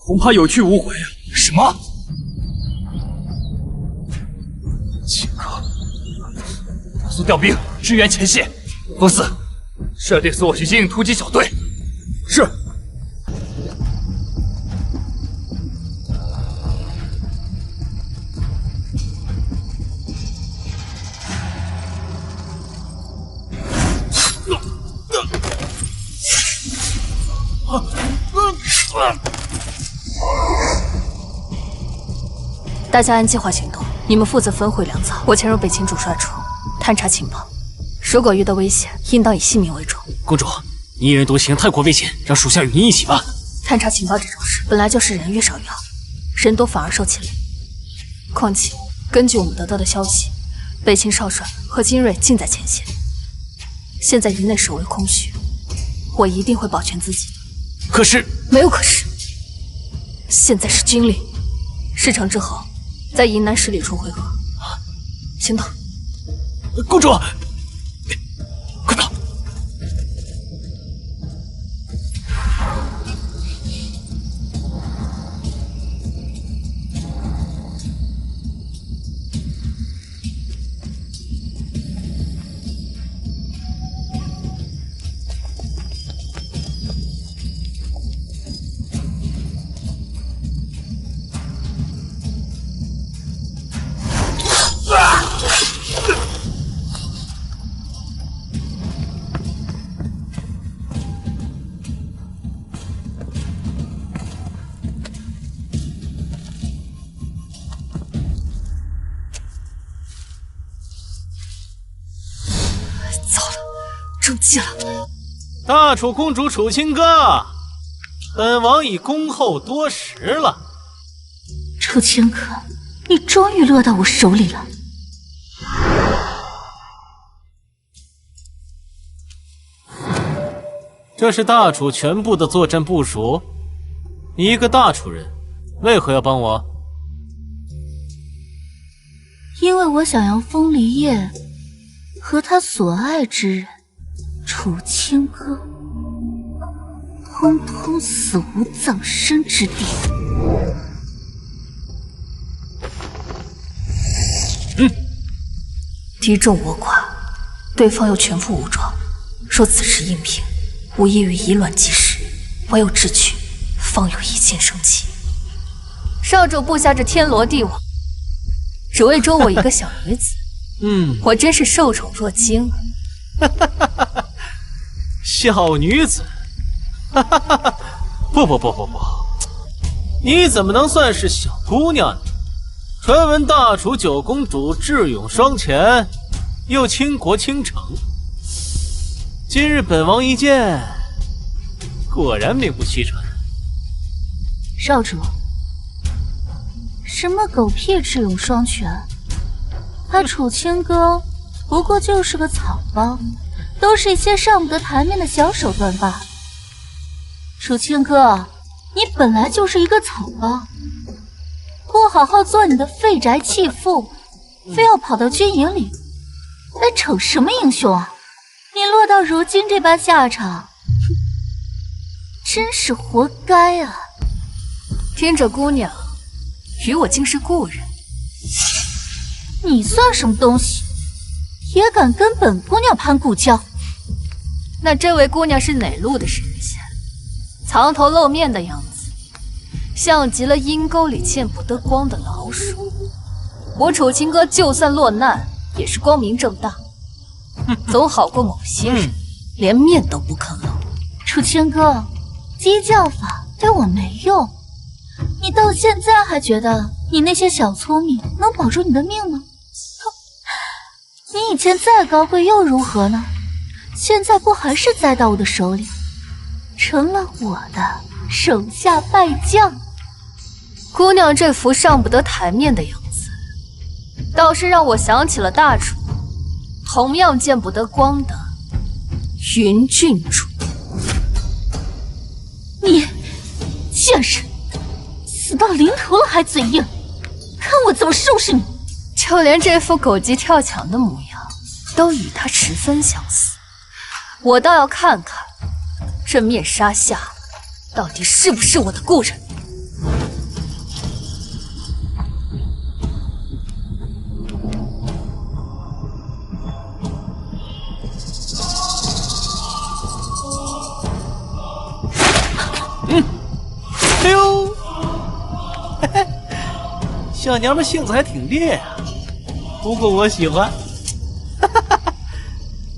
Speaker 2: 恐怕有去无回啊！
Speaker 8: 什么？秦哥，火速调兵支援前线。风四，设定所有去接应突击小队。
Speaker 2: 是。
Speaker 1: 大家按计划行动，你们负责分会粮草，我潜入北秦主帅处探查情报。如果遇到危险，应当以性命为重。
Speaker 6: 公主，你一人独行太过危险，让属下与您一起吧。
Speaker 1: 探查情报这种事，本来就是人越少越好，人多反而受牵连。况且，根据我们得到的消息，北秦少帅和金瑞近在前线，现在营内守卫空虚，我一定会保全自己的。
Speaker 6: 可是，
Speaker 1: 没有可是，现在是军令，事成之后，在营南十里处汇合。行动，
Speaker 6: 公主，快跑！
Speaker 1: 中计了！
Speaker 10: 大楚公主楚清歌，本王已恭候多时了。
Speaker 3: 楚清歌，你终于落到我手里了。
Speaker 10: 这是大楚全部的作战部署。你一个大楚人，为何要帮我？
Speaker 3: 因为我想要风离夜和他所爱之人楚清歌通通死无葬身之地。
Speaker 1: 敌众我寡，对方又全副武装，若此时应平，无异于以卵击石，唯有智取，方有一线生机。少主布下这天罗地网，只为捉我一个小女子。我真是受宠若惊。
Speaker 10: 小女子？不，你怎么能算是小姑娘呢？传闻大楚九公主智勇双全，又倾国倾城。今日本王一见，果然名不虚传。
Speaker 3: 少主，什么狗屁智勇双全？他楚清歌不过就是个草包，都是一些上不得台面的小手段罢了。楚清歌，你本来就是一个草包，不好好做你的废宅弃妇，非要跑到军营里来逞什么英雄啊？你落到如今这般下场，真是活该啊！
Speaker 1: 听着，姑娘与我竟是故人，
Speaker 3: 你算什么东西，也敢跟本姑娘攀故交？
Speaker 1: 那这位姑娘是哪路的神仙？藏头露面的样子，像极了阴沟里见不得光的老鼠。我楚清歌就算落难，也是光明正大，总好过某些人连面都不肯露。
Speaker 3: 楚清歌，激将法对我没用，你到现在还觉得你那些小聪明能保住你的命吗？你以前再高贵又如何呢？现在不还是栽到我的手里，成了我的手下败将？
Speaker 1: 姑娘这副上不得台面的样子，倒是让我想起了大楚同样见不得光的云郡主。
Speaker 3: 你贱人，死到临头了还嘴硬，看我怎么收拾你！
Speaker 1: 就连这副狗急跳墙的模样都与他十分相似，我倒要看看这面纱下到底是不是我的故人。
Speaker 10: 哎呦，嘿嘿，小娘们性子还挺烈啊，不过我喜欢。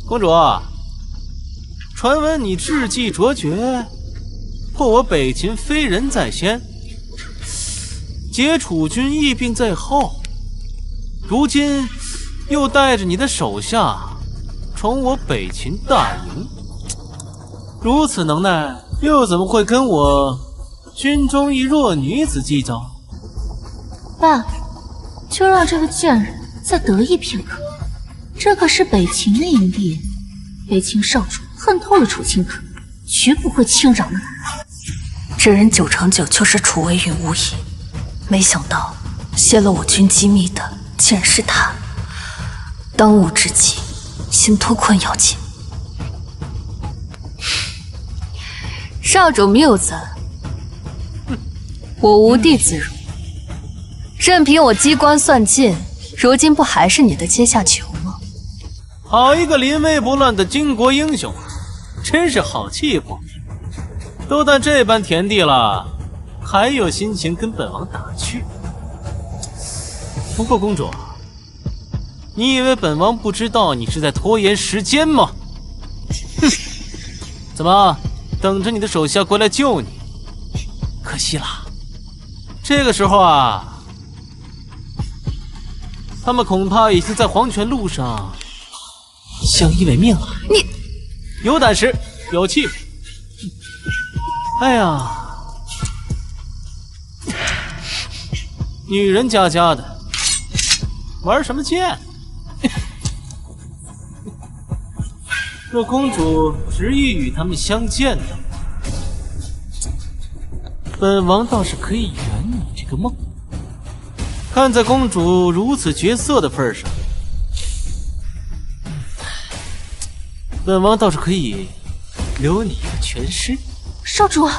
Speaker 10: 公主，传闻你智计卓绝，
Speaker 11: 破我北秦非人在先，解楚军疫病在后，如今又带着你的手下闯我北秦大营，如此能耐，又怎么会跟我军中一弱女子计较？
Speaker 3: 爸，就让这个贱人再得意片刻。这可是北秦的营地，北秦少主恨透了楚清河，绝不会轻饶的。
Speaker 1: 这人9成9就是楚微云无疑，没想到泄露我军机密的竟然是他。当务之急，先脱困要紧。少主谬赞，我无地自容。任凭我机关算尽，如今不还是你的阶下囚吗？
Speaker 11: 好一个临危不乱的巾帼英雄，真是好气魄！都到这般田地了，还有心情跟本王打趣？不过公主，你以为本王不知道你是在拖延时间吗？哼！怎么等着你的手下过来救你？可惜啦，这个时候啊，他们恐怕已经在黄泉路上相依为命了。
Speaker 1: 你
Speaker 11: 有胆识，有气魄。哎呀，女人家家的，玩什么剑？若公主执意与他们相见的，本王倒是可以圆你这个梦。看在公主如此绝色的份上，本王倒是可以留你一个全尸。
Speaker 3: 少主，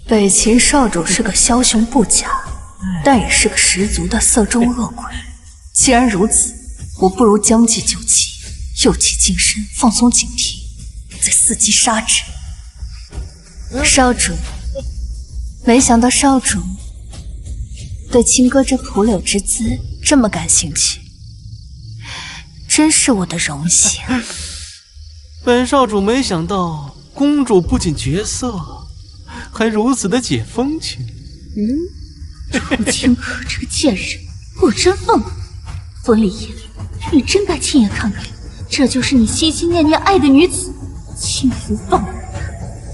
Speaker 1: 北秦少主是个枭雄不假，但也是个十足的色中恶鬼。既然如此，我不如将计就计，诱其近身，放松警惕，再伺机杀之。少主，没想到少主对清歌这蒲柳之姿这么感兴趣，真是我的荣幸。
Speaker 11: 本少主没想到公主不仅绝色，还如此的解风情。
Speaker 3: 楚清河这个贱人果真疯了。风里夜，你真该亲眼看看，这就是你心心念念爱的女子，轻浮放任，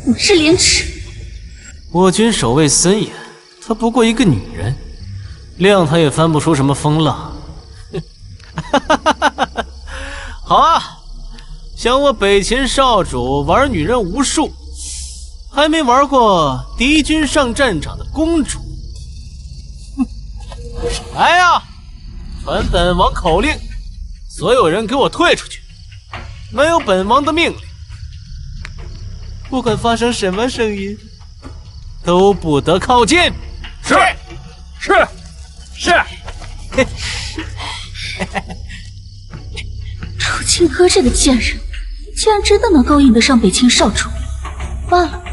Speaker 3: 不知廉耻。
Speaker 11: 我军守卫森严，她不过一个女人，谅她也翻不出什么风浪。好啊，想我北秦少主玩女人无数，还没玩过敌军上战场的公主。来呀，传本王口令，所有人给我退出去，没有本王的命令，不管发生什么声音，都不得靠近。
Speaker 5: 是。
Speaker 3: 楚清河这个贱人，竟然真的能勾引得上北秦少主。罢了，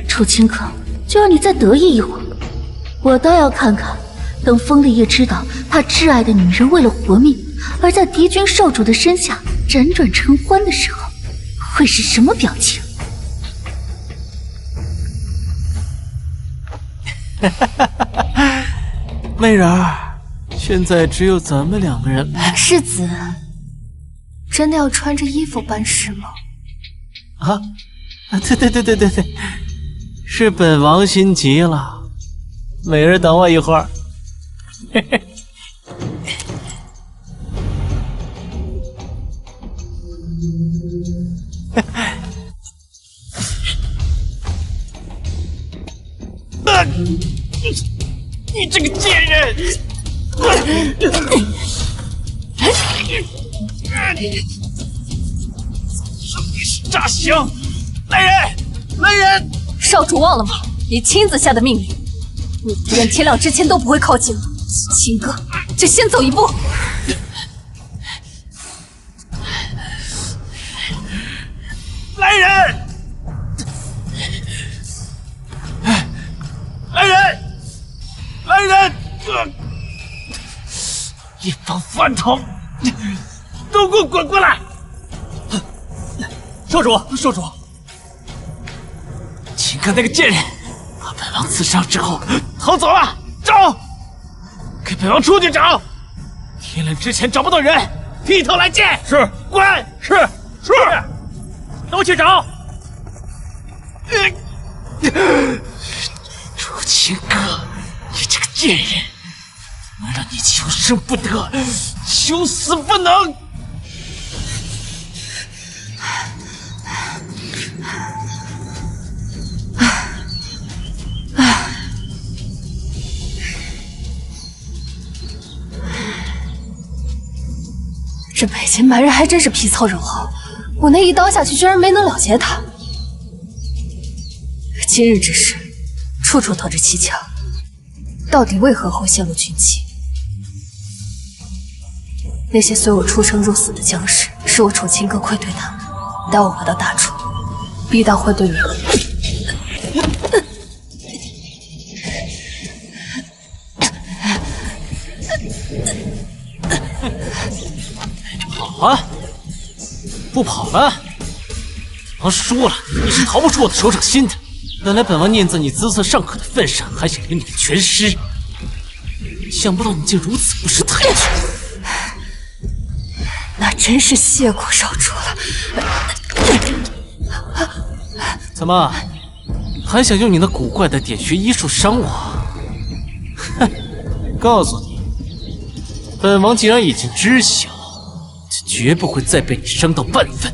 Speaker 3: 楚清河，就让你再得意一会儿，我倒要看看，等风立业知道他挚爱的女人为了活命而在敌军少主的身下辗转承欢的时候，会是什么表情。
Speaker 11: 媚人儿，现在只有咱们两个人了。
Speaker 1: 世子，真的要穿着衣服办事吗？
Speaker 11: 对，是本王心急了。美人等我一会儿。
Speaker 5: 你这个贱人！你是诈降！来人！
Speaker 1: 少主忘了吗？你亲自下的命令，你不愿天亮之前都不会靠近我。秦哥，就先走一步。
Speaker 5: 来人！一帮饭桶，都给我滚过来！少主，少主，秦哥那个贱人把本王刺伤之后逃走了，找，给本王出去找，天亮之前找不到人，劈头来见。是，滚！是，都去找。楚秦哥，你这个贱人，我让你求生不得，求死不能。
Speaker 1: 这北秦蛮人还真是皮糙肉厚，我那一刀下去居然没能了结他。今日之事，处处透着蹊跷，到底为何会泄露军机？那些随我出生入死的将士，是我楚清歌愧对他们，待我回到大楚，必当会对你们。
Speaker 5: 跑啊！不跑了！本王说了，你是逃不出我的手掌心的。本来本王念在你姿色尚可的份上，还想留你个全尸，想不到你竟如此不识抬举。
Speaker 1: 那真是谢过少主了。
Speaker 5: 怎么，还想用你那古怪的点穴医术伤我？哼！告诉你，本王既然已经知晓，就绝不会再被你伤到半分。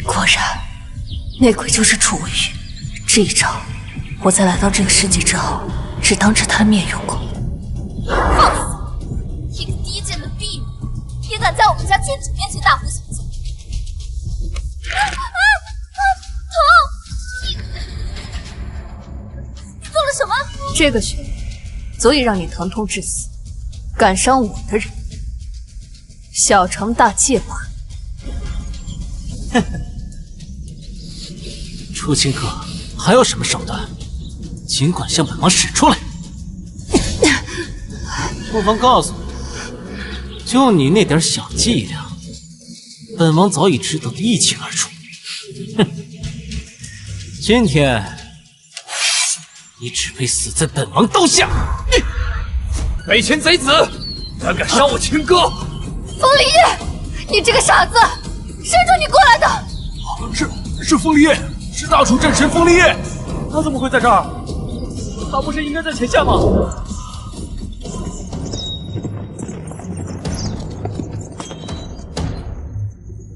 Speaker 1: 果然，那鬼就是楚微云。这一招，我在来到这个世界之后，只当着他的面用过。
Speaker 4: 放肆！一个低贱的婢女，也敢在我们家君主面前大呼小叫！你做了什么？
Speaker 1: 这个穴足以让你疼痛致死，敢伤我的人，小惩大戒罢了。
Speaker 5: 哼哼，楚清哥。还有什么手段，尽管向本王使出来。不妨告诉我，就你那点小伎俩，本王早已知道的一清二楚。哼，今天你只配死在本王刀下！
Speaker 8: 北秦贼子，胆敢伤我清歌！
Speaker 4: 风离叶，你这个傻子，谁准你过来的？
Speaker 5: 是风离叶。是大楚战神风离叶，
Speaker 10: 他怎么会在这儿？他不是应该在前线吗？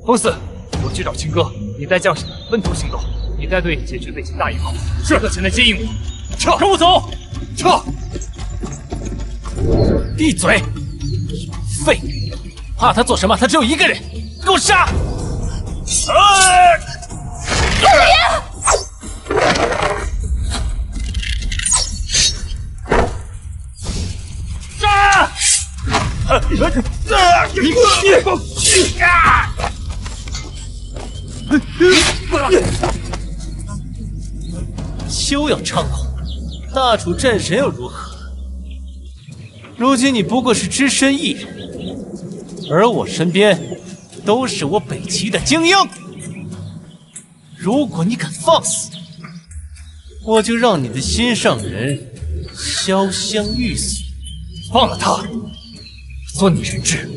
Speaker 8: 风四，我去找秦歌，你带将士分头行动，你带队解决北秦大营后，立刻前来接应我。撤！跟我走！撤！
Speaker 5: 闭嘴！废物！怕他做什么？他只有一个人，给我杀！
Speaker 4: 风离叶！
Speaker 5: 杀！休要猖狂！大楚战神又如何？如今你不过是只身一人，而我身边都是我北齐的精英。如果你敢放肆，我就让你的心上人潇湘玉死。
Speaker 8: 放了他，做你人质。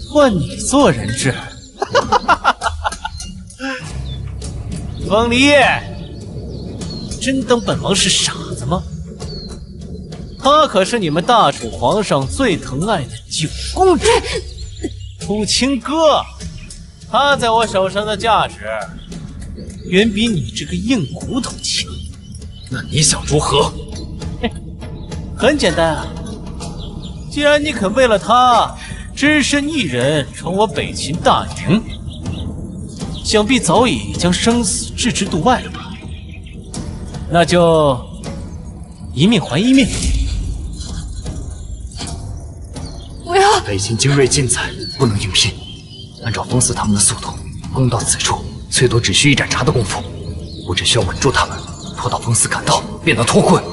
Speaker 5: 换你做人质。风离叶，真当本王是傻子吗？她可是你们大楚皇上最疼爱的九公主，楚清歌。她在我手上的价值，远比你这个硬骨头强。
Speaker 8: 那你想如何？
Speaker 5: 很简单啊，既然你肯为了她只身一人闯我北秦大营，想必早已将生死置之度外了吧？那就一命还一命。
Speaker 1: 不要！
Speaker 8: 北秦精锐尽在，不能硬拼。按照风四他们的速度，攻到此处，最多只需一盏茶的功夫。我只需要稳住他们，拖到风四赶到，便能脱困。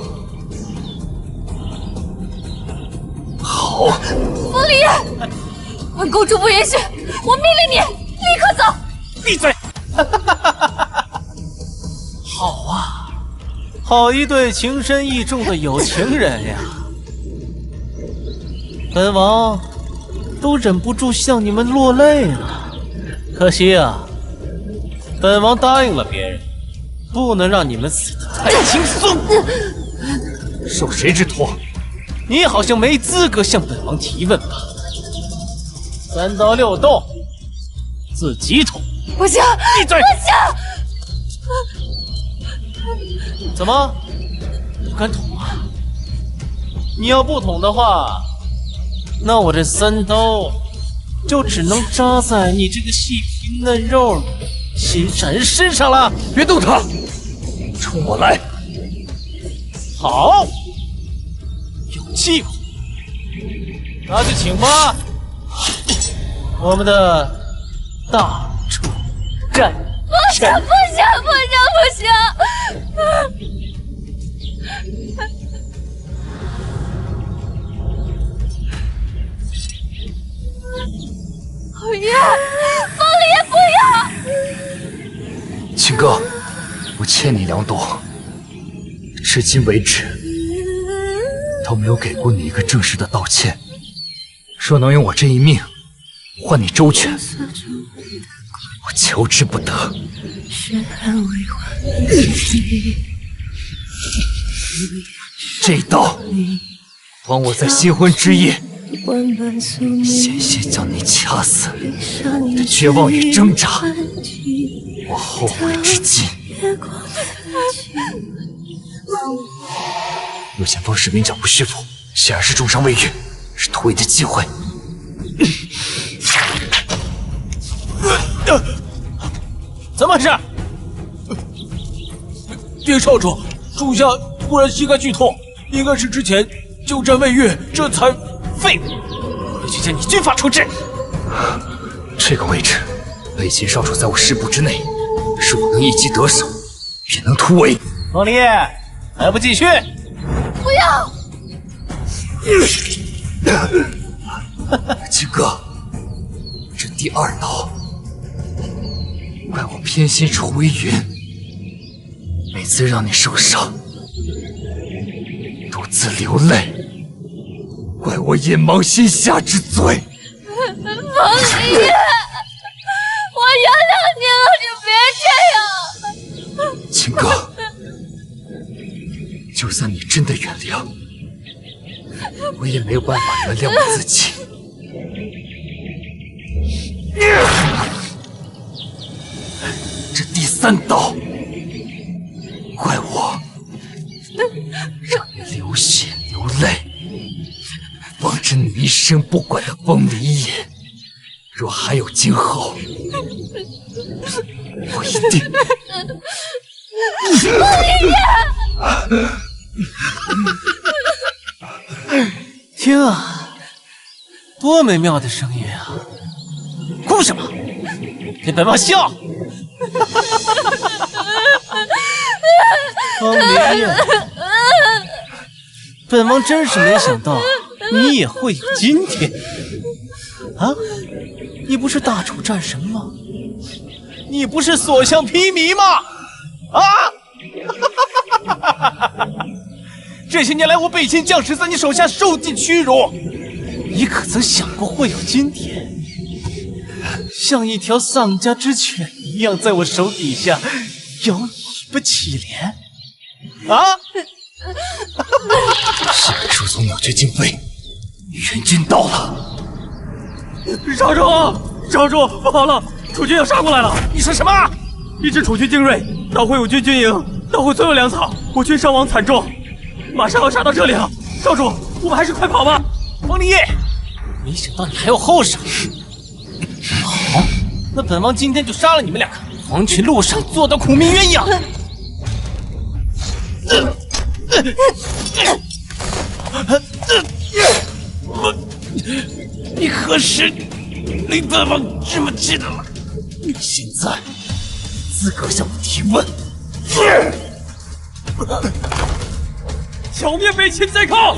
Speaker 8: 好。
Speaker 4: 风离叶，本公主不允许，我命令你立刻走！
Speaker 5: 闭嘴！
Speaker 11: 好啊，好一对情深意重的有情人呀！本王都忍不住向你们落泪了。可惜啊，本王答应了别人，不能让你们死得太轻松。
Speaker 8: 受谁之托？
Speaker 11: 你好像没资格向本王提问吧？3刀6洞，自己捅。
Speaker 4: 不行，
Speaker 11: 闭嘴！
Speaker 4: 不行！
Speaker 11: 怎么不敢捅啊？你要不捅的话，那我这3刀就只能扎在你这个细皮嫩肉新产人身上了。
Speaker 8: 别动他，冲我来！
Speaker 11: 好，有计划，那就请吧。我们的大处战神。
Speaker 4: 不行！侯爷，方离也不要！
Speaker 8: 秦哥，我欠你2朵，至今为止都没有给过你一个正式的道歉。若能用我这一命换你周全，我求之不得。这一刀，帮我在新婚之夜险些将你掐死的绝望与挣扎，我后悔至今。右前方士兵脚步虚浮，显然是重伤未愈，是突围的机会。
Speaker 11: 怎么回事？
Speaker 5: 丁少主，属下突然膝盖剧痛，应该是之前久战未愈，这才……
Speaker 11: 废物！回去将你军法处置。
Speaker 8: 这个位置，北秦少主在我师部之内，是我能一击得手，也能突围。
Speaker 11: 方离，还不继续？
Speaker 4: 不要！
Speaker 8: 秦哥，这第2刀，怪我偏心楚微云，每次让你受伤，独自流泪，怪我眼盲心瞎之罪。
Speaker 4: 方离，我原谅你了，你别这样。
Speaker 8: 秦哥，就算你真的原谅，我也没有办法原谅我自己。这第3刀，怪我让你流血流泪，防止你一生不管的风离野。若还有今后，我一定。
Speaker 11: 听啊，多美妙的声音啊！哭什么？给本王笑！方离，本王真是没想到你也会有今天啊！你不是大楚战神吗？你不是所向披靡吗？啊！这些年来，我北秦将士在你手下受尽屈辱，你可曾想过会有今天？像一条丧家之犬一样，在我手底下摇尾巴乞怜啊！
Speaker 8: 是楚宗鸟绝惊飞，援军到了。
Speaker 10: 少主，少主，不好了，楚军要杀过来了！
Speaker 11: 你说什么？
Speaker 10: 一支楚军精锐捣毁我军军营，捣毁所有粮草，我军伤亡惨重，马上要杀到这里了。少主，我们还是快跑吧！
Speaker 11: 方立业，没想到你还有后手。好，那本王今天就杀了你们2个，黄泉路上做的苦命鸳鸯。你何时令本王这么记得了？
Speaker 8: 你现在资格向我提问？
Speaker 10: 剿灭北秦贼寇！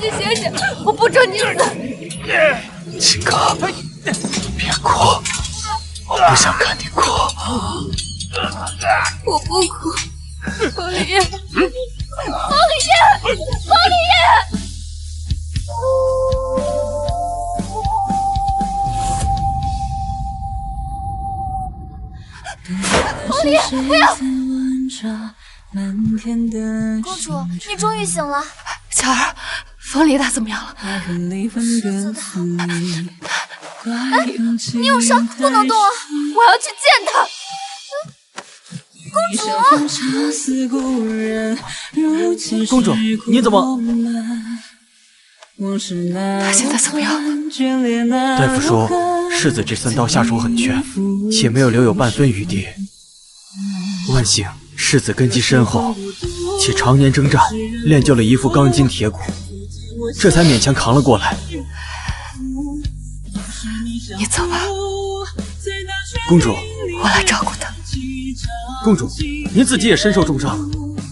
Speaker 4: 你醒醒，我不准你死！
Speaker 8: 秦哥，别哭，我不想看你哭。
Speaker 4: 我不哭，方丽叶，不要！公主，你终于醒了。
Speaker 1: 巧儿，冯离达怎么样了？
Speaker 4: 是的。你有伤，不能动啊！我要去见他。
Speaker 2: 公主，你怎么？
Speaker 1: 他现在怎么样？
Speaker 2: 大夫说，世子这3刀下手很绝，且没有留有半分余地。万幸世子根基深厚，且常年征战，练就了一副钢筋铁骨，这才勉强扛了过来。
Speaker 1: 你走吧，
Speaker 2: 公主，
Speaker 1: 我来照顾他。
Speaker 2: 公主，您自己也身受重伤，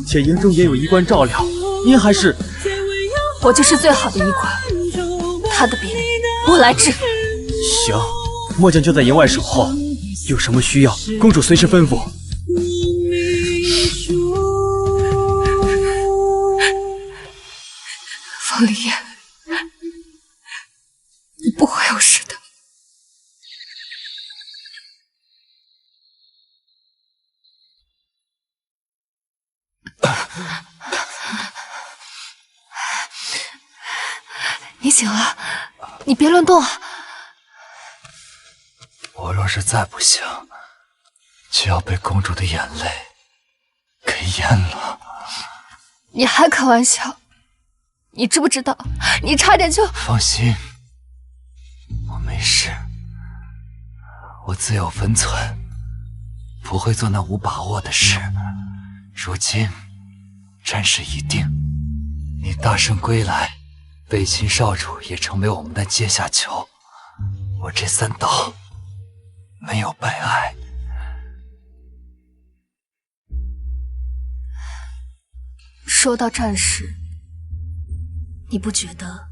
Speaker 2: 且营中也有医官照料，您还是……
Speaker 1: 我就是最好的医官，他的病我来治。
Speaker 2: 行，末将就在营外守候，有什么需要，公主随时吩咐。
Speaker 1: 方丽叶，你不会有事的。你醒了，你别乱动啊！
Speaker 8: 我若是再不醒，就要被公主的眼泪给淹了。
Speaker 1: 你还开玩笑？你知不知道，你差点就……
Speaker 8: 放心，我没事，我自有分寸，不会做那无把握的事。如今战事已定，你大胜归来，北秦少主也成为我们的阶下囚。我这3刀没有白挨。
Speaker 1: 说到战事，你不觉得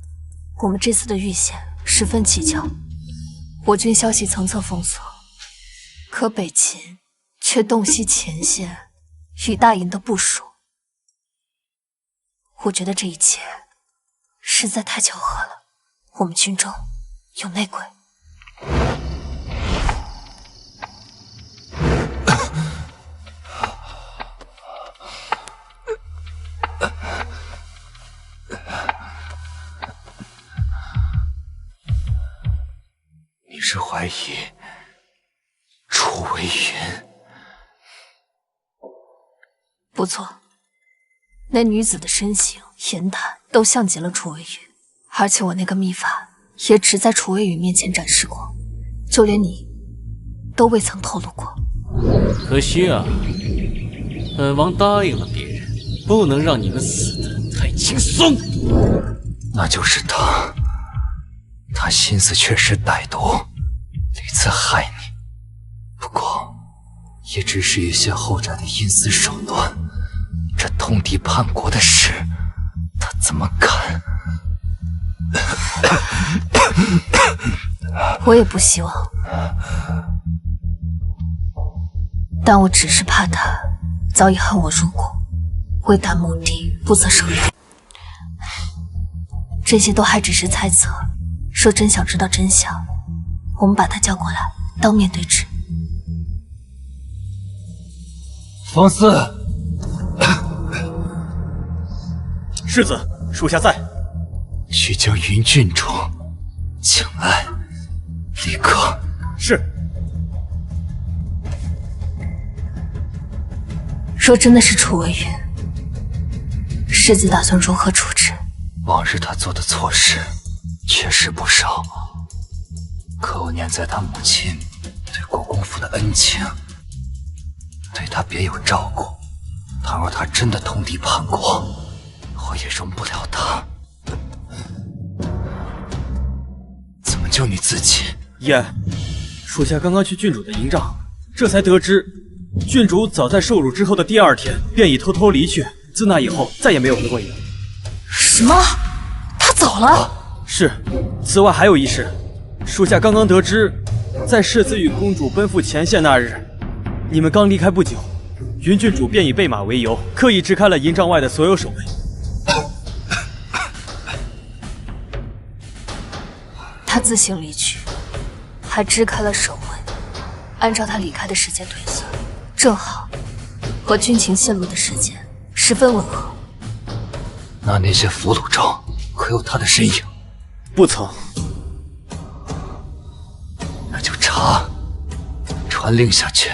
Speaker 1: 我们这次的遇险十分蹊跷？我军消息层层封锁，可北秦却洞悉前线与大营的部署。我觉得这一切实在太巧合了，我们军中有内鬼。
Speaker 8: 你是怀疑楚为云？
Speaker 1: 不错，那女子的身形、言谈都像极了楚为云，而且我那个秘法也只在楚为云面前展示过，就连你都未曾透露过。
Speaker 5: 可惜啊，本王答应了别人，不能让你们死得太轻松。
Speaker 8: 那就是他，他心思确实歹毒，屡次害你，不过也只是一些后宅的阴私手段。这通敌叛国的事，他怎么敢？
Speaker 1: 我也不希望，但我只是怕他早已恨我入骨，为达目的不择手段。这些都还只是猜测，若真想知道真相，我们把他叫过来当面对质。
Speaker 8: 方四，
Speaker 2: 世子，属下在。
Speaker 8: 去将云郡主请来，立刻。
Speaker 2: 是。
Speaker 1: 若真的是楚为云，世子打算如何处置？
Speaker 8: 往日他做的错事确实不少，可我念在他母亲对国公府的恩情，对他别有照顾。倘若他真的通敌叛国，我也容不了他。怎么就你自己？
Speaker 2: 燕，属下刚刚去郡主的营帐，这才得知郡主早在受辱之后的第2天便已偷偷离去，自那以后再也没有回过影。
Speaker 1: 什么？他走了？
Speaker 2: 是。此外还有一事，属下刚刚得知，在世子与公主奔赴前线那日，你们刚离开不久，云郡主便以备马为由，刻意支开了营帐外的所有守卫。
Speaker 1: 他自行离去，还支开了守卫。按照他离开的时间推算，正好和军情泄露的时间十分吻合。
Speaker 8: 那些俘虏中可有他的身影？
Speaker 2: 不曾。
Speaker 8: 那就查，传令下去，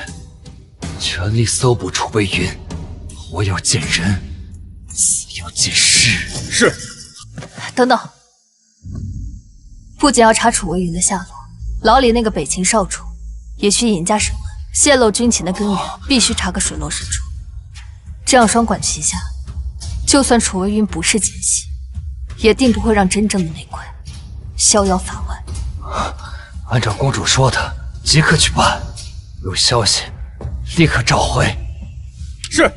Speaker 8: 全力搜捕楚微云，活要见人，死要见尸。
Speaker 2: 是。
Speaker 1: 等等，不仅要查楚微云的下落，牢里那个北秦少主也需严加审问，泄露军情的根源必须查个水落石出。这样双管齐下，就算楚微云不是奸细，也定不会让真正的内鬼逍遥法外。
Speaker 8: 按照公主说的，即刻去办。有消息，立刻召回。
Speaker 2: 是。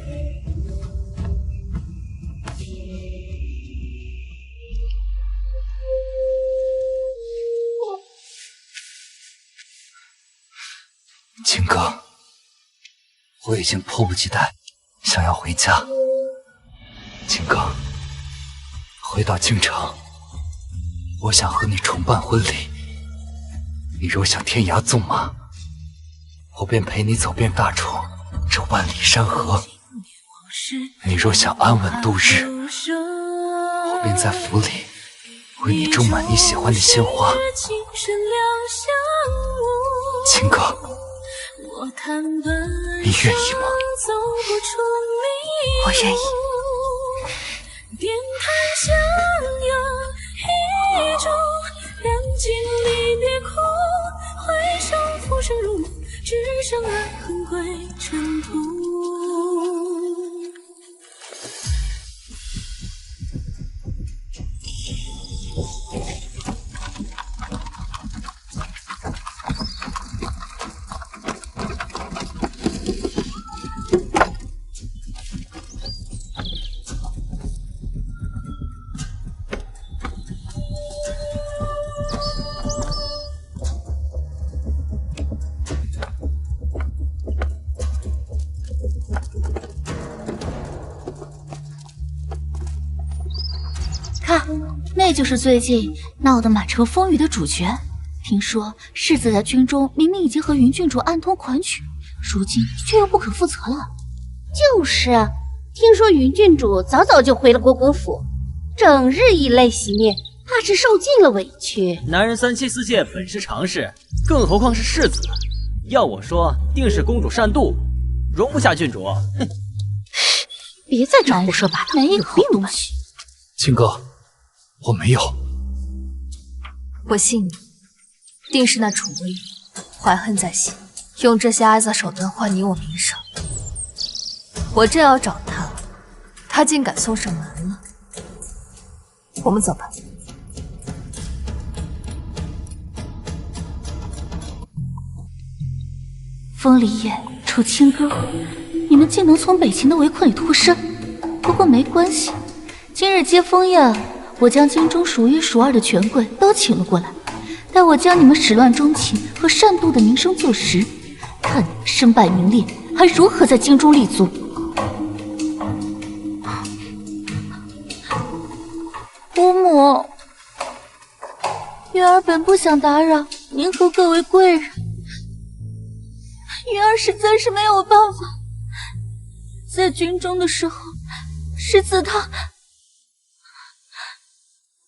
Speaker 8: 秦哥，我已经迫不及待想要回家。秦哥，回到京城，我想和你重办婚礼。你若想天涯纵马，我便陪你走遍大楚这万里山河；你若想安稳度日，我便在府里为你种满你喜欢的鲜花。秦哥，你愿意吗？
Speaker 1: 我愿意。
Speaker 9: 电台相拥一种燃尽离别苦，回首浮生如梦，只剩爱恨归尘土。
Speaker 3: 看，那就是最近闹得满城风雨的主角。听说世子在军中明明已经和云郡主暗通款曲，如今却又不可负责了。
Speaker 7: 就是啊，听说云郡主早就回了国公府，整日以泪洗面，怕是受尽了委屈。
Speaker 10: 男人3妻4妾本是常事，更何况是世子。要我说，定是公主善妒，容不下郡主。哼！
Speaker 3: 别在这胡说八道，没有东西。
Speaker 8: 秦哥，我没有。
Speaker 1: 我信你，定是那楚微云怀恨在心，用这些阿杂手段换你我名声。我正要找他，他竟敢送上门了。我们走吧。
Speaker 3: 风离夜，楚清歌，你们竟能从北秦的围困里脱身。不过没关系，今日接风宴，我将京中数1数2的权贵都请了过来，待我将你们始乱终弃和擅妒的名声坐实，看你们身败名裂，还如何在京中立足。姑母，云儿本不想打扰您和各位贵人，云儿实在是没有办法。在军中的时候，世子他，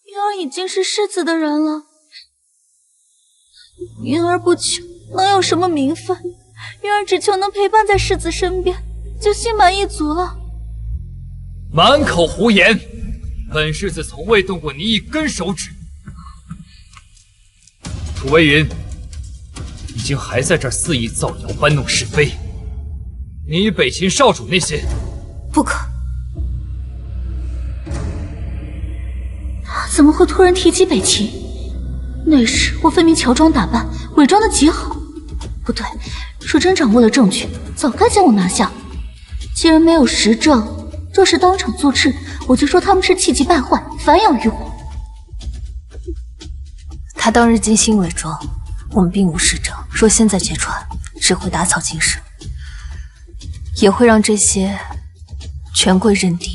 Speaker 3: 云儿已经是世子的人了。云儿不求能有什么名分，云儿只求能陪伴在世子身边，就心满意足了。
Speaker 8: 满口胡言！本世子从未动过你一根手指。楚微云，你竟还在这儿肆意造谣搬弄是非！你与北秦少主那些，
Speaker 1: 不可！
Speaker 3: 他怎么会突然提及北秦？那时我分明乔装打扮，伪装的极好。不对，若真掌握了证据，早该将我拿下。既然没有实证，若是当场作证，我就说他们是气急败坏，反咬于我。
Speaker 1: 他当日精心伪装，我们并无实证。若现在揭穿，只会打草惊蛇，也会让这些权贵认定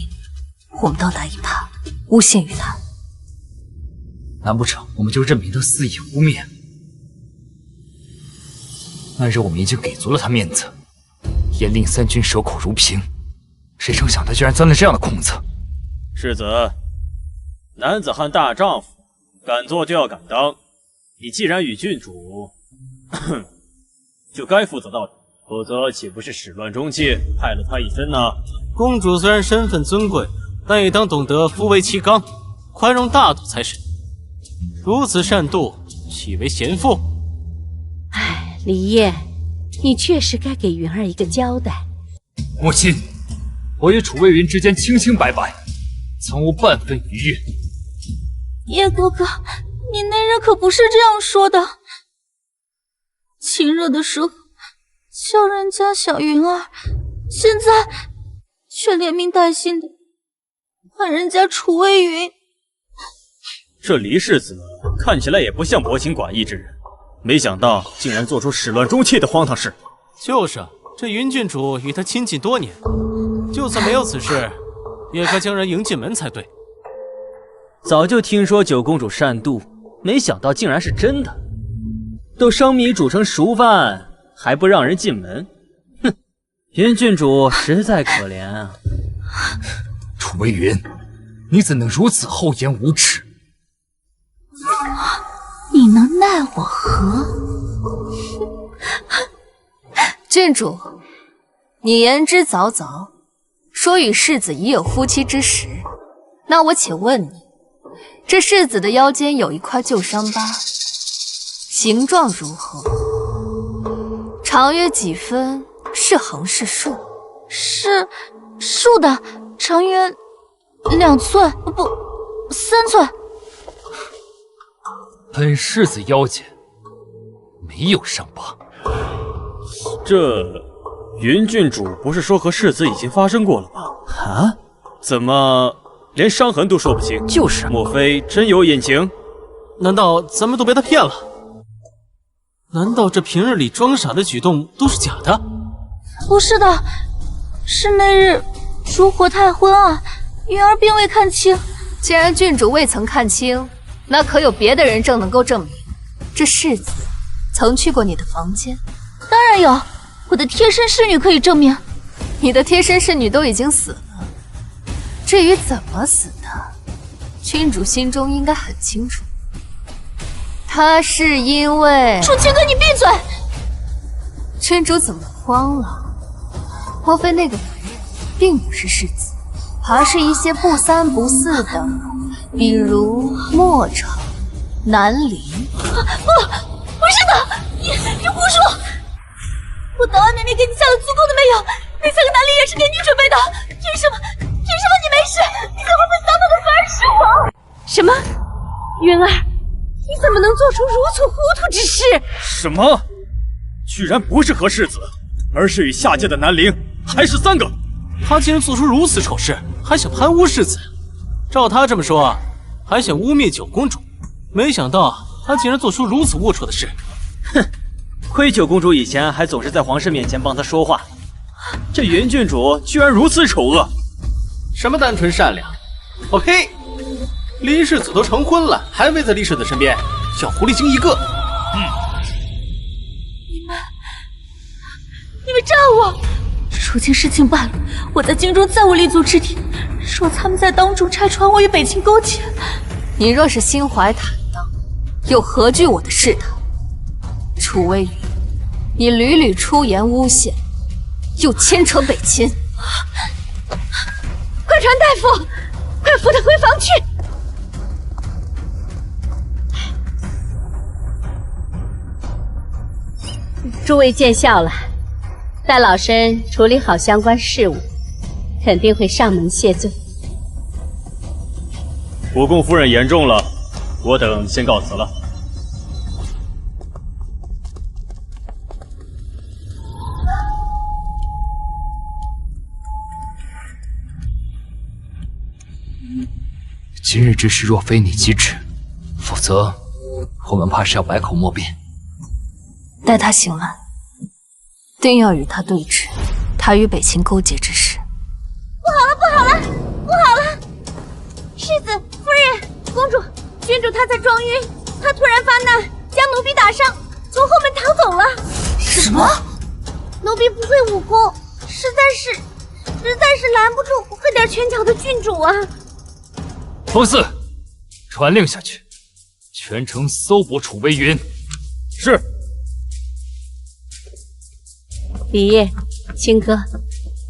Speaker 1: 我们倒打一耙，诬陷于他。
Speaker 8: 难不成我们就任凭他肆意污蔑？那日我们已经给足了他面子，严令三军守口如瓶，谁成想他居然钻了这样的空子。
Speaker 10: 世子，男子汉大丈夫，敢做就要敢当。你既然与郡主，就该负责到底，否则岂不是始乱终弃，害了他一身呢？
Speaker 11: 公主虽然身份尊贵，但也当懂得夫为其刚，宽容大度才是。如此善妒，岂为贤妇？
Speaker 7: 唉，李烨，你确实该给云儿一个交代。
Speaker 8: 母亲，我与楚卫云之间清清白白，曾无半分余怨。
Speaker 3: 叶哥哥，你那日可不是这样说的。亲热的时候叫人家小云儿，现在却连名带姓的喊人家楚卫云。
Speaker 10: 这黎世子看起来也不像薄情寡义之人，没想到竟然做出始乱终弃的荒唐事。
Speaker 11: 就是啊，这云郡主与他亲近多年，就算没有此事，也该将人迎进门才对。
Speaker 10: 早就听说九公主善妒，没想到竟然是真的。都生米煮成熟饭，还不让人进门？哼，云郡主实在可怜啊！
Speaker 8: 楚为云，你怎能如此厚颜无耻？
Speaker 3: 你能奈我何？
Speaker 1: 郡主，你言之凿凿，说与世子已有夫妻之实。那我且问你，这世子的腰间有一块旧伤疤，形状如何？长约几分？是横是竖？
Speaker 3: 是竖的，长约2寸，不3寸。
Speaker 8: 本世子腰间没有伤疤。
Speaker 10: 这云郡主不是说和世子已经发生过了吗？啊？怎么连伤痕都说不清？
Speaker 2: 就是，
Speaker 10: 莫非真有隐情？
Speaker 11: 难道咱们都被他骗了？难道这平日里装傻的举动都是假的？
Speaker 3: 不是的，是那日烛火太昏暗，云儿并未看清。
Speaker 1: 既然郡主未曾看清，那可有别的人证能够证明这世子曾去过你的房间？
Speaker 3: 当然有，我的贴身侍女可以证明。
Speaker 1: 你的贴身侍女都已经死了，至于怎么死的，郡主心中应该很清楚。她是因为……
Speaker 3: 楚清哥，你闭嘴！
Speaker 1: 郡主怎么慌了？莫非那个男人并不是世子，而是一些不三不四的，比如莫城、南陵？
Speaker 3: 不是的，你胡说！我早安明明给你下了足够的媚药，那3个男人也是给你准备的，凭什么你没事，你才会被打倒的反而是我？
Speaker 7: 什么？云儿，你怎么能做出如此糊涂之事？
Speaker 10: 什么？居然不是和世子，而是与下界的南陵，还是3个！
Speaker 11: 他竟然做出如此丑事，还想攀污世子。照他这么说，还想污蔑九公主，没想到他竟然做出如此龌龊的事。
Speaker 10: 哼，亏九公主以前还总是在皇室面前帮他说话，这云郡主居然如此丑恶！
Speaker 11: 什么单纯善良？我呸！黎世子都成婚了，还围在黎世子身边，小狐狸精一个。
Speaker 3: 你们诈我！如今事情败露，我在京中再无立足之地。若他们在当众拆穿我与北清勾结，
Speaker 1: 你若是心怀坦荡，又何惧我的试探？楚微云，你屡屡出言诬陷，又牵扯北侵，
Speaker 7: 快传大夫，快扶他回房去！诸位见笑了，待老身处理好相关事务，肯定会上门谢罪。
Speaker 10: 国公夫人言重了，我等先告辞了。
Speaker 8: 今日之事若非你机智，否则我们怕是要百口莫辩。
Speaker 1: 待他醒来，定要与他对峙他与北秦勾结之事。
Speaker 3: 不好了！世子夫人，公主，郡主她在撞晕，她突然发难，将奴婢打伤，从后门逃走了。
Speaker 1: 什么？
Speaker 3: 奴婢不会武功，实在是拦不住会点拳脚的郡主啊！
Speaker 8: 风四，传令下去，全城搜捕楚微云。
Speaker 2: 是。
Speaker 7: 李烨、青哥，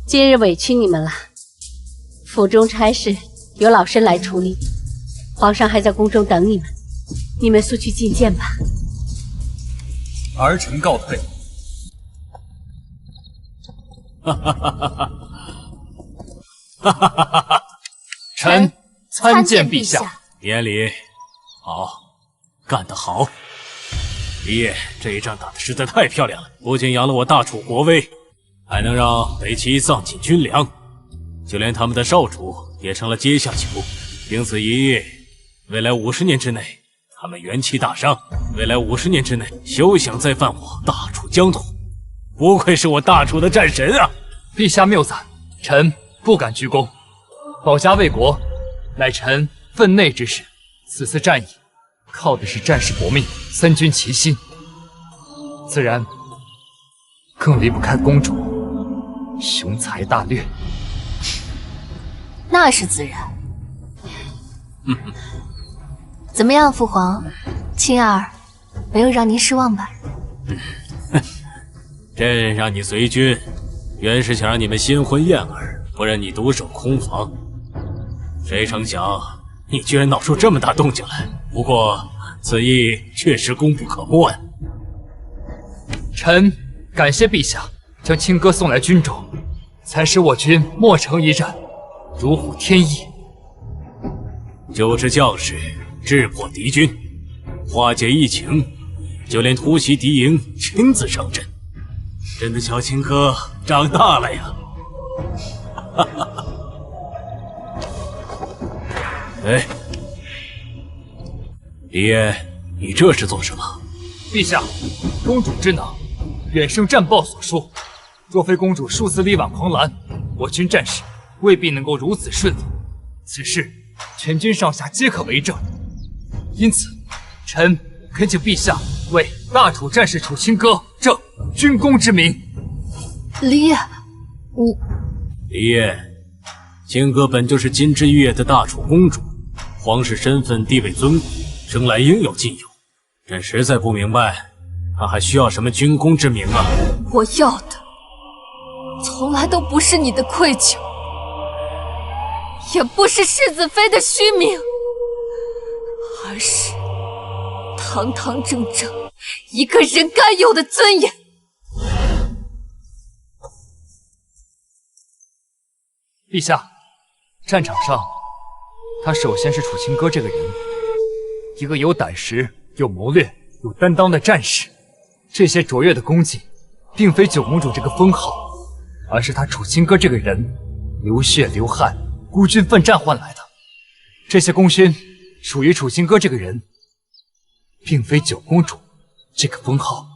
Speaker 7: 今日委屈你们了。府中差事由老身来处理，皇上还在宫中等你们，你们速去觐见吧。
Speaker 5: 儿臣告退。
Speaker 8: 臣参见陛下。
Speaker 6: 免礼。好，干得好！李烨，这一仗打得实在太漂亮了，不仅扬了我大楚国威，还能让北齐丧尽军粮，就连他们的少主也成了阶下囚。凭此一役，未来50年之内，他们元气大伤，未来50年之内，休想再犯我大楚疆土。不愧是我大楚的战神啊！
Speaker 8: 陛下谬赞，臣不敢居功。保家卫国，乃臣分内之事。此次战役，靠的是战士搏命，三军齐心，自然更离不开公主雄才大略。
Speaker 1: 那是自然。怎么样，父皇，青儿没有让您失望吧？
Speaker 6: 朕让你随军，原是想让你们新婚燕尔，不让你独守空房。谁成想你居然闹出这么大动静来。不过此役确实功不可没。
Speaker 8: 臣感谢陛下将青哥送来军中，才使我军莫城一战如虎添翼。
Speaker 6: 救治将士，制破敌军，化解疫情，就连突袭敌营亲自上阵。朕的小青哥长大了呀！哎，李烨，你这是做什么？
Speaker 8: 陛下，公主之能，远胜战报所述。若非公主数次力挽狂澜，我军战士未必能够如此顺利。此事全军上下皆可为证。因此，臣恳请陛下为大楚战士楚青歌正军功之名。
Speaker 1: 李烨，
Speaker 6: 李烨，青歌本就是金枝玉叶的大楚公主，皇室身份地位尊贵，生来应有尽有。朕实在不明白，她还需要什么军功之名啊？
Speaker 1: 我要的从来都不是你的愧疚，也不是世子妃的虚名，而是堂堂正正一个人该有的尊严。
Speaker 8: 陛下，战场上，他首先是楚青歌这个人，一个有胆识、有谋略、有担当的战士。这些卓越的功绩，并非九公主这个封号，而是他楚青歌这个人流血流汗、孤军奋战换来的。这些功勋属于楚青歌这个人，并非九公主这个封号。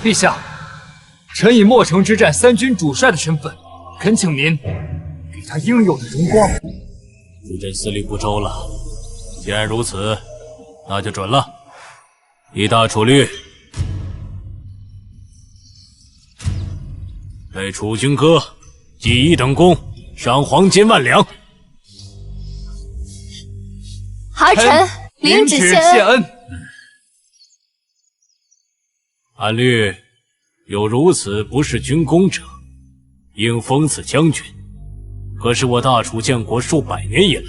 Speaker 8: 陛下，臣以墨城之战三军主帅的身份，恳请您给他应有的荣光。
Speaker 6: 与朕思虑不周了。既然如此，那就准了。以大楚律，对楚军歌记一等功，赏黄金10000两。
Speaker 1: 儿臣领旨谢恩。
Speaker 6: 按律，有如此不是军功者，应封赐将军。可是我大楚建国数百年以来，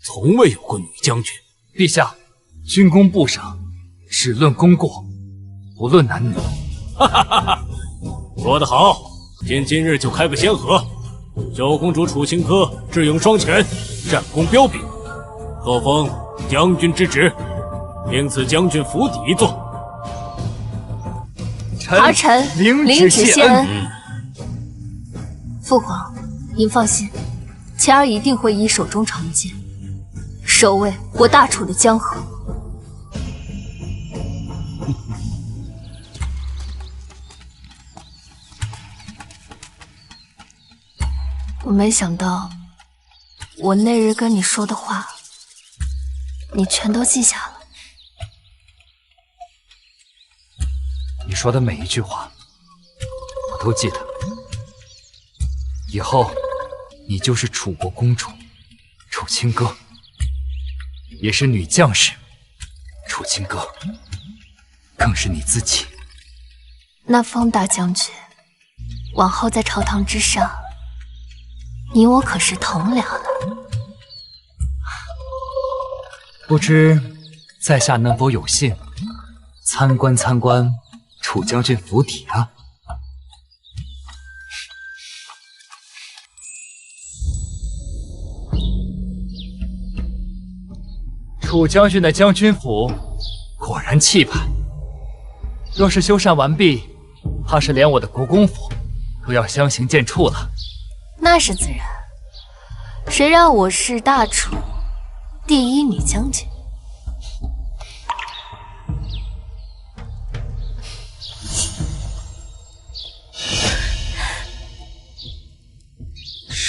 Speaker 6: 从未有过女将军。
Speaker 8: 陛下，军功不赏，只论功过，不论男女。
Speaker 6: 哈哈哈哈！说得好，今日就开个先河。九公主楚青歌智勇双全，战功彪炳，特封将军之职，并赐将军府邸一座。
Speaker 1: 儿臣领旨谢恩。父皇，您放心，钱儿一定会以守中长剑，守卫我大楚的江河。我没想到，我那日跟你说的话，你全都记下了。
Speaker 8: 你说的每一句话，我都记得。以后，你就是楚国公主，楚清歌，也是女将士，楚清歌，更是你自己。
Speaker 1: 那风大将军，往后在朝堂之上，你我可是同僚了。
Speaker 8: 不知在下能否有幸参观楚将军府邸啊？楚将军的将军府果然气派，若是修缮完毕，怕是连我的国公府都要相形见绌了。
Speaker 1: 那是自然，谁让我是大楚第一女将军？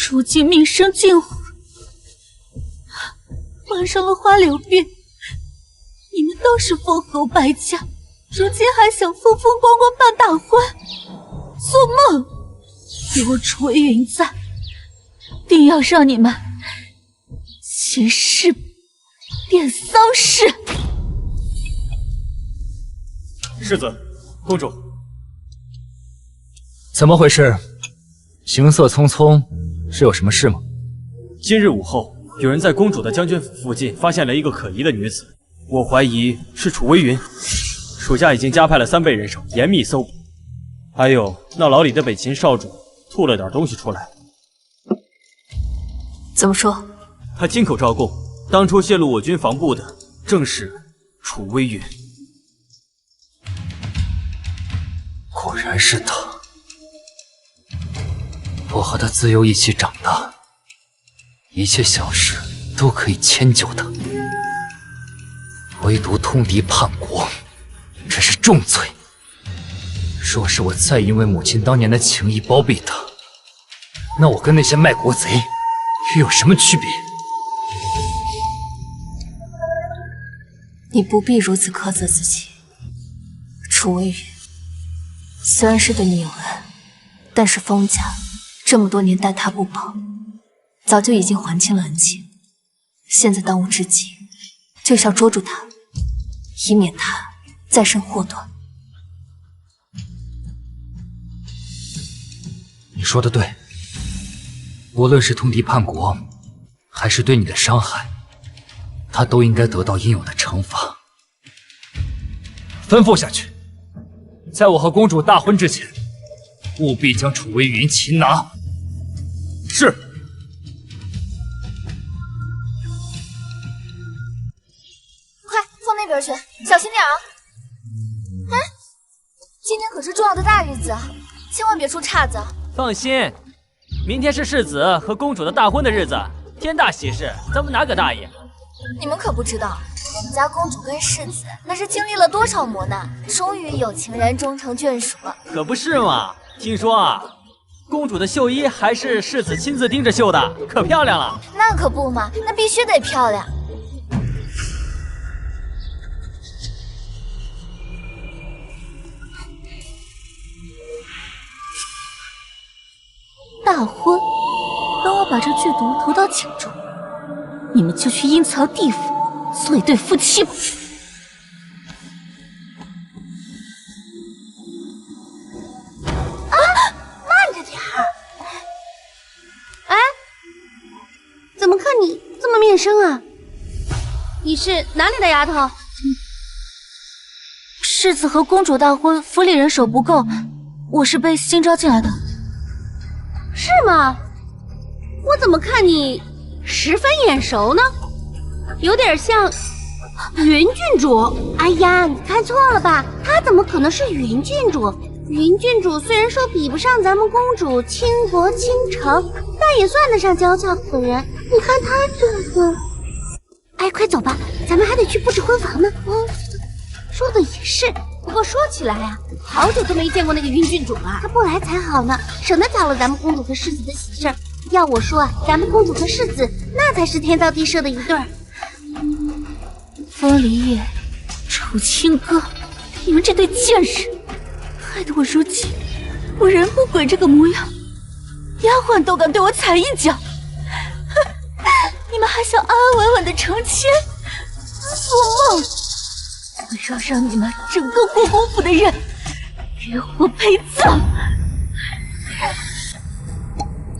Speaker 3: 如今名声尽毁，患上了花柳病，你们都是封侯败将，如今还想风风光光办大婚，做梦！有楚微云在，定要让你们秦氏变丧事。
Speaker 2: 世子，公主，
Speaker 8: 怎么回事？行色匆匆，是有什么事吗？
Speaker 2: 今日午后，有人在公主的将军府附近发现了一个可疑的女子，我怀疑是楚微云。属下已经加派了3倍人手，严密搜捕。还有那牢里的北秦少主吐了点东西出来。
Speaker 1: 怎么说？
Speaker 2: 他亲口招供，当初泄露我军防部的正是楚微云。
Speaker 8: 果然是他。我和他自幼一起长大，一切小事都可以迁就他，唯独通敌叛国，这是重罪。若是我再因为母亲当年的情谊包庇他，那我跟那些卖国贼又有什么区别？
Speaker 1: 你不必如此苛责自己。楚微云虽然是对你有恩，但是封家这么多年待他不薄，早就已经还清了恩情。现在当务之急就是要捉住他，以免他再生祸端。
Speaker 8: 你说的对，无论是通敌叛国，还是对你的伤害，他都应该得到应有的惩罚。吩咐下去，在我和公主大婚之前，务必将楚微云擒拿。是。
Speaker 4: 快放那边去，小心点啊！哎，今天可是重要的大日子，千万别出岔子。
Speaker 10: 放心，明天是世子和公主的大婚的日子，天大喜事，咱们哪个大爷？
Speaker 4: 你们可不知道，我们家公主跟世子那是经历了多少磨难，终于有情人终成眷属了。
Speaker 10: 可不是嘛！听说啊，公主的绣衣还是世子亲自盯着绣的，可漂亮了。
Speaker 4: 那可不嘛，那必须得漂亮。
Speaker 3: 大婚，等我把这剧毒投到井中，你们就去阴曹地府做一对夫妻吧。
Speaker 7: 啊，慢着点儿！哎，怎么看你这么面生啊？你是哪里的丫头？
Speaker 3: 世子和公主大婚，府里人手不够，我是被新招进来的。
Speaker 7: 是吗？我怎么看你十分眼熟呢？有点像云郡主。哎呀，你看错了吧？她怎么可能是云郡主？
Speaker 3: 云郡主虽然说比不上咱们公主倾国倾城，但也算得上佼佼可人。你看她这个……哎，快走吧，咱们还得去布置婚房呢。说的也是。不过说起来啊，好久都没见过那个云郡主了，她不来才好呢，省得搅了咱们公主和世子的喜事儿。要我说啊，咱们公主和世子那才是天造地设的一对儿。
Speaker 4: 风离叶，楚清歌，你们这对贱人，害得我如今我人不鬼这个模样，丫鬟都敢对我踩一脚。你们还想安安稳稳的成亲？做梦！我要让你们整个国公府的人与我陪葬！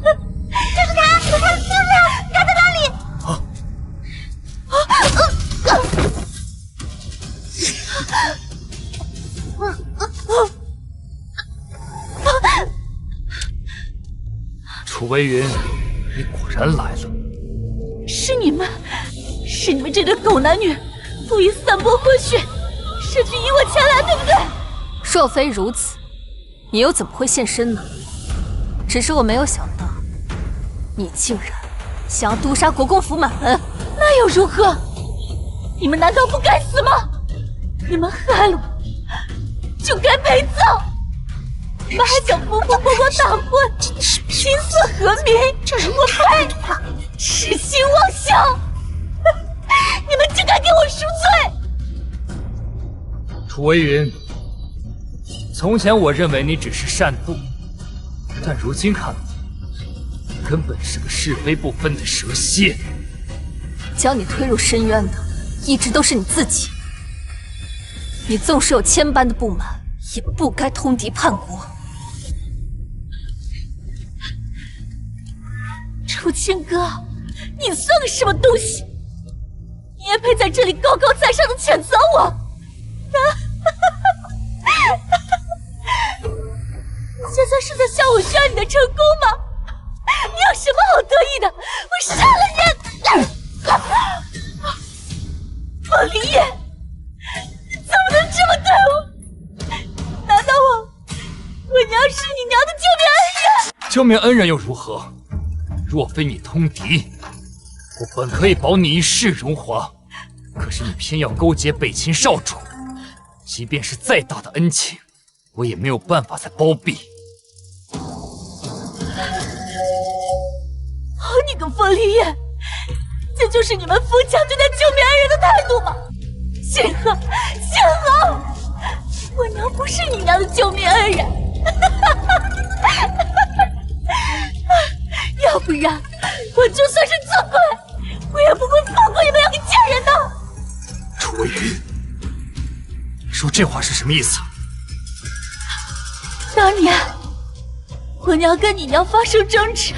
Speaker 3: 就是他，就是他，他在那里！
Speaker 8: 楚微云，你果然来了。
Speaker 4: 是你们这对狗男女，故意散播婚讯，设局引我前来，对不对？
Speaker 1: 若非如此，你又怎么会现身呢？只是我没有想到，你竟然想要毒杀国公府满门，
Speaker 4: 那又如何？你们难道不该死吗？你们害了我，就该陪葬！你们还想风风光光大婚，琴瑟和鸣？我呸！痴心妄想！你们就该给我赎罪！
Speaker 8: 楚微云，从前我认为你只是善妒，但如今看来，你根本是个是非不分的蛇蝎。
Speaker 1: 将你推入深渊的，一直都是你自己。你纵使有千般的不满，也不该通敌叛国。
Speaker 4: 楚清歌，你算个什么东西？你也配在这里高高在上的谴责我？现在是在笑我需要你的成功吗？你有什么好得意的？我杀了你！风离叶，你怎么能这么对我？难道我娘是你娘的救命恩人？
Speaker 8: 救命恩人又如何？若非你通敌，我本可以保你一世荣华。可是你偏要勾结北秦少主，即便是再大的恩情，我也没有办法再包庇。
Speaker 4: 好你个风离叶，这就是你们风家对待救命恩人的态度吗？幸好，我娘不是你娘的救命恩人。要不然，我就算是做鬼，我也不会放过你们两个贱人的。
Speaker 8: 楚微云，你说这话是什么意思？
Speaker 4: 当年我娘跟你娘发生争执，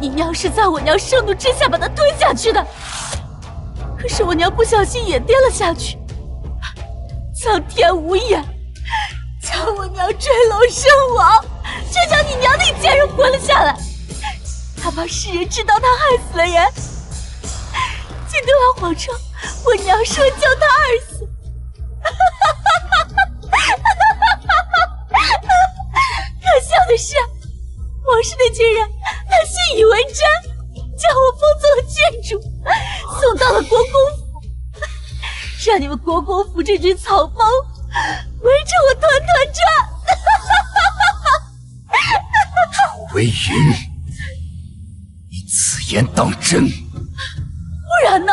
Speaker 4: 你娘是在我娘盛怒之下把她推下去的。可是我娘不小心也跌了下去，苍天无眼，将我娘坠楼身亡，却将你娘那贱人活了下来。他怕世人知道他害死了人，竟对外谎称我娘是为救他而死。可笑的是，王氏那群人他信以为真，将我封做了郡主，送到了国公府，让你们国公府这群草包围着我团团转。
Speaker 8: 楚微云，你此言当真？
Speaker 4: 不然呢？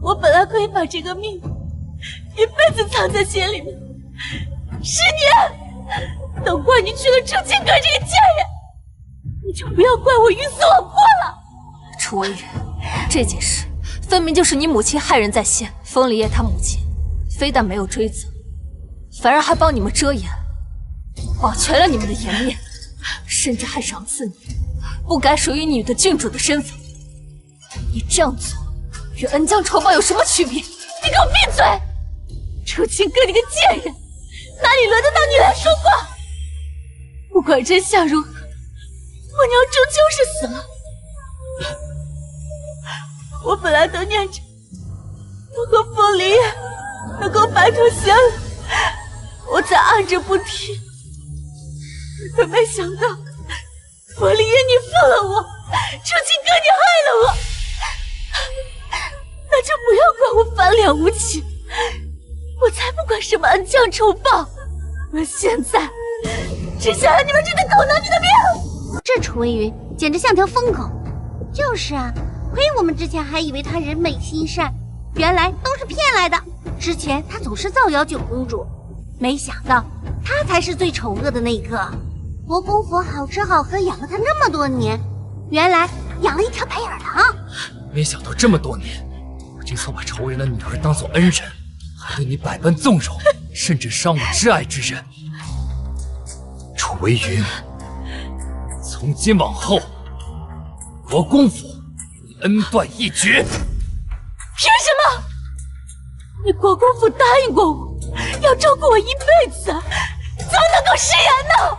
Speaker 4: 我本来可以把这个秘密一辈子藏在心里面，10年，都怪你娶了楚清歌这个贱人，你就不要怪我鱼死网破了。
Speaker 1: 楚微云，这件事分明就是你母亲害人在先，风离叶他母亲非但没有追责，反而还帮你们遮掩，保全了你们的颜面，甚至还赏赐你不该属于你的郡主的身份。你这样做与恩将仇报有什么区别？
Speaker 4: 你给我闭嘴！楚清歌你个贱人，哪里轮得到你来说话？不管真相如何，我娘终究是死了。我本来都念着我和风离叶能够白头偕老，
Speaker 3: 我才按着不听，可没想到佛离烟你负了我，楚清哥你害了我，那就不要怪我翻脸无情，我才不管什么恩将仇报，我现在只想让你们这对狗拿你的命！
Speaker 12: 这楚微云简直像条疯狗。就是啊，亏我们之前还以为他人美心善，原来都是骗来的。之前他总是造谣九公主，没想到他才是最丑恶的那个。国公府好吃好喝养了他那么多年，原来养了一条白眼狼。
Speaker 8: 没想到这么多年，我竟错把仇人的女儿当做恩人，还对你百般纵容，甚至伤我挚爱之人。楚微云，从今往后，国公府恩断义绝。
Speaker 3: 凭什么？你国公府答应过我，要照顾我一辈子，怎么能够食言呢？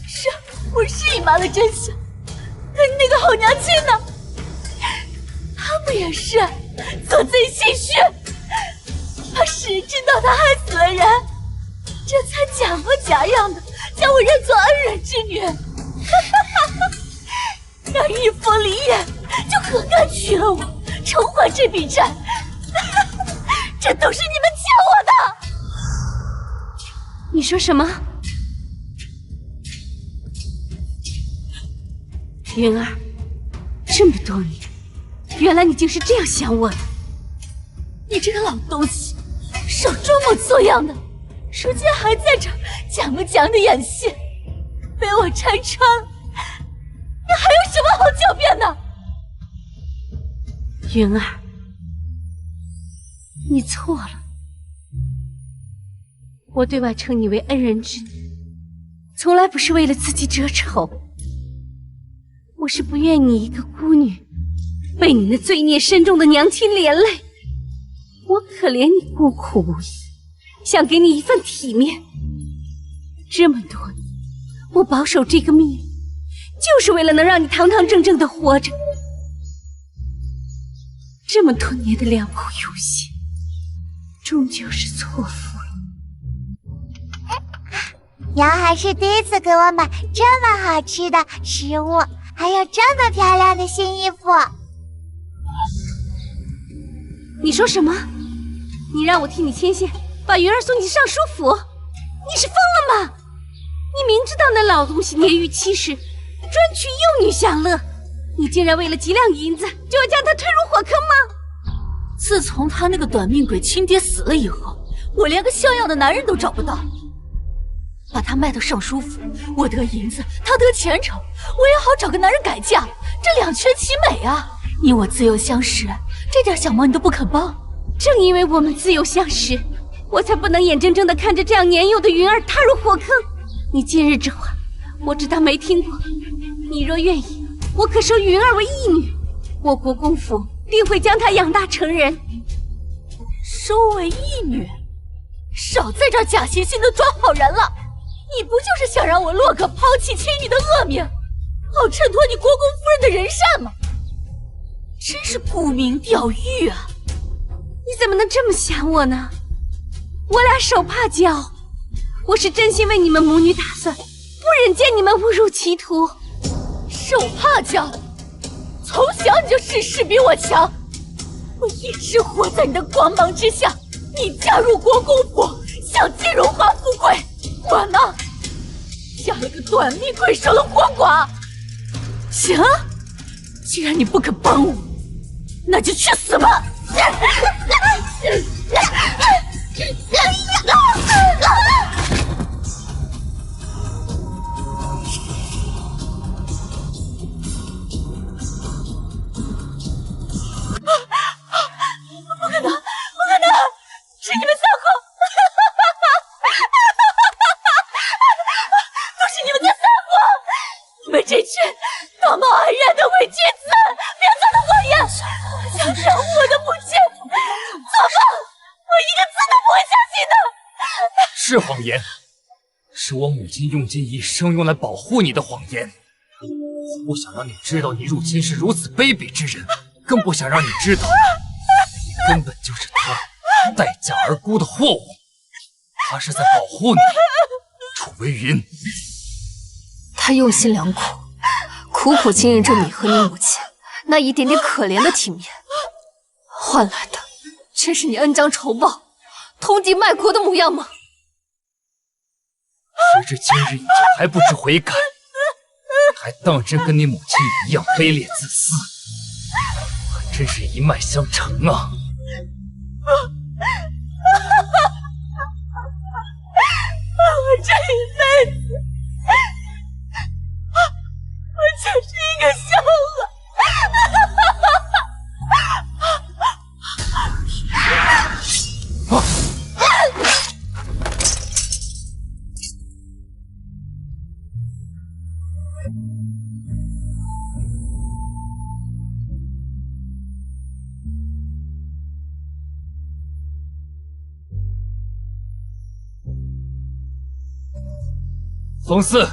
Speaker 3: 是，我是隐瞒了真相，可你那个好娘亲呢？她不也是做贼心虚？怕谁知道她害死了人，这才假模假样的将我认作恩人之女。要一佛离眼，就何该娶了我，偿还这笔债？这都是你们欠我的！
Speaker 7: 你说什么？云儿，这么多年，原来你竟是这样想我的！
Speaker 3: 你这个老东西，少装模作样的，如今还在这假模假样的演戏，被我拆穿了，你还有什么好狡辩的？
Speaker 7: 云儿，你错了。我对外称你为恩人之女，从来不是为了自己折仇。我是不愿你一个孤女被你那罪孽深重的娘亲连累。我可怜你孤苦无依，想给你一份体面。这么多年，我保守这个命运，就是为了能让你堂堂正正的活着。这么多年的良苦用心，终究是错付了。
Speaker 13: 娘还是第一次给我买这么好吃的食物，还有这么漂亮的新衣服。
Speaker 7: 你说什么？你让我替你牵线，把云儿送进尚书府？你是疯了吗？你明知道那老东西年逾70，专取幼女享乐，你竟然为了几两银子就要将他推入火坑吗？
Speaker 3: 自从他那个短命鬼亲爹死了以后，我连个像样的男人都找不到。把他卖到尚书府，我得银子，他得前程，我也好找个男人改嫁，这两全其美啊！你我自幼相识，这点小忙你都不肯帮。
Speaker 7: 正因为我们自幼相识，我才不能眼睁睁地看着这样年幼的云儿踏入火坑。你今日这话，我只当没听过。你若愿意，我可收云儿为义女，我国公府定会将她养大成人。
Speaker 3: 收为义女？少在这儿假惺惺的装好人了！你不就是想让我洛可抛弃妻女的恶名，好衬托你国公夫人的人善吗？真是沽名钓誉啊！
Speaker 7: 你怎么能这么想我呢？我俩手帕交，我是真心为你们母女打算，不忍见你们误入歧途。
Speaker 3: 手帕交，从小你就事事比我强，我一直活在你的光芒之下。你嫁入国公府，享尽荣华富贵，我呢，嫁了个短命鬼，守了活寡。行，既然你不肯帮我，那就去死吧！不可能，不可能，是你们撒谎！都是你们在撒谎！你们这群道貌岸然的伪君子，编造的谎言，想伤我的母亲！做梦！我一个字都不会相信的！
Speaker 8: 是谎言，是我母亲用尽一生用来保护你的谎言。我不想让你知道你入侵是如此卑鄙之人，更不想让你知道，你根本就是他待价而沽的货物。他是在保护你，楚微云。
Speaker 1: 他用心良苦，苦苦经营着你和你母亲那一点点可怜的体面，换来的却是你恩将仇报、通敌卖国的模样吗？
Speaker 8: 时至今日，你还不知悔改，还当真跟你母亲一样卑劣自私，还真是一脉相承啊！
Speaker 9: 我这一辈子，我就是一个笑话。
Speaker 8: 宗嗣，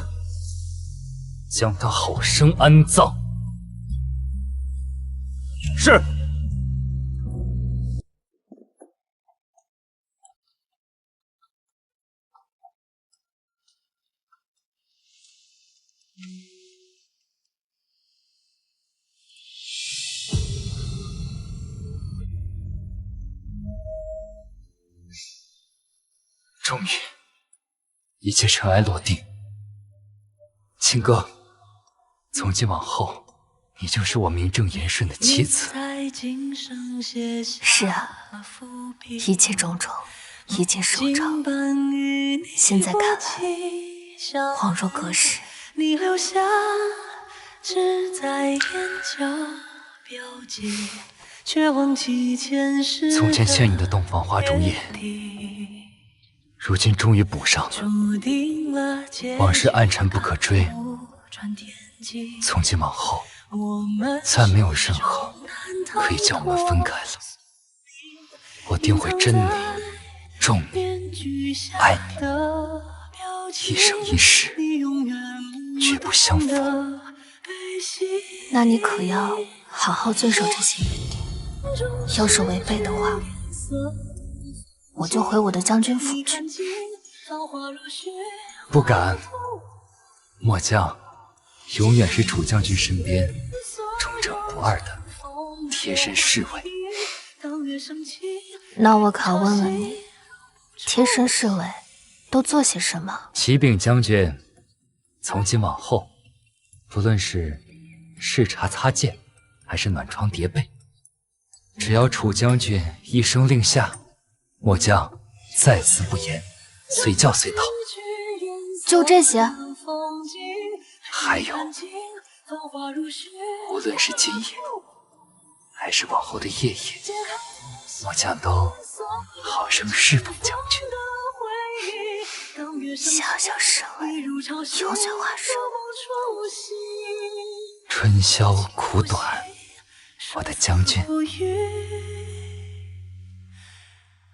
Speaker 8: 将他好生安葬。是。终于，一切尘埃落定。秦哥，从今往后，你就是我名正言顺的妻子。
Speaker 1: 是啊，一切种种已经收场。现在看来，恍若隔世。
Speaker 9: 你留下只在眼角标记，却忘记前世。
Speaker 8: 从前欠你的洞房花烛夜，如今终于补上了。往事暗沉不可追，从今往后，再没有任何可以将我们分开了。我定会珍你、重你、爱你，一生一世，绝不相分。
Speaker 1: 那你可要好好遵守这些约定，要是违背的话，我就回我的将军府去。
Speaker 8: 不敢，末将永远是楚将军身边忠诚不二的贴身侍卫。
Speaker 1: 那我可要问问你，贴身侍卫都做些什么？
Speaker 8: 启禀将军，从今往后，不论是视察擦剑，还是暖床叠被，只要楚将军一声令下，末将在此不言，随叫随到。
Speaker 1: 就这些？
Speaker 8: 还有，无论是今夜，还是往后的夜夜，末将都好生侍奉将军。
Speaker 1: 小小侍卫，油嘴滑舌。
Speaker 8: 春宵苦短，我的将军。